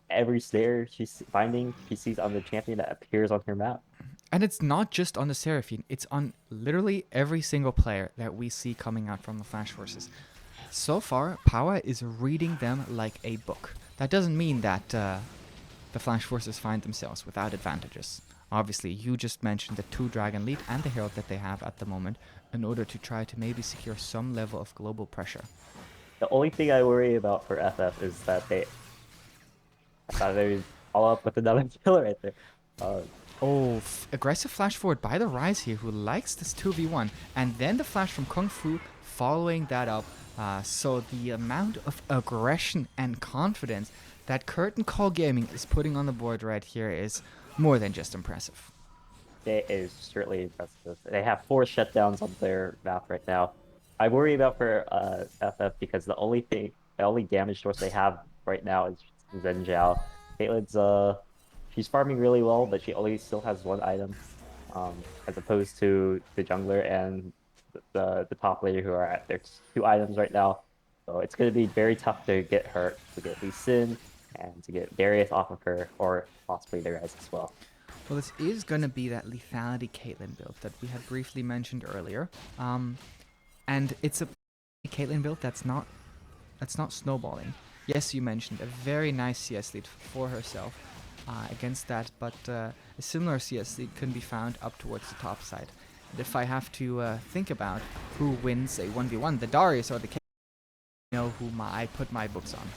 every snare she sees on the champion that appears on her map. And it's not just on the Seraphine, it's on literally every single player that we see coming out from the Flash Forces. So far, Power is reading them like a book. That doesn't mean that the Flash Forces find themselves without advantages. Obviously, you just mentioned the 2 Dragon lead and the Herald that they have at the moment in order to try to maybe secure some level of global pressure. The only thing I worry about for FF is that I thought they would follow up with another killer right there. Aggressive flash forward by the Ryze here, who likes this 2v1, and then the flash from Kung Fu following that up. So the amount of aggression and confidence that Curtain Call Gaming is putting on the board right here is more than just impressive. It is certainly impressive. They have 4 shutdowns on their map right now. I worry about for FF because the only damage source they have right now is Xin Zhao. Caitlyn's she's farming really well, but she only still has 1 item, as opposed to the jungler and the top laner who are at their 2 items right now. So it's going to be very tough to get her, to get Lee Sin, and to get Darius off of her, or possibly the Ryze as well. Well, this is going to be that lethality Caitlyn build that we had briefly mentioned earlier. And it's a Caitlyn build that's not snowballing. Yes, you mentioned a very nice CS lead for herself against that, but a similar CS lead can be found up towards the top side. But if I have to think about who wins a 1v1, the Darius or the K, I know who I put my books on.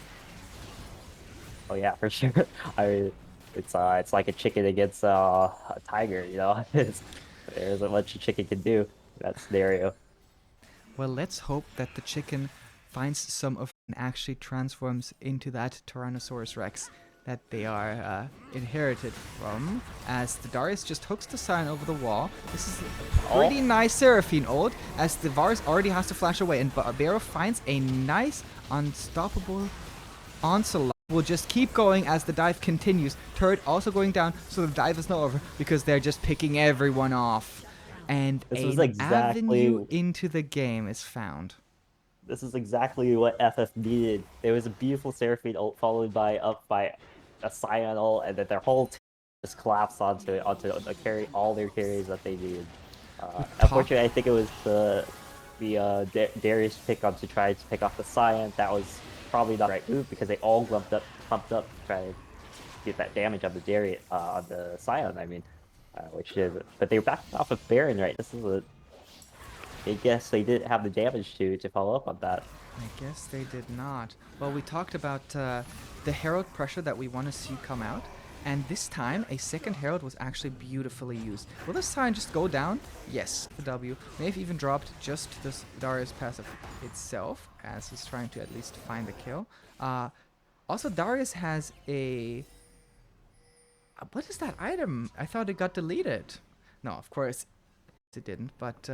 Oh yeah, for sure. I it's like a chicken against a tiger, you know. There isn't much a chicken can do in that scenario. Well, let's hope that the chicken finds some of and actually transforms into that Tyrannosaurus Rex that they are inherited from, as the Darius just hooks the sign over the wall. This is a pretty nice Seraphine ult, as the Varus already has to flash away, and Barbero finds a nice, unstoppable onslaught. Will just keep going as the dive continues. Turret also going down, so the dive is not over because they're just picking everyone off. And This was an exactly avenue into the game is found. This is exactly what FF needed. There was a beautiful Seraphine ult followed by a Scion ult, and then their whole team just collapsed onto the carry all their carries that they needed. Unfortunately, I think it was the Darius pick on to try to pick off the Scion. That was probably not the right move because they all clumped up to try to get that damage on the Darius on the Scion. I mean, but they were backing off of Baron, right? This is a I guess they didn't have the damage to follow up on that. I guess they did not. Well, we talked about the Herald pressure that we want to see come out, and this time a second Herald was actually beautifully used. Will this sign just go down? Yes, the W. May have even dropped just this Darius passive itself, as he's trying to at least find the kill. Also, Darius has a... what is that item? I thought it got deleted. No, of course it didn't, but...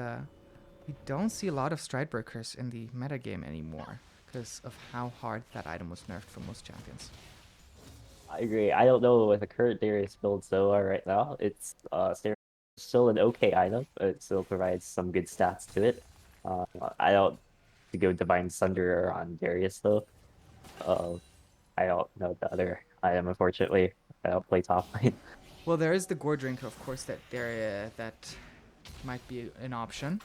we don't see a lot of stride breakers in the metagame anymore because of how hard that item was nerfed for most champions. I agree. I don't know with the current Darius build Zoa right now. It's still an okay item, but it still provides some good stats to it. I don't to go Divine Sunder on Darius though. I don't know the other item unfortunately. I don't play top lane. Well, there is the Gore Drinker, of course, that might be an option.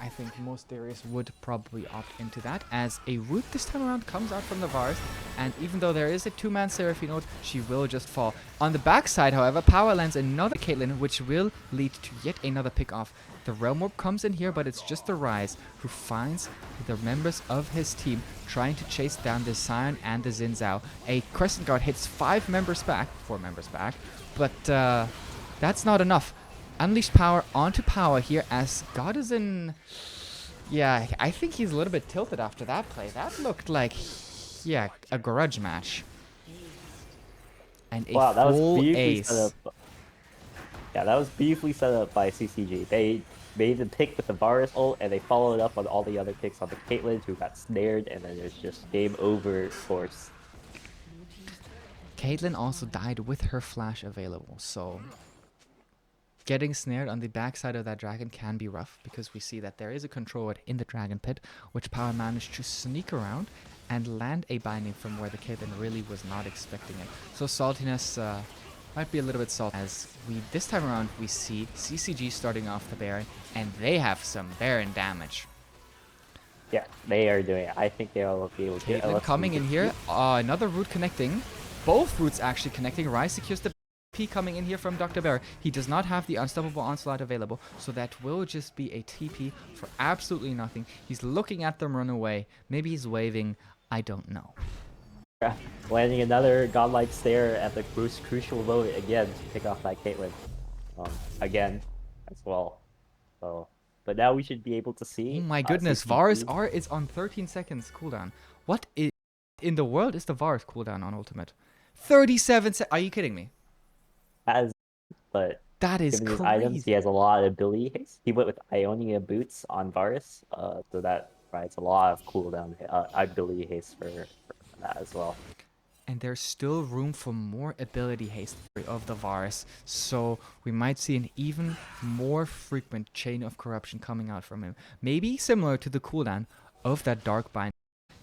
I think most Darius would probably opt into that, as a root this time around comes out from the Varus, and even though there is a two-man Seraphine ult, she will just fall. On the backside, however, Power lands another Caitlyn, which will lead to yet another pick-off. The Realm Warp comes in here, but it's just the Rise who finds the members of his team trying to chase down the Scion and the Xin Zhao. A Crescent Guard hits 4 members back, but that's not enough. Unleashed Power onto Power here, as God is in... yeah, I think he's a little bit tilted after that play. That looked like, yeah, a grudge match. And a Wow, that was full beautifully ace. set up. Yeah, that was beautifully set up by CCG. They made the pick with the Varus ult, and they followed up on all the other picks on the Caitlyn, who got snared, and then it's just game over course. Caitlyn also died with her flash available, so... getting snared on the backside of that dragon can be rough, because we see that there is a control ward in the dragon pit, which Power managed to sneak around and land a binding from where the Caitlyn really was not expecting it. So saltiness might be a little bit salty, as this time around we see CCG starting off the Baron, and they have some Baron damage. Yeah, they are doing it. I think they'll be able to get Caitlyn LSD coming in here, another root connecting. Both roots actually connecting. Rise secures the P coming in here from Dr. Bear. He does not have the Unstoppable Onslaught available, so that will just be a TP for absolutely nothing. He's looking at them run away. Maybe he's waving. I don't know. landing another godlike stare at the crucial moment again to pick off that Caitlyn. Again, as well. So, but now we should be able to see. Oh my goodness, CCG. Varus R is on 13 seconds cooldown. What in the world is the Varus cooldown on Ultimate? 37 seconds. Are you kidding me? But That is given his items, he crazy. has a lot of ability haste. He went with Ionia boots on Varus, so that provides a lot of cooldown ability haste for that as well. And there's still room for more ability haste of the Varus, so we might see an even more frequent chain of corruption coming out from him. Maybe similar to the cooldown of that Dark Bind.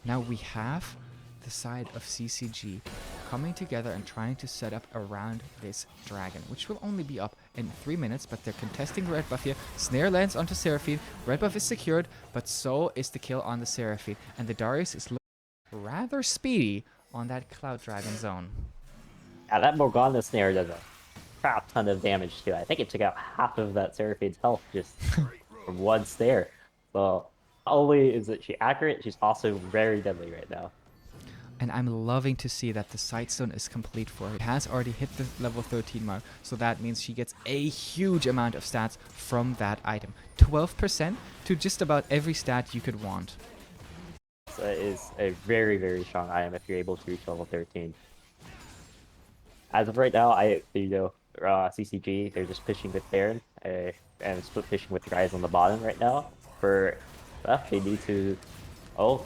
Now we have the side of CCG coming together and trying to set up around this dragon, which will only be up in 3 minutes, but they're contesting red buff here. Snare lands onto Seraphine. Red buff is secured, but so is the kill on the Seraphine, and the Darius is looking rather speedy on that Cloud Dragon zone. Yeah, that Morgana snare does crap ton of damage to it. I think it took out half of that Seraphine's health just from one stare. So not only is she accurate, she's also very deadly right now. And I'm loving to see that the Sightstone is complete for her. It has already hit the level 13 mark, so that means she gets a huge amount of stats from that item. 12% to just about every stat you could want. So it is a very, very strong item if you're able to reach level 13. As of right now, CCG, they're just pushing with Baron and split fishing with the guys on the bottom right now. They need to... Oh,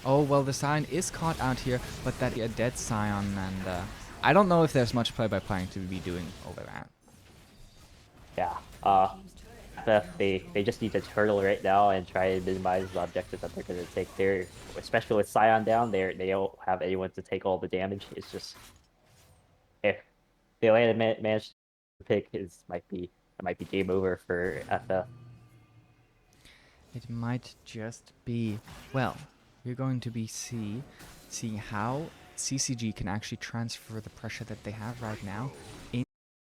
well, the Scion is caught out here, but that a dead Scion, and I don't know if there's much play-by-playing to be doing over that. Yeah, they just need to turtle right now and try and minimize the objectives that they're going to take there. Especially with Scion down, they don't have anyone to take all the damage. It's just... if they manage to pick, it might be game over for FF. It might just be, well, we're going to be seeing how CCG can actually transfer the pressure that they have right now in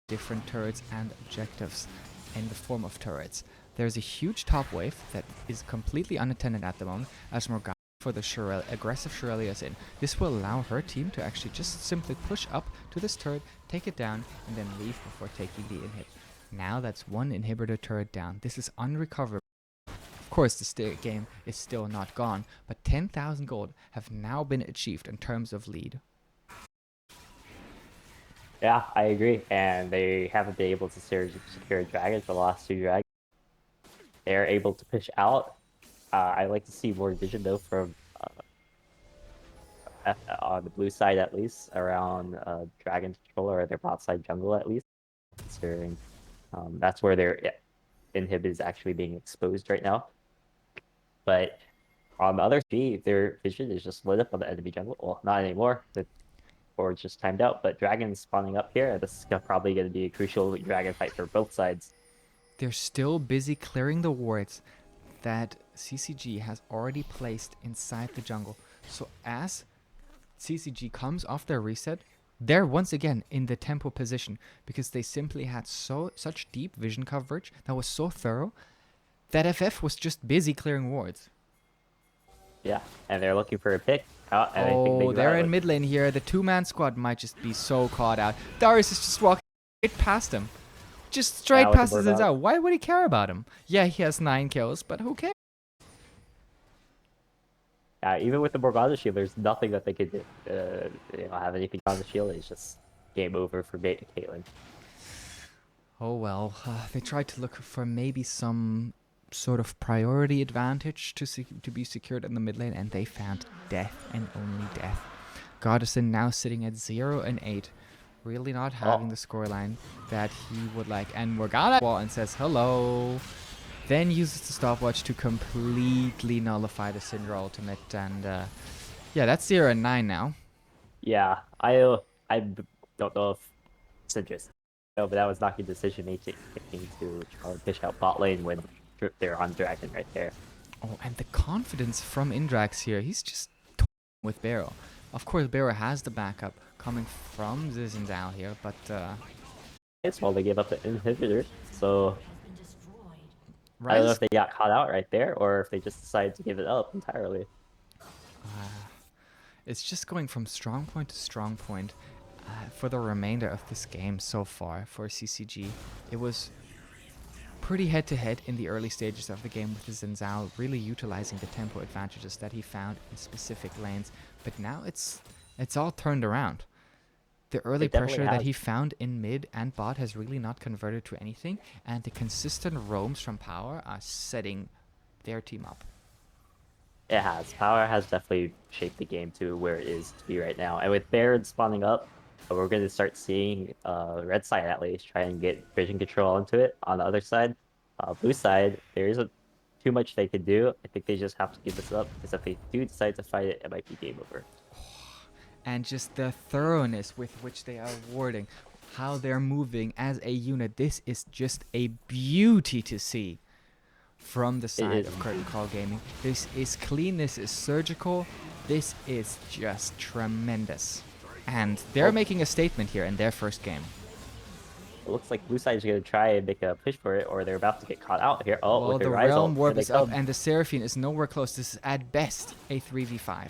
different turrets and objectives in the form of turrets. There's a huge top wave that is completely unattended at the moment as Morgana for the aggressive Shirelli is in. This will allow her team to actually just simply push up to this turret, take it down, and then leave before taking the inhib. Now that's one inhibitor turret down. This is unrecoverable. Of course, the game is still not gone, but 10,000 gold have now been achieved in terms of lead. Yeah, I agree. And they haven't been able to secure dragons for the last 2 dragons. They're able to push out. I like to see more vision though from on the blue side at least around dragon control or their bot side jungle at least. Considering that's where their inhib is actually being exposed right now. But on the other side, their vision is just lit up on the enemy jungle. Well, not anymore. The forward's just timed out, but dragons spawning up here. This is probably going to be a crucial dragon fight for both sides. They're still busy clearing the wards that CCG has already placed inside the jungle. So as CCG comes off their reset, they're once again in the tempo position because they simply had such deep vision coverage that was so thorough that FF was just busy clearing wards. Yeah, and they're looking for a pick. They're in mid lane here. The 2-man squad might just be so caught out. Darius is just walking straight past him. Just straight past his out. Why would he care about him? Yeah, he has 9 kills, but who cares? Yeah, even with the Morgana shield, there's nothing that they could have anything on the shield. It's just game over for Caitlyn. Oh well, they tried to look for maybe some sort of priority advantage to be secured in the mid lane, and they found death and only death. Goddison now sitting at 0 and 8, really not having the scoreline that he would like. And Morgana wall and says hello, then uses the stopwatch to completely nullify the Syndra ultimate, and yeah, that's 0 and 9 now. Yeah, I don't know if Syndra's but that was not a decision making to try and push out bot lane when they're on Dragon right there. Oh, and the confidence from Indrax here. He's just with Barrow. Of course, Barrow has the backup coming from Zizendal here, but it's well, they gave up the inhibitor, so right? I don't know if they got caught out right there or if they just decided to give it up entirely. It's just going from strong point to strong point for the remainder of this game so far for CCG. It was pretty head-to-head in the early stages of the game with the Zenzal really utilizing the tempo advantages that he found in specific lanes, but now it's all turned around. The early pressure that he found in mid and bot has really not converted to anything, and the consistent roams from Power are setting their team up. It has. Power has definitely shaped the game to where it is to be right now, and with Baron spawning up, we're going to start seeing red side at least try and get vision control into it. On the other side, blue side, there isn't too much they can do. I think they just have to give this up, because if they do decide to fight it, it might be game over. And just the thoroughness with which they are warding, how they're moving as a unit, this is just a beauty to see from the side of Curtain Call Gaming. This is clean, this is surgical, this is just tremendous. And they're making a statement here in their first game. it looks like blue side is gonna try and make a push for it, or they're about to get caught out here. Oh, Well, with the their rise Realm ult, Warp here is they up, come. and the Seraphine is nowhere close. This is at best a 3v5.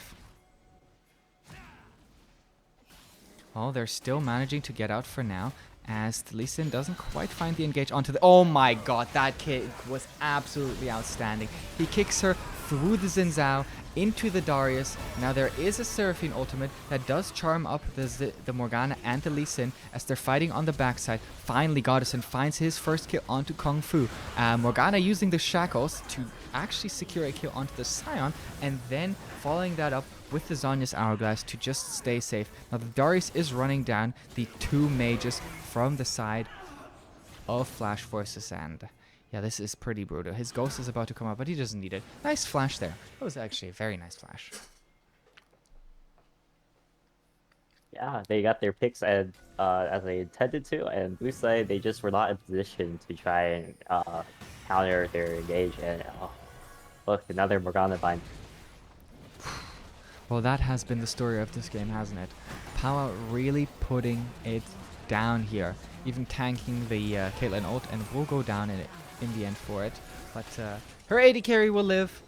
Oh, they're still managing to get out for now, as Lee Sin doesn't quite find the engage onto the... Oh my god, that kick was absolutely outstanding. He kicks her through the Xin Zhao into the Darius. Now there is a Seraphine ultimate that does charm up the Morgana and the Lee Sin as they're fighting on the backside. Finally, Goddessin finds his first kill onto Kung Fu. Morgana using the shackles to actually secure a kill onto the Scion, and then following that up with the Zhonya's Hourglass to just stay safe. Now the Darius is running down the two mages from the side of Flash Forces, and yeah, this is pretty brutal. His Ghost is about to come up, but he doesn't need it. Nice flash there. That was actually a very nice flash. Yeah, they got their picks and as they intended to, and blue side they just were not in position to try and counter their engage. And look, another Morgana bind. Well, that has been the story of this game, hasn't it? Power really putting it down here, even tanking the Caitlyn ult, and will go down in the end for it. But her AD carry will live.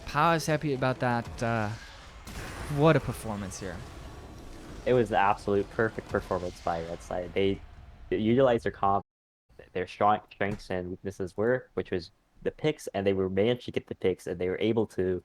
Power's happy about that. What a performance here. It was the absolute perfect performance by Red Side. They utilized their comp, their strengths and weaknesses were, which was the picks, and they were managed to get the picks, and they were able to